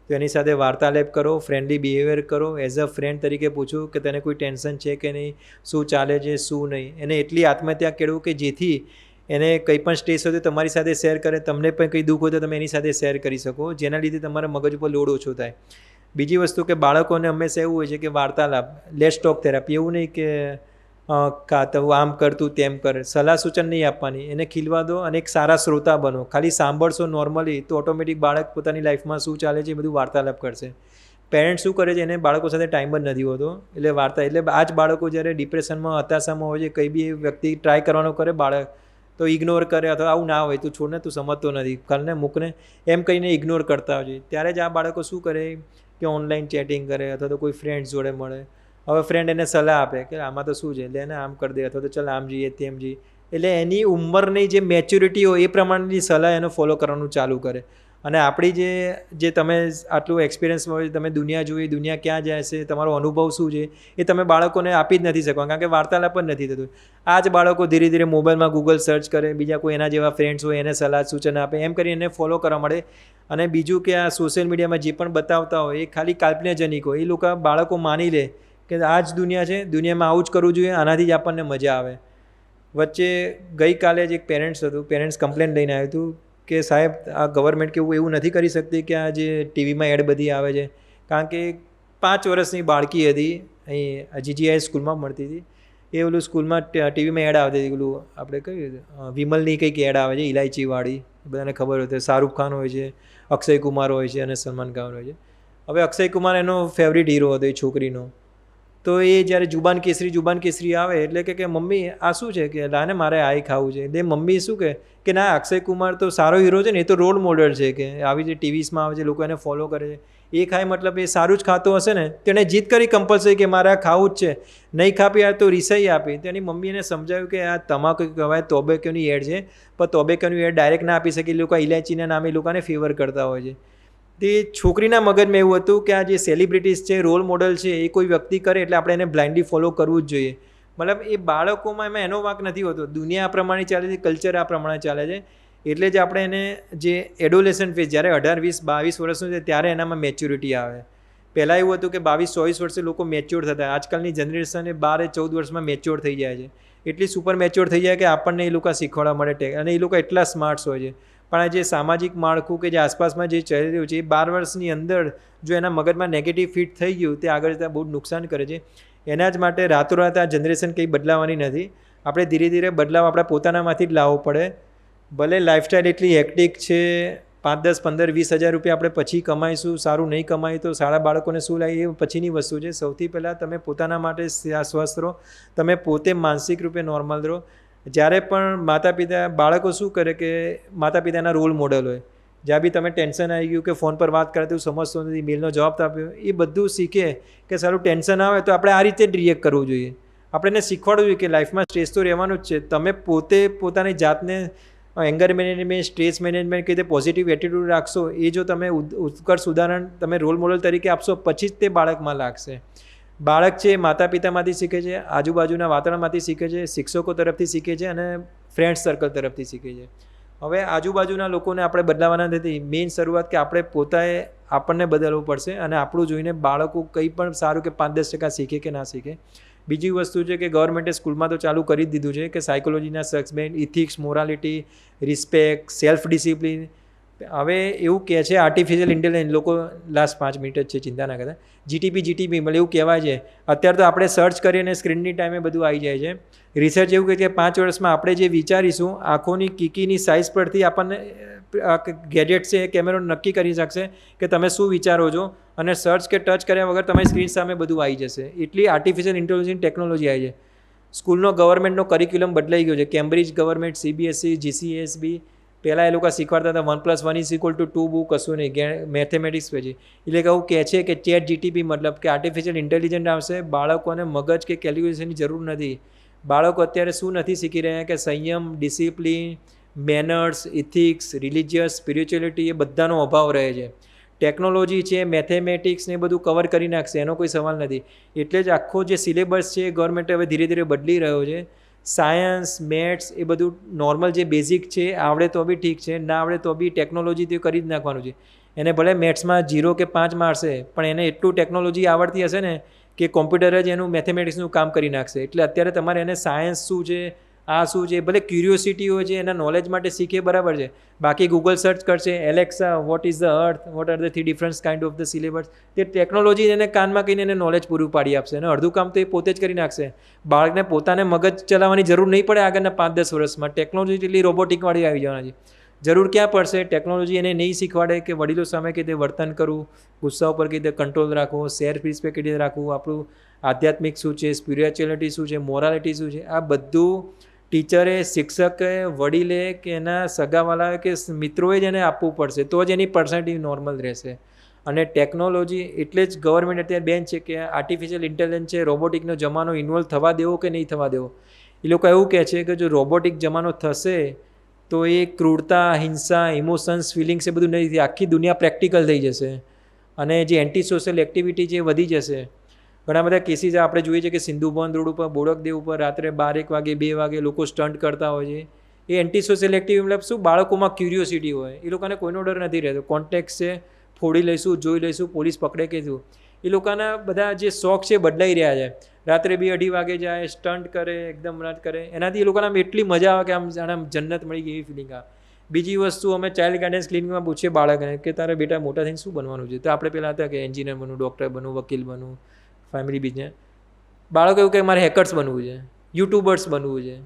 તો એની સાથે વાર્તાલાપ કરો, ફ્રેન્ડલી બિહેવિયર કરો. એઝ અ ફ્રેન્ડ તરીકે પૂછો કે તને કોઈ ટેન્શન છે કે નહીં, શું ચાલે છે, શું નહીં. એને એટલી આત્મહત્યા કેળવું કે જેથી એને કંઈ પણ સ્ટ્રેસ હોય તો તમારી સાથે શેર કરે, તમને પણ કંઈ દુઃખ હોય તો તમે એની સાથે શેર કરી શકો, જેના લીધે તમારા મગજ ઉપર લોડ ઓછો થાય. બીજી વસ્તુ કે બાળકોને હંમેશા એવું હોય છે કે વાર્તાલાપ, લેટ્સ ટોક થેરાપી, એવું નહીં કે તું આમ કર, તું તેમ કર, સલાહ સૂચન નહીં આપવાની, એને ખીલવા દો અને એક સારા શ્રોતા બનો. ખાલી સાંભળશો નોર્મલી તો ઓટોમેટિક બાળક પોતાની લાઈફમાં શું ચાલે છે એ બધું વાર્તાલાપ કરશે. પેરેન્ટ્સ શું કરે છે, એને બાળકો સાથે ટાઈમ જ નથી હોતો, એટલે વાર્તા, એટલે આ જ બાળકો જ્યારે ડિપ્રેશનમાં, હતાશામાં હોય છે, કંઈ બી વ્યક્તિ ટ્રાય કરવાનો કરે બાળક તો ઇગ્નોર કરે, અથવા આવું ના હોય, તું છોડને, તું સમજતો નથી, કરને, મૂકને, એમ કહીને ઇગ્નોર કરતા હોય છે. ત્યારે જ આ બાળકો શું કરે કે ઓનલાઈન ચેટિંગ કરે અથવા તો કોઈ ફ્રેન્ડ્સ જોડે મળે. હવે ફ્રેન્ડ એને સલાહ આપે કે આમાં તો શું છે, એટલે એને આમ કરી દે, અથવા તો ચાલ આમ જઈએ, તેમ જઈએ. એટલે એની ઉંમરની જે મેચ્યોરિટી હોય એ પ્રમાણેની સલાહ એને ફોલો કરવાનું ચાલુ કરે. અને આપણી જે તમે આટલું એક્સપિરિયન્સ હોય, તમે દુનિયા જોઈ, દુનિયા ક્યાં જાય છે, તમારો અનુભવ શું છે, એ તમે બાળકોને આપી જ નથી શકો, કારણ કે વાર્તાલાપ જ નથી થતું. આ જ બાળકો ધીરે ધીરે મોબાઈલમાં ગૂગલ સર્ચ કરે, બીજા કોઈ એના જેવા ફ્રેન્ડ્સ હોય એને સલાહ સૂચન આપે, એમ કરી એને ફોલો કરવા મળે. અને બીજું કે આ સોશિયલ મીડિયામાં જે પણ બતાવતા હોય એ ખાલી કાલ્પનિક હોય. એ લોકો બાળકો માની લે કે આ જ દુનિયા છે, દુનિયામાં આવું જ કરવું જોઈએ, આનાથી જ આપણને મજા આવે. વચ્ચે ગઈકાલે જ એક પેરેન્ટ્સ હતું, પેરેન્ટ્સ કમ્પ્લેન લઈને આવ્યું હતું કે સાહેબ આ ગવર્મેન્ટ કે એવું નથી કરી શકતી કે આ જે ટીવીમાં એડ બધી આવે છે, કારણ કે 5 વર્ષની બાળકી હતી, અહીં GGI સ્કૂલમાં મળતી હતી, એ ઓલું સ્કૂલમાં ટીવીમાં એડ આવતી હતી, ઓલું આપણે કહ્યું વિમલની કંઈક એડ આવે છે, ઇલાયચીવાળી, બધાને ખબર હોય તો શાહરૂખ ખાન હોય છે, અક્ષય કુમાર હોય છે અને સલમાન ખાન હોય છે. હવે અક્ષય કુમાર એનો ફેવરિટ હીરો હતો એ છોકરીનો. તો એ જ્યારે જુબાન કેસરી આવે એટલે કે મમ્મી આ શું છે, કે લાને મારે આ ખાવું છે. એટલે મમ્મી શું કે ના, અક્ષય કુમાર તો સારો હીરો છે ને, એ તો રોલ મોડલ છે, કે આવી જે ટીવીસમાં આવે છે લોકો એને ફોલો કરે છે, એ ખાય મતલબ એ સારું જ ખાતો હશે ને. તેણે જીદ કરી કમ્પલસરી કે મારે આ ખાવું જ છે, નહીં ખાપી આ તો રિસાઈ આપી. તેની મમ્મી એને સમજાવ્યું કે આ તમાકુ કહેવાય, ટોબેકોની એડ છે, પણ ટોબેકોની એડ ડાયરેક્ટ ના આપી શકે, એ લોકો ઇલાયચીના નામે એ લોકોને ફેવર કરતા હોય છે. તે છોકરીના મગજમાં એવું હતું કે આ જે સેલિબ્રિટીઝ છે, રોલ મોડલ છે, એ કોઈ વ્યક્તિ કરે એટલે આપણે એને બ્લાઇન્ડલી ફોલો કરવું જ જોઈએ. મતલબ એ બાળકોમાં એમાં એનો વાંક નથી હોતો, દુનિયા આ પ્રમાણે ચાલે છે, કલ્ચર આ પ્રમાણે ચાલે છે. એટલે જ આપણે એને જે એડોલેસન્ટ ફેઝ, જ્યારે 18, 20, 22 વર્ષનું છે ત્યારે એનામાં મેચ્યોરિટી આવે. પહેલાં એવું હતું કે 22, 24 વર્ષે લોકો મેચ્યોર થતા, આજકાલની જનરેશન એ 12, 14 વર્ષમાં મેચ્યોર થઈ જાય છે. એટલી સુપર મેચ્યોર થઈ જાય કે આપણને એ લોકો શીખવાડવા મળે, અને એ લોકો એટલા સ્માર્ટ્સ હોય છે. પણ આ જે સામાજિક માળખું કે જે આસપાસમાં જે ચાલી રહ્યું છે, એ 12 વર્ષની અંદર જો એના મગજમાં નેગેટિવ ફિટ થઈ ગયું, તે આગળ જતાં બહુ નુકસાન કરે છે. એના જ માટે રાતોરાત આ જનરેશન કંઈ બદલાવાની નથી. આપણે ધીરે ધીરે બદલાવ આપણા પોતાનામાંથી જ લાવવો પડે. ભલે લાઈફસ્ટાઈલ એટલી હેક્ટિક છે, 5, 10, 15, 20 હજાર રૂપિયા આપણે પછી કમાઈશું, સારું નહીં કમાઈ તો શાળા બાળકોને શું લાગે એ પછીની વસ્તુ છે. સૌથી પહેલાં તમે પોતાના માટે સ્વસ્થ રહો, તમે પોતે માનસિક રૂપે નોર્મલ રહો. જ્યારે પણ માતા પિતા, બાળકો શું કરે કે માતા પિતાના રોલ મોડલ હોય, જ્યાં બી તમે ટેન્શન આવી ગયું કે ફોન પર વાત કરે તો સમજતો નથી, મેલનો જવાબ આપ્યો, એ બધું શીખે કે સારું ટેન્શન આવે તો આપણે આ રીતે જ રિએક્ટ કરવું જોઈએ. આપણે એને શીખવાડવું જોઈએ કે લાઈફમાં સ્ટ્રેસ તો રહેવાનું જ છે. તમે પોતે પોતાની જાતને એંગર મેનેજમેન્ટ, સ્ટ્રેસ મેનેજમેન્ટ કઈ રીતે પોઝિટિવ એટીટ્યૂડ રાખશો, એ જો તમે ઉત્કર્ષ ઉદાહરણ તમે રોલ મોડલ તરીકે આપશો, પછી જ તે બાળકમાં લાગશે. બાળક છે માતા પિતામાંથી શીખે છે, આજુબાજુના વાતાવરણમાંથી શીખે છે, શિક્ષકો તરફથી શીખે છે અને ફ્રેન્ડ સર્કલ તરફથી શીખે છે. હવે આજુબાજુના લોકોને આપણે બદલાવાના નથી. મેઇન શરૂઆત કે આપણે પોતાએ આપણને બદલવું પડશે, અને આપણું જોઈને બાળકો કંઈ પણ સારું કે 5-10% શીખે કે ના શીખે. બીજી વસ્તુ છે કે ગવર્મેન્ટે સ્કૂલમાં તો ચાલુ કરી જ દીધું છે કે સાયકોલોજીના subject, ethics, morality, respect, self discipline, હવે એવું કહે છે આર્ટિફિશિયલ ઇન્ટેલિજન્સ, લોકો લાસ્ટ 5 મિનિટ જ છે, ચિંતા ના કરતા, જીટીપી મળે એવું કહેવાય છે. અત્યારે તો આપણે સર્ચ કરીએ અને સ્ક્રીનની ટાઈમે બધું આવી જાય છે. રિસર્ચ એવું કહે છે કે 5 વર્ષમાં આપણે જે વિચારીશું આંખોની કીકીની સાઇઝ પરથી આપણને ગેજેટ છે એ કેમેરો નક્કી કરી શકશે કે તમે શું વિચારો છો, અને સર્ચ કે ટચ કર્યા વગર તમારી સ્ક્રીન સામે બધું આવી જશે. એટલી આર્ટિફિશિયલ ઇન્ટેલિજન્સ ટેકનોલોજી આવી છે. સ્કૂલનો ગવર્મેન્ટનો કરિક્યુલમ બદલાઈ ગયો છે. કેમ્બ્રિજ ગવર્મેન્ટ, CBSE, GCSB, પહેલાં એ લોકો શીખવાડતા હતા 1+1 = 2 બુક, કશું નહીં, મેથેમેટિક્સ પછી. એટલે કે એવું કહે છે કે ચેટ જીટીપી મતલબ કે આર્ટિફિશિયલ ઇન્ટેલિજન્સ આવશે, બાળકોને મગજ કે કેલ્ક્યુલેશનની જરૂર નથી. બાળકો અત્યારે શું નથી શીખી રહ્યા કે સંયમ, discipline, manners, ethics, religious, spirituality, એ બધાનો અભાવ રહે છે. ટેકનોલોજી છે, મેથેમેટિક્સ ને એ બધું કવર કરી નાખશે, એનો કોઈ સવાલ નથી. એટલે જ આખો જે સિલેબસ છે એ ગવર્મેન્ટ હવે ધીરે ધીરે બદલી રહ્યો છે. સાયન્સ, મેથ્સ એ બધું નોર્મલ જે બેઝિક છે આવડે તો બી ઠીક છે, ના આવડે તો બી ટેકનોલોજીથી કરી જ નાખવાનું છે. એને ભલે મેથ્સમાં 0 કે 5 મારશે, પણ એને એટલું ટેકનોલોજી આવડતી હશે ને કે કોમ્પ્યુટર જ એનું મેથેમેટિક્સનું કામ કરી નાખશે. એટલે અત્યારે તમારે એને સાયન્સ શું છે, આ શું છે, ભલે ક્યુરિયોસિટી હોય છે, એના નોલેજ માટે શીખે બરાબર છે. બાકી ગૂગલ સર્ચ કરશે, Alexa what is the earth, what are the 3 different kind of the syllabus, તે ટેકનોલોજી એને કાનમાં કહીને એને નોલેજ પૂરું પાડી આપશે, અને અડધું કામ તો એ પોતે જ કરી નાખશે. બાળકને પોતાને મગજ ચલાવવાની જરૂર નહીં પડે આગળના 5-10 વર્ષમાં. ટેકનોલોજી એટલી રોબોટિકવાળી આવી જવાના છે. જરૂર ક્યાં પડશે? ટેકનોલોજી એને નહીં શીખવાડે કે વડીલો સામે કઈ રીતે વર્તન કરવું, ગુસ્સા ઉપર કઈ રીતે કંટ્રોલ રાખવો, સેલ્ફ રિસ્પેક્ટ કઈ રીતે રાખવું, આપણું આધ્યાત્મિક શું છે, સ્પિરિચ્યુઅલિટી શું છે, મોરાલિટી શું છે, આ બધું ટીચરે, શિક્ષકે, વડીલે કે એના સગાવાલાએ કે મિત્રોએ જ એને આપવું પડશે, તો જ એની પર્સનાલિટી નોર્મલ રહેશે. અને ટેકનોલોજી એટલે જ ગવર્મેન્ટ અત્યારે બેન છે કે આર્ટિફિશિયલ ઇન્ટેલિજન્સ છે, રોબોટિકનો જમાનો ઇન્વોલ્વ થવા દેવો કે નહીં થવા દેવો. એ લોકો એવું કહે છે કે જો રોબોટિક જમાનો થશે તો એ ક્રૂરતા, હિંસા, ઇમોશન્સ, ફિલિંગ્સ એ બધું નહીં, આખી દુનિયા પ્રેક્ટિકલ થઈ જશે, અને જે એન્ટી સોશિયલ એક્ટિવિટી છે એ વધી જશે. ઘણા બધા કેસીસ આપણે જોઈએ છે કે સિંધુભવન રોડ ઉપર, બોડકદેવ ઉપર રાત્રે 12-1 વાગે, 2 વાગે લોકો સ્ટન્ટ કરતા હોય છે. એ એન્ટી સોશિયલ એક્ટિવિટી મતલબ શું? બાળકોમાં ક્યુરિયોસિટી હોય, એ લોકોને કોઈનો ડર નથી રહેતો. કોન્ટેક્ટ છે, ફોડી લઈશું, જોઈ લઈશું, પોલીસ પકડે કે શું. એ લોકોના બધા જે શોખ છે બદલાઈ રહ્યા છે. રાત્રે 2-2:30 વાગે જાય, સ્ટન્ટ કરે, એકદમ રાત કરે, એનાથી એ લોકોને આમ એટલી મજા આવે કે આમ જાણે આમ જન્નત મળી ગઈ એવી ફિલિંગ આવે. બીજી વસ્તુ, અમે ચાઇલ્ડ ગાર્ડન્સ ક્લિનિકમાં પૂછીએ બાળકને કે તારે બેટા મોટા થઈને શું બનવાનું છે, તો આપણે પહેલાં હતા કે એન્જિનિયર બનવું, ડૉક્ટર બનવું, વકીલ બનવું, ફેમિલી બિઝનેસ. બાળકો એવું કે મારે હેકર્સ બનવું છે, યુટ્યુબર્સ બનવું છે,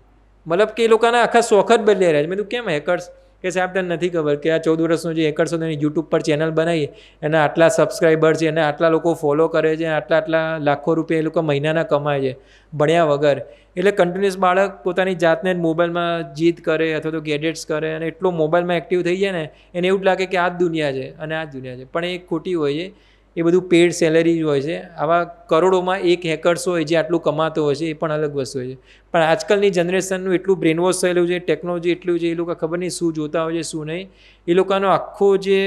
મતલબ કે એ લોકોના આખા શોખ જ બદલાઈ રહ્યા છે. મેં તું કેમ હેકર્સ? કે સાહેબ તને નથી ખબર કે આ 14 વર્ષનો જે હેકર્સ હતો એને યુટ્યુબ પર ચેનલ બનાવી, એના આટલા સબસ્ક્રાઈબર છે, એને આટલા લોકો ફોલો કરે છે, આટલા લાખો રૂપિયા એ લોકો મહિનાના કમાય છે ભણ્યા વગર. એટલે કન્ટિન્યુઅસ બાળક પોતાની જાતને જ મોબાઈલમાં જીદ કરે અથવા તો ગેજેટ્સ કરે, અને એટલો મોબાઈલમાં એક્ટિવ થઈ જાય ને એને એવું જ લાગે કે આ જ દુનિયા છે અને આ જ દુનિયા છે. પણ એ ખોટી હોય છે, એ બધું પેડ સેલેરી હોય છે. આવા કરોડોમાં એક હેકર્સ હોય જે આટલું કમાતો હોય છે, એ પણ અલગ વસ્તુ હોય છે. પણ આજકાલની જનરેશનનું એટલું બ્રેન વોશ થયેલું છે, ટેકનોલોજી એટલું છે, એ લોકો ખબર નહીં શું જોતા હોય છે શું નહીં. એ લોકોનો આખો જે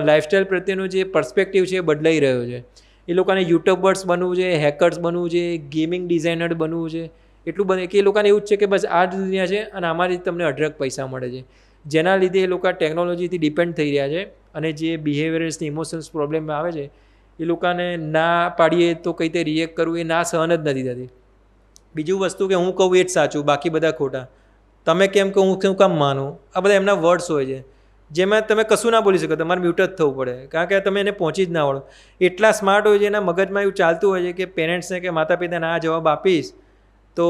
લાઈફસ્ટાઈલ પ્રત્યેનો જે પર્સ્પેક્ટિવ છે એ બદલાઈ રહ્યો છે. એ લોકોને યુટ્યુબર્સ બનવું છે, હેકર્સ બનવું છે, ગેમિંગ ડિઝાઇનર બનવું છે, એટલું બને કે એ લોકોને એવું જ છે કે બસ આ જ દુનિયા છે અને આમાંથી તમને અઢળક પૈસા મળે છે. જેના લીધે એ લોકો ટેકનોલોજીથી ડિપેન્ડ થઈ રહ્યા છે, અને જે બિહેવિયર્સની ઇમોશન્સ પ્રોબ્લેમ આવે છે એ લોકોને ના પાડીએ તો કઈ રીતે રિએક્ટ કરવું એ ના સહન જ નથી થતી. બીજું વસ્તુ કે હું કહું એ જ સાચું, બાકી બધા ખોટા, તમે કેમ કહું, હું શું કામ માનું, આ બધા એમના વર્ડ્સ હોય છે જેમાં તમે કશું ના બોલી શકો, તમારે મ્યુટ જ થવું પડે, કારણ કે તમે એને પહોંચી જ ના આવડો. એટલા સ્માર્ટ હોય છે, એના મગજમાં એવું ચાલતું હોય છે કે પેરેન્ટ્સને કે માતા પિતાને આ જવાબ આપીશ તો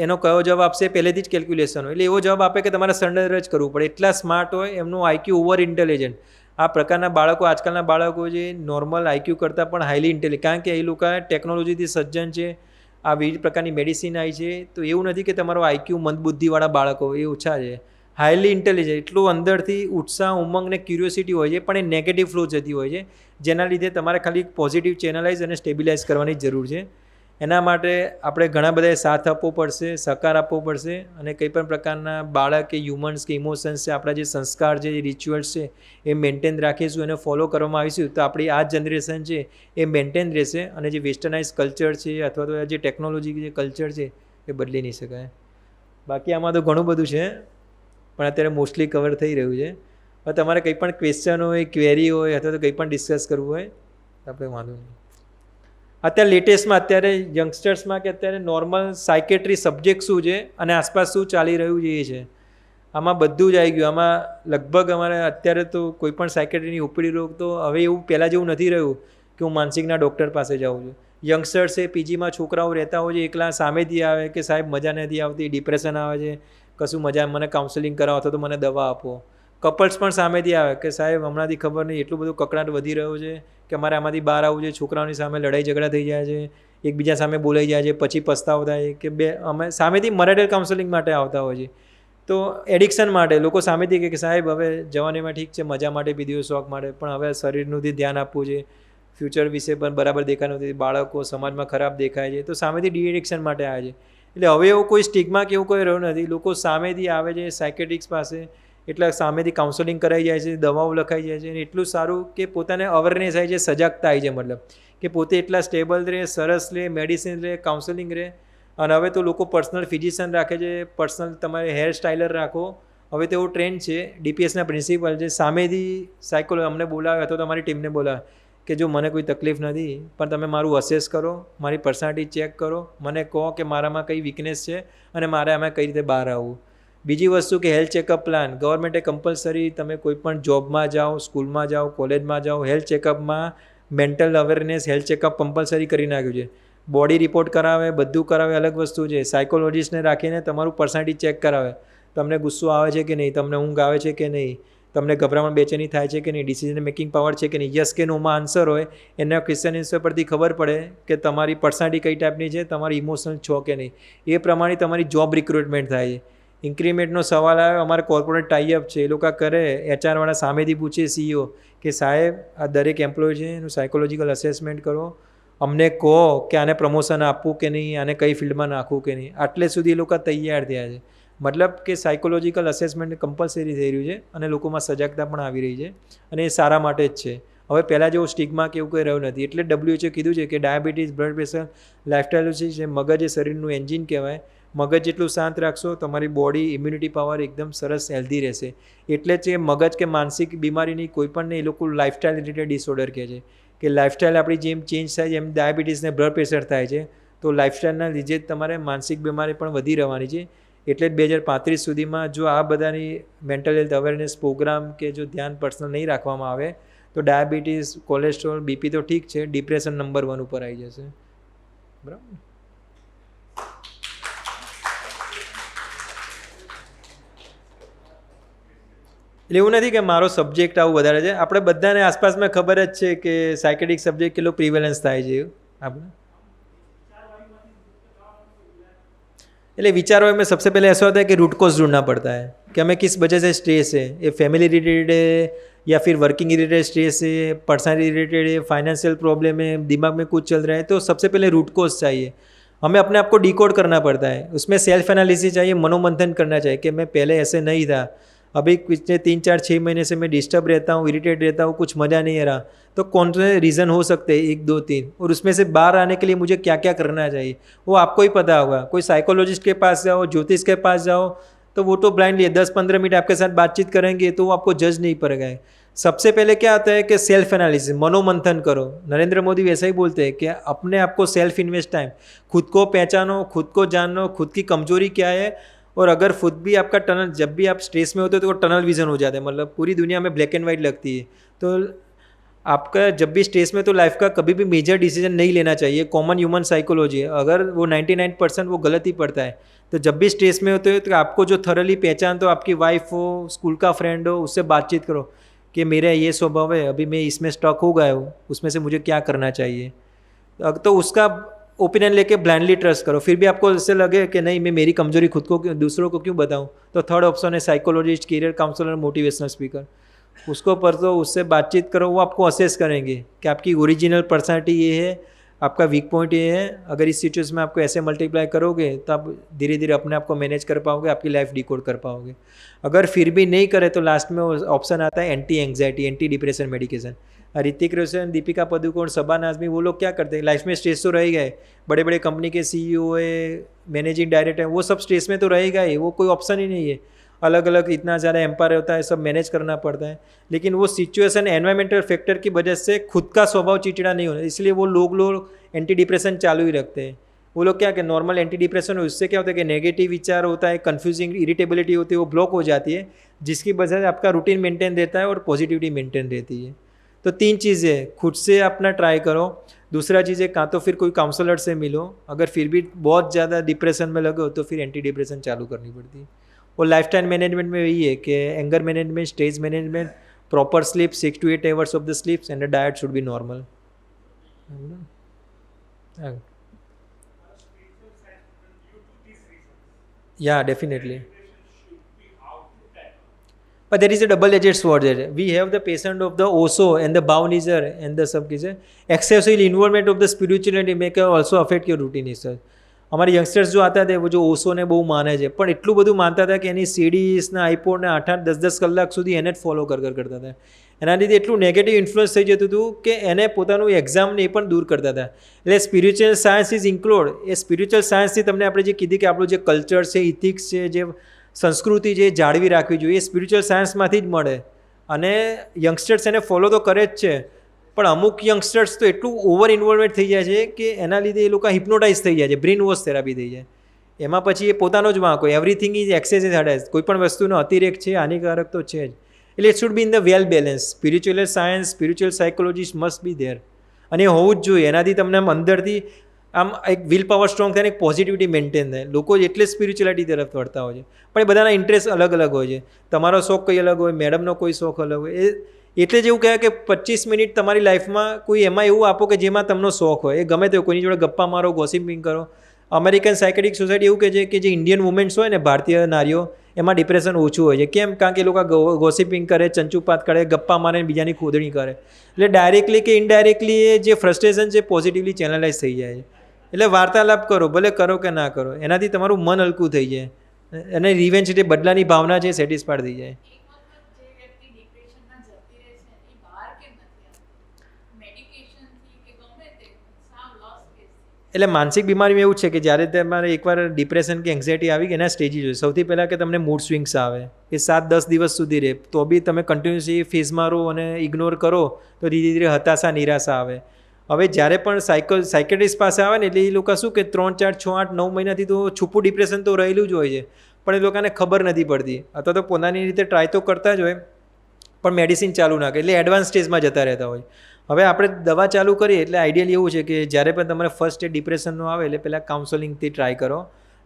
એનો કયો જવાબ આપશે પહેલેથી જ કેલ્ક્યુલેશન હોય, એટલે એવો જવાબ આપે કે તમારે સરેન્ડર જ કરવું પડે. એટલા સ્માર્ટ હોય, એમનું આઈક્યુ ઓવર ઇન્ટેલિજન્ટ. આ પ્રકારના બાળકો, આજકાલના બાળકો જે નોર્મલ આઈક્યુ કરતાં પણ હાઈલી ઇન્ટેલિજન્ટ, કારણ કે એ લોકો ટેકનોલોજીથી સજ્જન છે, આ વિવિધ પ્રકારની મેડિસિન આવી છે. તો એવું નથી કે તમારો આઈક્યુ મંદબુદ્ધિવાળા બાળકો એ ઓછા છે, હાઈલી ઇન્ટેલિજન્ટ. એટલું અંદરથી ઉત્સાહ, ઉમંગ ને ક્યુરિયોસિટી હોય છે, પણ એ નેગેટિવ ફ્લો જતી હોય છે, જેના લીધે તમારે ખાલી પોઝિટિવ ચેનલાઇઝ અને સ્ટેબિલાઇઝ કરવાની જરૂર છે. એના માટે આપણે ઘણા બધાએ સાથ આપવો પડશે, સહકાર આપવો પડશે, અને કંઈ પણ પ્રકારના બાળક કે હ્યુમન્સ કે ઇમોશન્સ છે, આપણા જે સંસ્કાર છે, જે રિચ્યુઅલ્સ છે એ મેન્ટેન રાખીશું, એને ફોલો કરવામાં આવીશું તો આપણી આ જનરેશન છે એ મેન્ટેન રહેશે, અને જે વેસ્ટર્નાઇઝ કલ્ચર છે અથવા તો જે ટેકનોલોજી જે કલ્ચર છે એ બદલી નહીં શકાય. બાકી આમાં તો ઘણું બધું છે, પણ અત્યારે મોસ્ટલી કવર થઈ રહ્યું છે. હવે તમારે કંઈ પણ ક્વેશ્ચન હોય, ક્વેરી હોય અથવા તો કંઈ પણ ડિસ્કસ કરવું હોય તો આપણે વાંધો નહીં. અત્યારે લેટેસ્ટમાં અત્યારે યંગસ્ટર્સમાં કે અત્યારે નોર્મલ સાયકેટ્રી સબ્જેક્ટ શું છે અને આસપાસ શું ચાલી રહ્યું છે એ છે. આમાં બધું જ આવી ગયું. આમાં લગભગ અમારે અત્યારે તો કોઈ પણ સાયકેટ્રીની ઓપીડી રોગ તો હવે એવું પહેલાં જેવું નથી રહ્યું કે હું માનસિકના ડૉક્ટર પાસે જાઉં છું. યંગસ્ટર્સ એ પીજીમાં છોકરાઓ રહેતા હોય છે, એકલા સામેથી આવે કે સાહેબ મજા નથી આવતી, ડિપ્રેશન આવે છે, કશું મજા, મને કાઉન્સેલિંગ કરાવો અથવા તો મને દવા આપો. કપલ્સ પણ સામેથી આવે કે સાહેબ હમણાંથી ખબર નહીં એટલું બધું કકડાટ વધી રહ્યો છે કે અમારે આમાંથી બહાર આવવું છે. છોકરાઓની સામે લડાઈ ઝઘડા થઈ જાય છે, એકબીજા સામે બોલાઈ જાય છે, પછી પસ્તાવો થાય કે અમે સામેથી મરેટલ કાઉન્સેલિંગ માટે આવતા હોય છે. તો એડિક્શન માટે લોકો સામેથી કહે કે સાહેબ હવે જવાનીમાં ઠીક છે, મજા માટે પીધી હોય, શોખ માટે, પણ હવે શરીરનું ધ્યાન આપવું છે, ફ્યુચર વિશે પણ બરાબર દેખાતું નથી, બાળકો સમાજમાં ખરાબ દેખાય છે, તો સામેથી ડી એડિક્શન માટે આવે છે. એટલે હવે એવું કોઈ સ્ટિગ્મા કે એવું કોઈ રહ્યું નથી. લોકો સામેથી આવે છે સાયકેટ્રિક્સ પાસે, એટલે સામેથી કાઉન્સેલિંગ કરાઈ જાય છે, દવાઓ લખાઈ જાય છે, અને એટલું સારું કે પોતાને અવેરનેસ આવી છે, સજાગતા આવી છે, મતલબ કે પોતે એટલા સ્ટેબલ રહે, સરસ રહે, મેડિસિન રહે, કાઉન્સેલિંગ રહે. અને હવે તો લોકો પર્સનલ ફિઝિશિયન રાખે છે, પર્સનલ તમારે હેર સ્ટાઇલર રાખો. હવે તો એવો ટ્રેન્ડ છે, ડીપીએસના પ્રિન્સિપલ છે, સામેથી સાયકોલોજી અમને બોલાવે અથવા તમારી ટીમને બોલાવે કે જો મને કોઈ તકલીફ નથી, પણ તમે મારું અસેસ કરો, મારી પર્સનાલિટી ચેક કરો, મને કહો કે મારામાં કઈ વીકનેસ છે અને મારે આમાં કઈ રીતે બહાર આવવું. બીજી વસ્તુ કે હેલ્થ ચેકઅપ પ્લાન ગવર્મેન્ટે કમ્પલસરી, તમે કોઈ પણ જોબમાં જાઓ, સ્કૂલમાં જાઓ, કોલેજમાં જાઓ, હેલ્થ ચેકઅપમાં mental awareness health checkup compulsory કરી નાખ્યું છે. બોડી રિપોર્ટ કરાવે, બધું કરાવે, અલગ વસ્તુ છે. સાયકોલોજીસ્ટને રાખીને તમારું પર્સનાલિટી ચેક કરાવે, તમને ગુસ્સો આવે છે કે નહીં, તમને ઊંઘ આવે છે કે નહીં, તમને ગભરામણ બેચેની થાય છે કે નહીં, ડિસિઝન મેકિંગ પાવર છે કે નહીં, યસ કે નોમાં આન્સર હોય, એના ક્વેશ્ચન આન્સર પરથી ખબર પડે કે તમારી પર્સનાલિટી કઈ ટાઈપની છે, તમારી ઇમોશનલ છો કે નહીં. એ પ્રમાણે તમારી જોબ રિક્રુટમેન્ટ થાય છે. ઇન્ક્રીમેન્ટનો સવાલ આવે, અમારે કોર્પોરેટ ટાઈઅપ છે, એ લોકો કરે, એચઆરવાળા સામેથી પૂછે સીઈઓ કે સાહેબ આ દરેક એમ્પ્લોય છે એનું સાયકોલોજીકલ અસેસમેન્ટ કરો, અમને કહો કે આને પ્રમોશન આપવું કે નહીં, આને કઈ ફિલ્ડમાં નાખવું કે નહીં. આટલે સુધી એ લોકો તૈયાર થયા છે. મતલબ કે સાયકોલોજીકલ અસેસમેન્ટ કમ્પલસરી થઈ રહ્યું છે અને લોકોમાં સજાગતા પણ આવી રહી છે, અને એ સારા માટે જ છે. હવે પહેલાં જેવું સ્ટિગ્મા કે એવું કંઈ રહ્યું નથી. એટલે WHO કીધું છે કે ડાયાબિટીસ, બ્લડ પ્રેશર, લાઇફસ્ટાઇલ છે, મગજ એ શરીરનું એન્જિન કહેવાય. મગજ જેટલું શાંત રાખશો, તમારી બોડી ઇમ્યુનિટી પાવર એકદમ સરસ હેલ્ધી રહેશે. એટલે જ મગજ કે માનસિક બીમારીની કોઈ પણ એ લોકો લાઇફસ્ટાઇલ રિલેટેડ ડિસઓર્ડર કહે છે કે લાઇફસ્ટાઇલ આપણી જેમ ચેન્જ થાય છે એમ ડાયાબિટીસને બ્લડ પ્રેશર થાય છે. તો લાઇફસ્ટાઇલના લીધે જ તમારે માનસિક બીમારી પણ વધી રહેવાની છે. એટલે જ 2035 સુધીમાં જો આ બધાની મેન્ટલ હેલ્થ અવેરનેસ પ્રોગ્રામ કે જો ધ્યાન પર્સનલ નહીં રાખવામાં આવે તો ડાયાબિટીસ, કોલેસ્ટ્રોલ, બીપી તો ઠીક છે, ડિપ્રેશન નંબર 1 ઉપર આવી જશે. બરાબર. એટલે એવું નથી કે મારો સબ્જેક્ટ આવું વધારે છે, આપણે બધાને આસપાસમાં ખબર જ છે કે સાયકેટ્રિક સબ્જેક્ટ કેટલો પ્રિવેલન્સ થાય છે આપણે. એટલે विचारों में सबसे पहले ऐसा होता है कि रूट कॉज ढूंढना पड़ता है कि हमें किस वजह से स्ट्रेस है, ये फैमिली रिलेटेड है या फिर वर्किंग रिलेटेड स्ट्रेस है, पर्सनल रिलेटेड है, फाइनेंशियल प्रॉब्लम है, दिमाग में कुछ चल रहा है. तो सबसे पहले रूट कॉज चाहिए, हमें अपने आप को डिकोड करना पड़ता है. उसमें सेल्फ एनालिसिस चाहिए, मनोमंथन करना चाहिए कि मैं पहले ऐसे नहीं था, अभी पिछले 3-4-6 महीने से मैं डिस्टर्ब रहता हूँ, इरिटेट रहता हूँ, कुछ मज़ा नहीं आ रहा. तो कौन से रीज़न हो सकते हैं, 1, 2, 3, और उसमें से बाहर आने के लिए मुझे क्या क्या करना चाहिए वो आपको ही पता होगा. कोई साइकोलॉजिस्ट के पास जाओ, ज्योतिष के पास जाओ, तो वो तो ब्लाइंडली 10-15 मिनट आपके साथ बातचीत करेंगे तो वो आपको जज नहीं करेगा. सबसे पहले क्या आता है कि सेल्फ एनालिसिस, मनोमंथन करो. नरेंद्र मोदी वैसा ही बोलते हैं कि अपने आप को सेल्फ इन्वेस्ट टाइम, खुद को पहचानो, खुद को जानो, खुद की कमजोरी क्या है. और अगर खुद भी आपका टनल, जब भी आप स्ट्रेस में होते हो तो वो टनल विजन हो जाता है, मतलब पूरी दुनिया में ब्लैक एंड वाइट लगती है. तो आपका जब भी स्ट्रेस में, तो लाइफ का कभी भी मेजर डिसीजन नहीं लेना चाहिए. कॉमन ह्यूमन साइकोलॉजी है, अगर वो 99% वो गलत ही पड़ता है. तो जब भी स्ट्रेस में होते हो तो आपको जो थरली पहचान, तो आपकी वाइफ हो, स्कूल का फ्रेंड हो, उससे बातचीत करो कि मेरा ये स्वभाव है, अभी मैं इसमें स्टक हो गया हूँ, उसमें से मुझे क्या करना चाहिए. तो उसका ओपिनियन लेके ब्लाइंडली ट्रस्ट करो. फिर भी आपको ऐसे लगे कि नहीं, मैं मेरी कमजोरी खुद को दूसरों को क्यों बताऊं, तो थर्ड ऑप्शन है psychologist, career counsellor, motivational speaker. उसको पढ़ो, उससे बातचीत करो, वो आपको असेस करेंगे कि आपकी ओरिजिनल पर्सनालिटी ये है, आपका वीक पॉइंट ये है. अगर इस सिचुएशन में आपको ऐसे मल्टीप्लाई करोगे तो आप धीरे धीरे अपने आप को मैनेज कर पाओगे, आपकी लाइफ डिकोड कर पाओगे. अगर फिर भी नहीं करे तो लास्ट में ऑप्शन आता है anti anxiety, anti depression medication. Hrithik Roshan, Deepika Padukone, Shabana Azmi, वो लोग क्या करते हैं, लाइफ में स्ट्रेस तो रह गए, बड़े बड़े कंपनी के CEO है, मैनेजिंग डायरेक्टर है, वो सब स्ट्रेस में तो रहेगा ही, वो कोई ऑप्शन ही नहीं है. अलग अलग इतना ज़्यादा एम्पायर होता है, सब मैनेज करना पड़ता है. लेकिन वो सिचुएशन, एनवायरमेंटल फैक्टर की वजह से खुद का स्वभाव चिड़चिड़ा नहीं होना, इसलिए वो लोग एंटी डिप्रेशन चालू ही रखते हैं. वो लोग क्या कि नॉर्मल एंटी डिप्रेशन हो, उससे क्या होता है कि नेगेटिव विचार होता है, कन्फ्यूजिंग इरिटेबिलिटी होती है, वो ब्लॉक हो जाती है, जिसकी वजह से आपका रूटीन मेंटेन रहता है और पॉजिटिविटी मेंटेन रहती है। तो 3 चीज़ें, खुद से अपना ट्राई करो, दूसरा चीज़ है कां तो फिर कोई काउंसलर से मिलो, अगर फिर भी बहुत ज़्यादा डिप्रेशन में लगे हो तो फिर एंटी डिप्रेशन चालू करनी पड़ती है। और लाइफ स्टाइल मैनेजमेंट में वही है कि anger management, stress management, proper sleep 6 to 8 hours of the स्लीप्स and the diet should be normal. Yeah, definitely. But there is a double-edged sword there. We have the patient of the Osho and the Bownizer and the सब किसे excessive involvement of the spirituality may also affect your routine itself. અમારા youngsters જો આતા હતા, જો ઓશોને બહુ માને છે, પણ એટલું બધું માનતા હતા કે એની સીડીઝને આઈપોડને 8-8 10-10 કલાક સુધી એને જ ફોલો કરતા હતા. એના લીધે એટલું નેગેટિવ ઇન્ફ્લુઅન્સ થઈ જતું હતું કે એને પોતાનું એક્ઝામને એ પણ દૂર કરતા હતા. એટલે સ્પિરિચ્યુઅલ સાયન્સ ઇઝ ઇન્ક્લુડ. એ સ્પિરિચ્યુઅલ સાયન્સથી તમને આપણે જે કીધી કે આપણું જે કલ્ચર છે, ઇથિક્સ છે, જે સંસ્કૃતિ જે જાળવી રાખવી જોઈએ, એ સ્પિરિચ્યુઅલ સાયન્સમાંથી જ મળે. અને યંગસ્ટર્સ એને ફોલો તો કરે જ છે, પણ અમુક યંગસ્ટર્સ તો એટલું ઓવર ઇન્વોલ્વમેન્ટ થઈ જાય છે કે એના લીધે એ લોકો હિપ્નોટાઇઝ થઈ જાય છે, બ્રેઇન વોશ થેરાપી થઈ જાય. એમાં પછી એ પોતાનો જ વાંક હોય, એવરીથિંગ ઇઝ એક્સેસ ઇઝ હડેસ, કોઈ પણ વસ્તુનો અતિરેક છે, હાનિકારક તો છે જ. એટલે it should be in the well balance. Spiritual science, spiritual psychologist must be there, અને એ હોવું જ જોઈએ. એનાથી તમને આમ અંદરથી આમ એક વિલ પાવર સ્ટ્રોંગ થાય ને એક પોઝિટિવિટી મેન્ટેન થાય. લોકો એટલે સ્પિરિચ્યુઆલિટી તરફ વળતા હોય છે, પણ એ બધાના ઇન્ટરેસ્ટ અલગ અલગ હોય છે. તમારો શોખ કંઈ અલગ હોય, મેડમનો કોઈ શોખ અલગ હોય. એટલે જ એવું કહે કે 25 મિનિટ તમારી લાઈફમાં કોઈ એમાં એવું આપો કે જેમાં તમને શોખ હોય. એ ગમે તે કોઈની જોડે ગપ્પા મારો, ગોસિપિંગ કરો. અમેરિકન સાયકેટિક સોસાયટી એવું કહે છે કે જે ઇન્ડિયન વુમેન્સ હોય ને, ભારતીય નારીઓ, એમાં ડિપ્રેશન ઓછું હોય છે. કેમ? કારણ કે એ લોકો ગોસિપિંગ કરે, ચંચુપાત કરે, ગપ્પા મારે, બીજાની ખોદણી કરે. એટલે ડાયરેક્ટલી કે ઇનડાયરેક્ટલી એ જે ફ્રસ્ટ્રેશન છે પોઝિટિવલી ચેનલાઇઝ થઈ જાય છે. એટલે વાર્તાલાપ કરો, ભલે કરો કે ના કરો, એનાથી તમારું મન હલકું થઈ જાય અને રિવેન્જ એટલે બદલાની ભાવના છે સેટિસ્ફાઈડ થઈ જાય. એટલે માનસિક બીમારીમાં એવું છે કે જ્યારે તમારે એકવાર ડિપ્રેશન કે એન્ઝાયટી આવી ગઈ, એના સ્ટેજીસ હોય. સૌથી પહેલાં કે તમને મૂડ સ્વિંગ્સ આવે, એ 7-10 દિવસ સુધી રહે, તો બી તમે કન્ટિન્યુઅસલી ફેઝમાં રહો અને ઇગ્નોર કરો તો ધીરે ધીરે હતાશા, નિરાશા આવે. હવે જ્યારે પણ સાયકેટ્રિસ્ટ પાસે આવે ને, એટલે એ લોકો શું કે 3, 4, 6, 8, 9 મહિનાથી તો છૂપું ડિપ્રેશન તો રહેલું જ હોય છે, પણ એ લોકોને ખબર નથી પડતી, અથવા તો પોતાની રીતે ટ્રાય તો કરતા જ હોય, પણ મેડિસિન ચાલુ ના કરે, એટલે એડવાન્સ સ્ટેજમાં જતા રહેતા હોય. હવે આપણે દવા ચાલુ કરીએ એટલે આઈડિયલી એવું છે કે જ્યારે પણ તમારે ફર્સ્ટ સ્ટેજ ડિપ્રેશનનો આવે એટલે પહેલાં કાઉન્સેલિંગથી ટ્રાય કરો.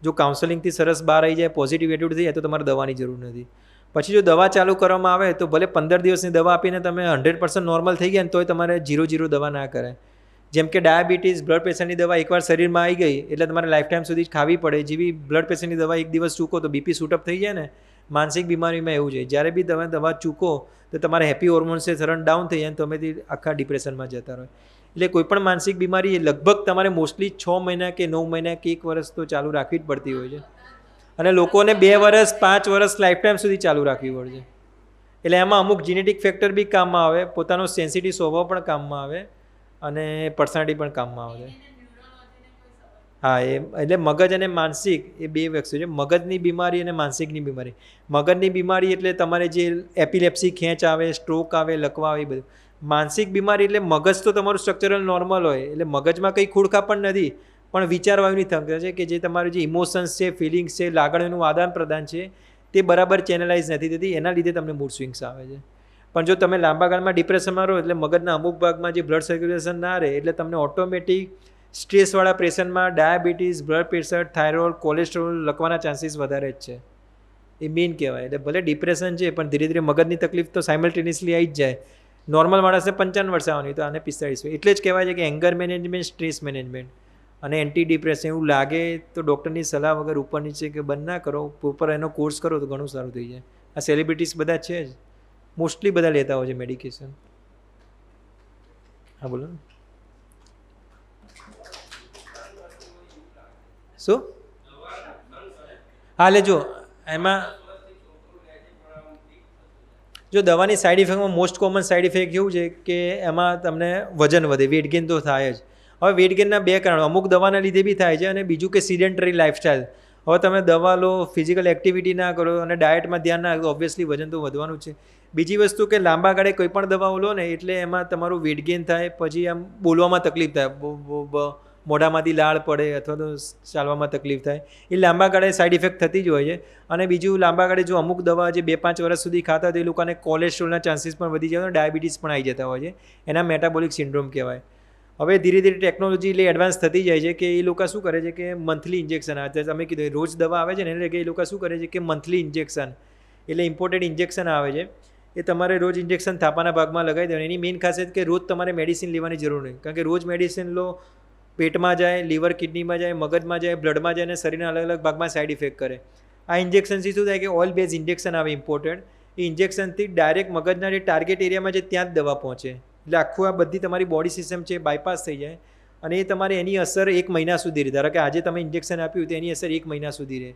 જો કાઉન્સેલિંગથી સરસ બહાર આવી જાય, પોઝિટિવ એટીટ્યુડ થઈ જાય, તો તમારે દવાની જરૂર નથી. પછી જો દવા ચાલુ કરવામાં આવે તો ભલે 15 દિવસની દવા આપીને તમે 100% નોર્મલ થઈ ગયા ને તોય તમારે 0 દવા ના કરે. જેમ કે ડાયાબિટીસ, બ્લડ પ્રેશરની દવા એકવાર શરીરમાં આવી ગઈ એટલે તમારે લાઈફ ટાઈમ સુધી ખાવી પડે. જેવી બ્લડ પ્રેશરની દવા એક દિવસ ચૂકો તો બીપી શૂટઅપ થઈ જાય ને, માનસિક બીમારીમાં એવું છે. જ્યારે બી તમે દવા ચૂકો તો તમારે હેપી હોર્મોન્સ સડન ડાઉન થઈ જાય, તમે આખા ડિપ્રેશનમાં જતા રહો. એટલે કોઈ પણ માનસિક બીમારી એ લગભગ તમારે મોસ્ટલી 6 મહિના કે 9 મહિના કે 1 વર્ષ તો ચાલુ રાખવી જ પડતી હોય છે, અને લોકોને 2 વર્ષ 5 વર્ષ લાઈફ ટાઈમ સુધી ચાલુ રાખવી પડે છે. એટલે એમાં અમુક જીનેટિક ફેક્ટર બી કામમાં આવે, પોતાનો સેન્સિટિવ સ્વભાવ પણ કામમાં આવે, અને પર્સનાલિટી પણ કામમાં આવે. હા, એટલે મગજ અને માનસિક એ બે વસ્તુ છે. મગજની બીમારી અને માનસિકની બીમારી. મગજની બીમારી એટલે તમારે જે એપિલેપ્સી, ખેંચ આવે, સ્ટ્રોક આવે, લકવા આવે, એ બધું. માનસિક બીમારી એટલે મગજ તો તમારું સ્ટ્રક્ચરલ નોર્મલ હોય, એટલે મગજમાં કંઈ ખોડખા પણ નથી, પણ વિચારવાયુની તંત્ર છે કે જે તમારું જે ઇમોશન્સ છે, ફિલિંગ્સ છે, લાગણીઓનું આદાન પ્રદાન છે, તે બરાબર ચેનલાઇઝ નથી થતી, એના લીધે તમને મૂડ સ્વિંગ્સ આવે છે. પણ જો તમે લાંબા ગાળમાં ડિપ્રેશનમાં રહો એટલે મગજના અમુક ભાગમાં જે બ્લડ સર્ક્યુલેશન ના રહે, એટલે તમને ઓટોમેટિક સ્ટ્રેસવાળા પેશન્ટમાં diabetes, blood pressure, thyroid, cholesterol લખવાના ચાન્સીસ વધારે જ છે. એ મેઇન કહેવાય. એટલે ભલે ડિપ્રેશન છે પણ ધીરે ધીરે મગજની તકલીફ તો સાયમલ્ટેનિયસલી આવી જ જાય. નોર્મલ માણસને 55 વર્ષ આવવાની, તો આને 45 વર્ષ. એટલે જ કહેવાય છે કે એંગર મેનેજમેન્ટ, સ્ટ્રેસ મેનેજમેન્ટ અને એન્ટી ડિપ્રેશન. એવું લાગે તો ડૉક્ટરની સલાહ વગર ઉપર નીચે કે બંધ ના કરો, પ્રોપર એનો કોર્સ કરો તો ઘણું સારું થઈ જાય. આ સેલિબ્રિટીઝ બધા છે જ, મોસ્ટલી બધા લેતા હોય છે મેડિકેશન. હા, બોલો. શું? હા, એટલે જો એમાં જો દવાની સાઈડ ઇફેક્ટમાં મોસ્ટ કોમન સાઈડ ઇફેક્ટ કેવું છે કે એમાં તમને વજન વધે, વેટ ગેઇન તો થાય જ. હવે વેટ ગેઇનના 2 કારણો, અમુક દવાના લીધે બી થાય છે, અને બીજું કે સિડેન્ટરી લાઇફસ્ટાઈલ. હવે તમે દવા લો, ફિઝિકલ એક્ટિવિટી ના કરો અને ડાયટમાં ધ્યાન ના રાખો, ઓબ્વિયસલી વજન તો વધવાનું છે. બીજી વસ્તુ કે લાંબા ગાળે કોઈ પણ દવાઓ લો ને એટલે એમાં તમારું વેટ ગેઇન થાય, પછી આમ બોલવામાં તકલીફ થાય, મોઢામાંથી લાળ પડે અથવા તો ચાલવામાં તકલીફ થાય, એ લાંબા ગાળે સાઈડ ઇફેક્ટ થતી જ હોય છે. અને બીજું લાંબા ગાળે જો અમુક દવા જે 2-5 વર્ષ સુધી ખાતા હોય તો એ લોકોને કોલેસ્ટ્રોલના ચાન્સીસ પણ વધી જાય, ડાયાબિટીસ પણ આવી જતા હોય છે. એના મેટાબોલિક સિન્ડ્રોમ કહેવાય. હવે ધીરે ધીરે ટેકનોલોજી એટલે એડવાન્સ થતી જાય છે કે એ લોકો શું કરે છે કે મંથલી ઇન્જેક્શન આવે. તમે કીધું રોજ દવા આવે છે ને, એટલે કે એ લોકો શું કરે છે કે મંથલી ઇન્જેક્શન એટલે ઇમ્પોર્ટેડ ઇન્જેક્શન આવે છે, એ તમારે રોજ ઇન્જેક્શન થાપાના ભાગમાં લગાવી દેવાનું. એની મેઇન ખાસિયત કે રોજ તમારે મેડિસિન લેવાની જરૂર નહીં, કારણ કે રોજ મેડિસિન લો પેટમાં જાય, લીવર કિડનીમાં જાય, મગજમાં જાય, બ્લડમાં જાય અને શરીરના અલગ અલગ ભાગમાં સાઇડ ઇફેક્ટ કરે. આ ઇન્જેક્શનથી શું થાય કે ઓઇલ બેઝ ઇન્જેક્શન આવે ઇમ્પોર્ટેડ, એ ઇન્જેક્શનથી ડાયરેક્ટ મગજના જે ટાર્ગેટ એરિયામાં છે ત્યાં જ દવા પહોંચે, એટલે આખું આ બધી તમારી બોડી સિસ્ટમ છે બાયપાસ થઈ જાય અને એ તમારે એની અસર 1 મહિના સુધી રહે. ધારો કે આજે તમે ઇન્જેક્શન આપ્યું તો એની અસર 1 મહિના સુધી રહે,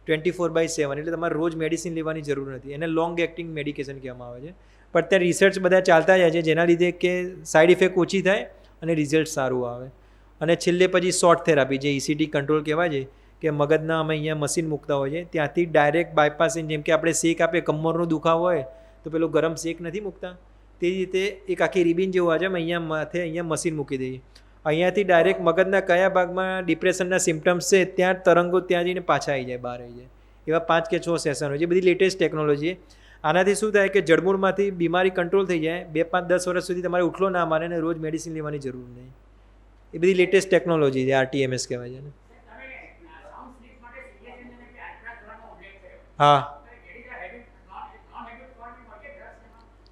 24/7. એટલે તમારે રોજ મેડિસિન લેવાની જરૂર નથી. એને લોંગ એક્ટિંગ મેડિકેશન કહેવામાં આવે છે. પણ અત્યારે રિસર્ચ બધા ચાલતા જાય છે જેના લીધે કે સાઇડ ઇફેક્ટ ઓછી થાય અને રિઝલ્ટ સારું આવે. અને છેલ્લે પછી શોર્ટ થેરાપી જે ECT કંટ્રોલ કહેવાય છે કે મગજના અમે અહીંયા મશીન મૂકતા હોય છે, ત્યાંથી ડાયરેક્ટ બાયપાસ, જેમ કે આપણે શેક આપીએ, કમરનો દુખાવો હોય તો પેલો ગરમ શેક નથી મૂકતા, તે રીતે એક આખી રિબિન જેવું આવે છે, અમે અહીંયા માથે અહીંયા મશીન મૂકી દઈએ. અહીંયાથી ડાયરેક્ટ મગજના કયા ભાગમાં ડિપ્રેશનના સિમ્ટમ્સ છે ત્યાં તરંગો ત્યાં જઈને પાછા આવી જાય, બહાર આવી જાય. એવા 5 કે 6 સેશન હોય છે. બધી લેટેસ્ટ ટેકનોલોજી. આનાથી શું થાય કે જડમૂળમાંથી બીમારી કંટ્રોલ થઈ જાય, 2, 5, 10 વર્ષ સુધી તમારે ઉઠલો ના મારે અને રોજ મેડિસિન લેવાની જરૂર નહીં. એ બધી લેટેસ્ટ ટેકનોલોજી છે, RTMS કહેવાય છે ને. હા,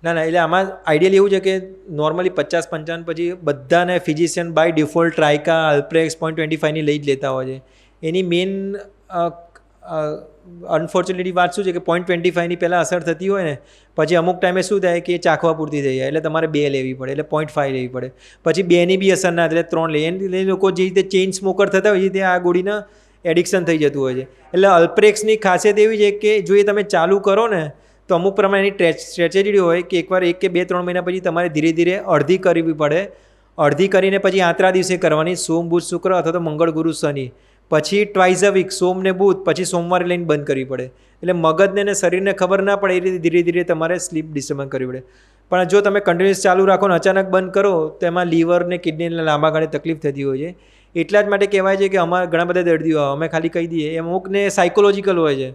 ના એટલે આમાં આઈડિયલ એવું છે કે નોર્મલી 50-55 પછી બધાને ફિઝિશિયન બાય ડિફોલ્ટ ટ્રાઇકા, અલ્પ્રેક્સ 0.25ની લઈ જ લેતા હોય છે. એની મેઇન અનફોર્ચ્યુનેટલી વાત શું છે કે 0.25ની પહેલાં અસર થતી હોય ને, પછી અમુક ટાઈમે શું થાય કે એ ચાખવા પૂરતી થઈ જાય, એટલે તમારે 2 લેવી પડે, એટલે 0.5 લેવી પડે. પછી 2ની બી અસર ના થાય, એટલે 3 લે. એટલે લોકો જે રીતે ચેઇન સ્મોકર થતા હોય છે તે આ ગોળીના એડિક્શન થઈ જતું હોય છે. એટલે અલ્પ્રેક્સની ખાસિયત એવી છે કે જો એ તમે ચાલુ કરો ને તો અમુક પ્રમાણે એની સ્ટ્રેટેજી હોય કે એકવાર 1 કે 2-3 મહિના પછી તમારે ધીરે ધીરે અડધી કરવી પડે. અડધી કરીને પછી આંતરા દિવસે કરવાની, સોમ, બુધ, શુક્ર અથવા તો મંગળ, ગુરુ, શનિ. પછી ટ્વાઇઝ અ વીક, સોમ ને બુધ, પછી સોમવારે લઈને બંધ કરવી પડે. એટલે મગજને અને શરીરને ખબર ના પડે એ રીતે ધીરે ધીરે તમારે સ્લીપ ડિસ્ટર્બન્સ કરવી પડે. પણ જો તમે કન્ટિન્યુઅસ ચાલુ રાખો ને અચાનક બંધ કરો તો એમાં લીવર ને કિડનીને લાંબા ગાળે તકલીફ થતી હોય છે. એટલા જ માટે કહેવાય છે કે અમારા ઘણા બધા દર્દીઓ અમે ખાલી કહી દઈએ, અમુકને સાયકોલોજીકલ હોય છે.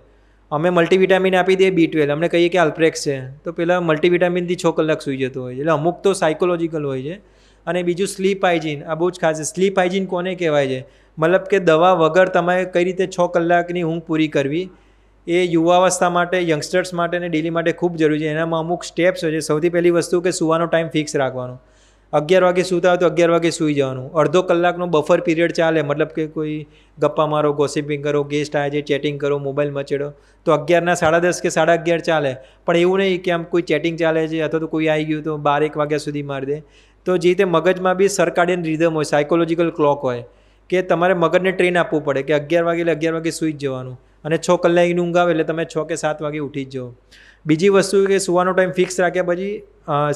અમે મલ્ટીવિટામિન આપી દઈએ B12, અમને કહીએ કે અલ્પ્રેક્સ છે, તો પહેલાં મલ્ટીવિટામિનથી 6 કલાક સૂઈ જતો હોય છે. એટલે અમુક તો સાયકોલોજીકલ હોય છે. અને બીજું સ્લીપ હાઇજીન, આ બહુ જ ખાસ છે. સ્લીપ હાઇજીન કોને કહેવાય છે? મતલબ કે દવા વગર તમે કઈ રીતે 6 કલાકની ઊંઘ પૂરી કરવી, એ યુવાવસ્થા માટે, યંગસ્ટર્સ માટે અને ડેલી માટે ખૂબ જરૂરી છે. એનામાં અમુક સ્ટેપ્સ હોય છે. સૌથી પહેલી વસ્તુ કે સૂવાનો ટાઈમ ફિક્સ રાખવાનો. 11 વાગે સૂતા હોય તો 11 વાગે સૂઈ જવાનું. અડધો કલાકનો બફર પીરિયડ ચાલે, મતલબ કે કોઈ ગપ્પા મારો, ગોસિપિંગ કરો, ગેસ્ટ આવે છે, ચેટિંગ કરો, મોબાઈલ મચેડો, તો 11ના 10:30 કે 11:30 ચાલે. પણ એવું નહીં કે આમ કોઈ ચેટિંગ ચાલે છે અથવા તો કોઈ આવી ગયું તો 12-1 વાગ્યા સુધી મારી દે. તો જે રીતે મગજમાં બી સર્કાડિયન રિધમ હોય, સાયકોલોજીકલ ક્લોક હોય કે તમારે મગજને ટ્રેન આપવું પડે કે 11 વાગે એટલે 11 વાગે સૂઈ જ જવાનું, અને 6 કલાકની ઊંઘ આવે એટલે તમે 6 કે 7 વાગે ઉઠી જ જાઓ. બીજી વસ્તુ કે સૂવાનો ટાઈમ ફિક્સ રાખ્યા પછી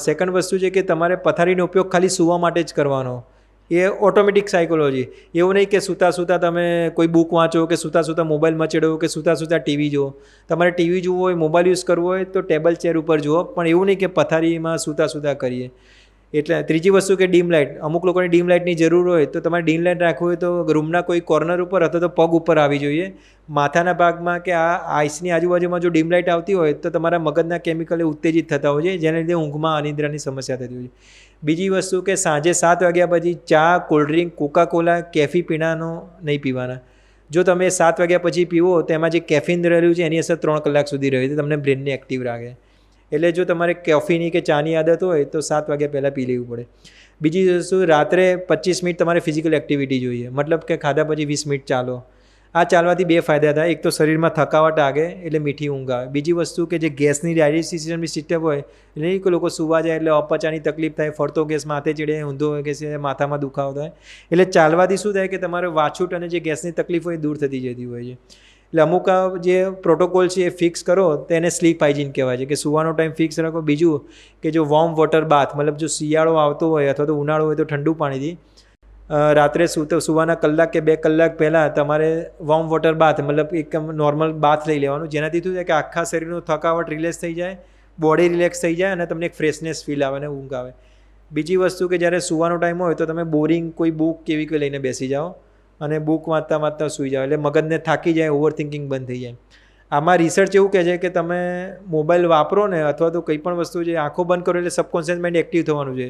સેકન્ડ વસ્તુ છે કે તમારે પથારીનો ઉપયોગ ખાલી સૂવા માટે જ કરવાનો. એ ઓટોમેટિક સાયકોલોજી. એવું નહીં કે સૂતા સૂતા તમે કોઈ બુક વાંચો કે સૂતા સૂતા મોબાઈલ મચેડો કે સૂતા સૂતા ટીવી જુઓ. તમારે ટીવી જોવું હોય, મોબાઈલ યુઝ કરવો હોય તો ટેબલ ચેર ઉપર જુઓ, પણ એવું નહીં કે પથારીમાં સૂતા સૂતા કરીએ. એટલે ત્રીજી વસ્તુ કે ડીમ લાઇટ. અમુક લોકોને ડીમ લાઇટની જરૂર હોય તો તમારે ડીમ લાઇટ રાખવું હોય તો રૂમના કોઈ કોર્નર ઉપર અથવા તો પગ ઉપર આવી જોઈએ. માથાના ભાગમાં કે આ આઈસની આજુબાજુમાં જો ડીમ લાઇટ આવતી હોય તો તમારા મગજના કેમિકલ ઉત્તેજિત થતા હોય છે, જેના લીધે ઊંઘમાં અનિદ્રાની સમસ્યા થતી હોય છે. બીજી વસ્તુ કે સાંજે 7 વાગ્યા પછી ચા, કોલ્ડ્રિંક, કોકાકોલા, કેફી પીણાનો નહીં પીવાના. જો તમે 7 વાગ્યા પછી પીવો તો એમાં જે કેફીન રહેલું છે એની અસર 3 કલાક સુધી રહે છે, તમને બ્રેનને એક્ટિવ રાખે. એટલે જો તમારે કોફીની કે ચાની આદત હોય તો 7 વાગ્યા પહેલાં પી લેવું પડે. બીજી વસ્તુ, રાત્રે 25 મિનિટ તમારે ફિઝિકલ એક્ટિવિટી જોઈએ, મતલબ કે ખાધા પછી 20 મિનિટ ચાલો. આ ચાલવાથી 2 ફાયદા થાય. એક તો શરીરમાં થકાવટ આગે એટલે મીઠી ઊંઘ આવે. બીજી વસ્તુ કે જે ગેસની ડાયજેસ્ટિવ સિસ્ટમની સિસ્ટમ હોય એટલે કે લોકો સૂવા જાય એટલે અપચાની તકલીફ થાય, ફરતો ગેસ માથે ચડે, ઊંધો ગેસ માથામાં દુખાવો થાય. એટલે ચાલવાથી શું થાય કે તમારે વાછૂટ અને જે ગેસની તકલીફ હોય એ દૂર થતી જતી હોય છે. એટલે અમુક જે પ્રોટોકોલ છે એ ફિક્સ કરો તેને સ્લીપ હાઇજીન કહેવાય છે કે સૂવાનો ટાઈમ ફિક્સ રાખો. બીજું કે જો વોર્મ વોટર બાથ, મતલબ જો શિયાળો આવતો હોય અથવા તો ઉનાળો હોય તો ઠંડુ પાણીથી રાત્રે સૂવાના કલાક કે 2 કલાક પહેલાં તમારે વોર્મ વોટર બાથ, મતલબ એક નોર્મલ બાથ લઈ લેવાનું, જેનાથી શું થાય કે આખા શરીરનો થકાવટ રિલેક્સ થઈ જાય, બોડી રિલેક્સ થઈ જાય અને તમને એક ફ્રેશનેસ ફીલ આવે અને ઊંઘ આવે. બીજી વસ્તુ કે જ્યારે સૂવાનો ટાઈમ હોય તો તમે બોરિંગ કોઈ બુક કેવી કોઈ લઈને બેસી જાઓ અને બુક વાંચતા વાંચતા સૂઈ જાઓ, એટલે મગજને થાકી જાય, ઓવર થિંકિંગ બંધ થઈ જાય. આમાં રિસર્ચ એવું કહે છે કે તમે મોબાઈલ વાપરો ને અથવા તો કંઈ પણ વસ્તુ છે આંખો બંધ કરો એટલે સબકોન્શિયસ માઇન્ડ એક્ટિવ થવાનું છે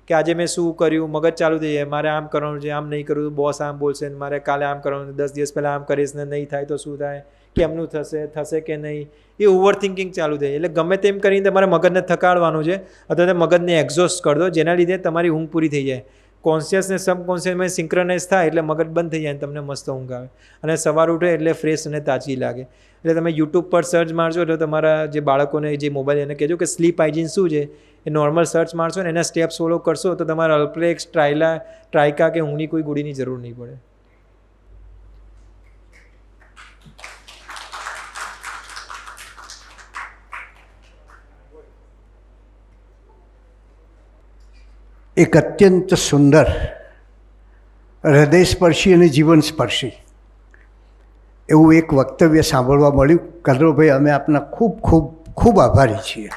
કે આજે મેં શું કર્યું, મગજ ચાલુ થઈ જાય, મારે આમ કરવાનું છે, આમ નહીં કરવું, બોસ આમ બોલશે ને મારે કાલે આમ કરવાનું, 10 દિવસ પહેલાં આમ કરીશ ને નહીં થાય તો શું થાય, કેમનું થશે કે નહીં, એ ઓવર થિંકિંગ ચાલુ થાય. એટલે ગમે તેમ કરીને તમારે મગજને થકાડવાનું છે અથવા તો મગજને એક્ઝોસ્ટ કરી દો, જેના લીધે તમારી ઊંઘ પૂરી થઈ જાય. કોન્શિયસ ને સબકોન્શિયસમાં સિંક્રનાઇઝ થાય એટલે મગજ બંધ થઈ જાય અને તમને મસ્ત ઊંઘ આવે અને સવાર ઉઠે એટલે ફ્રેશ અને તાજી લાગે. એટલે તમે યુટ્યુબ પર સર્ચ મારશો એટલે તમારા જે બાળકોને જે મોબાઈલ એને કહેજો કે સ્લીપ હાઇજીન શું છે, એ નોર્મલ સર્ચ મારશો ને એના સ્ટેપ્સ ફોલો કરશો તો તમારા અલ્પ્લેક્સ, ટ્રાઇકા કે ઊંઘની કોઈ ગોળીની જરૂર નહીં પડે. એક અત્યંત સુંદર, હૃદયસ્પર્શી અને જીવનસ્પર્શી એવું એક વક્તવ્ય સાંભળવા મળ્યું. કલરવભાઈ, અમે આપના ખૂબ ખૂબ ખૂબ આભારી છીએ.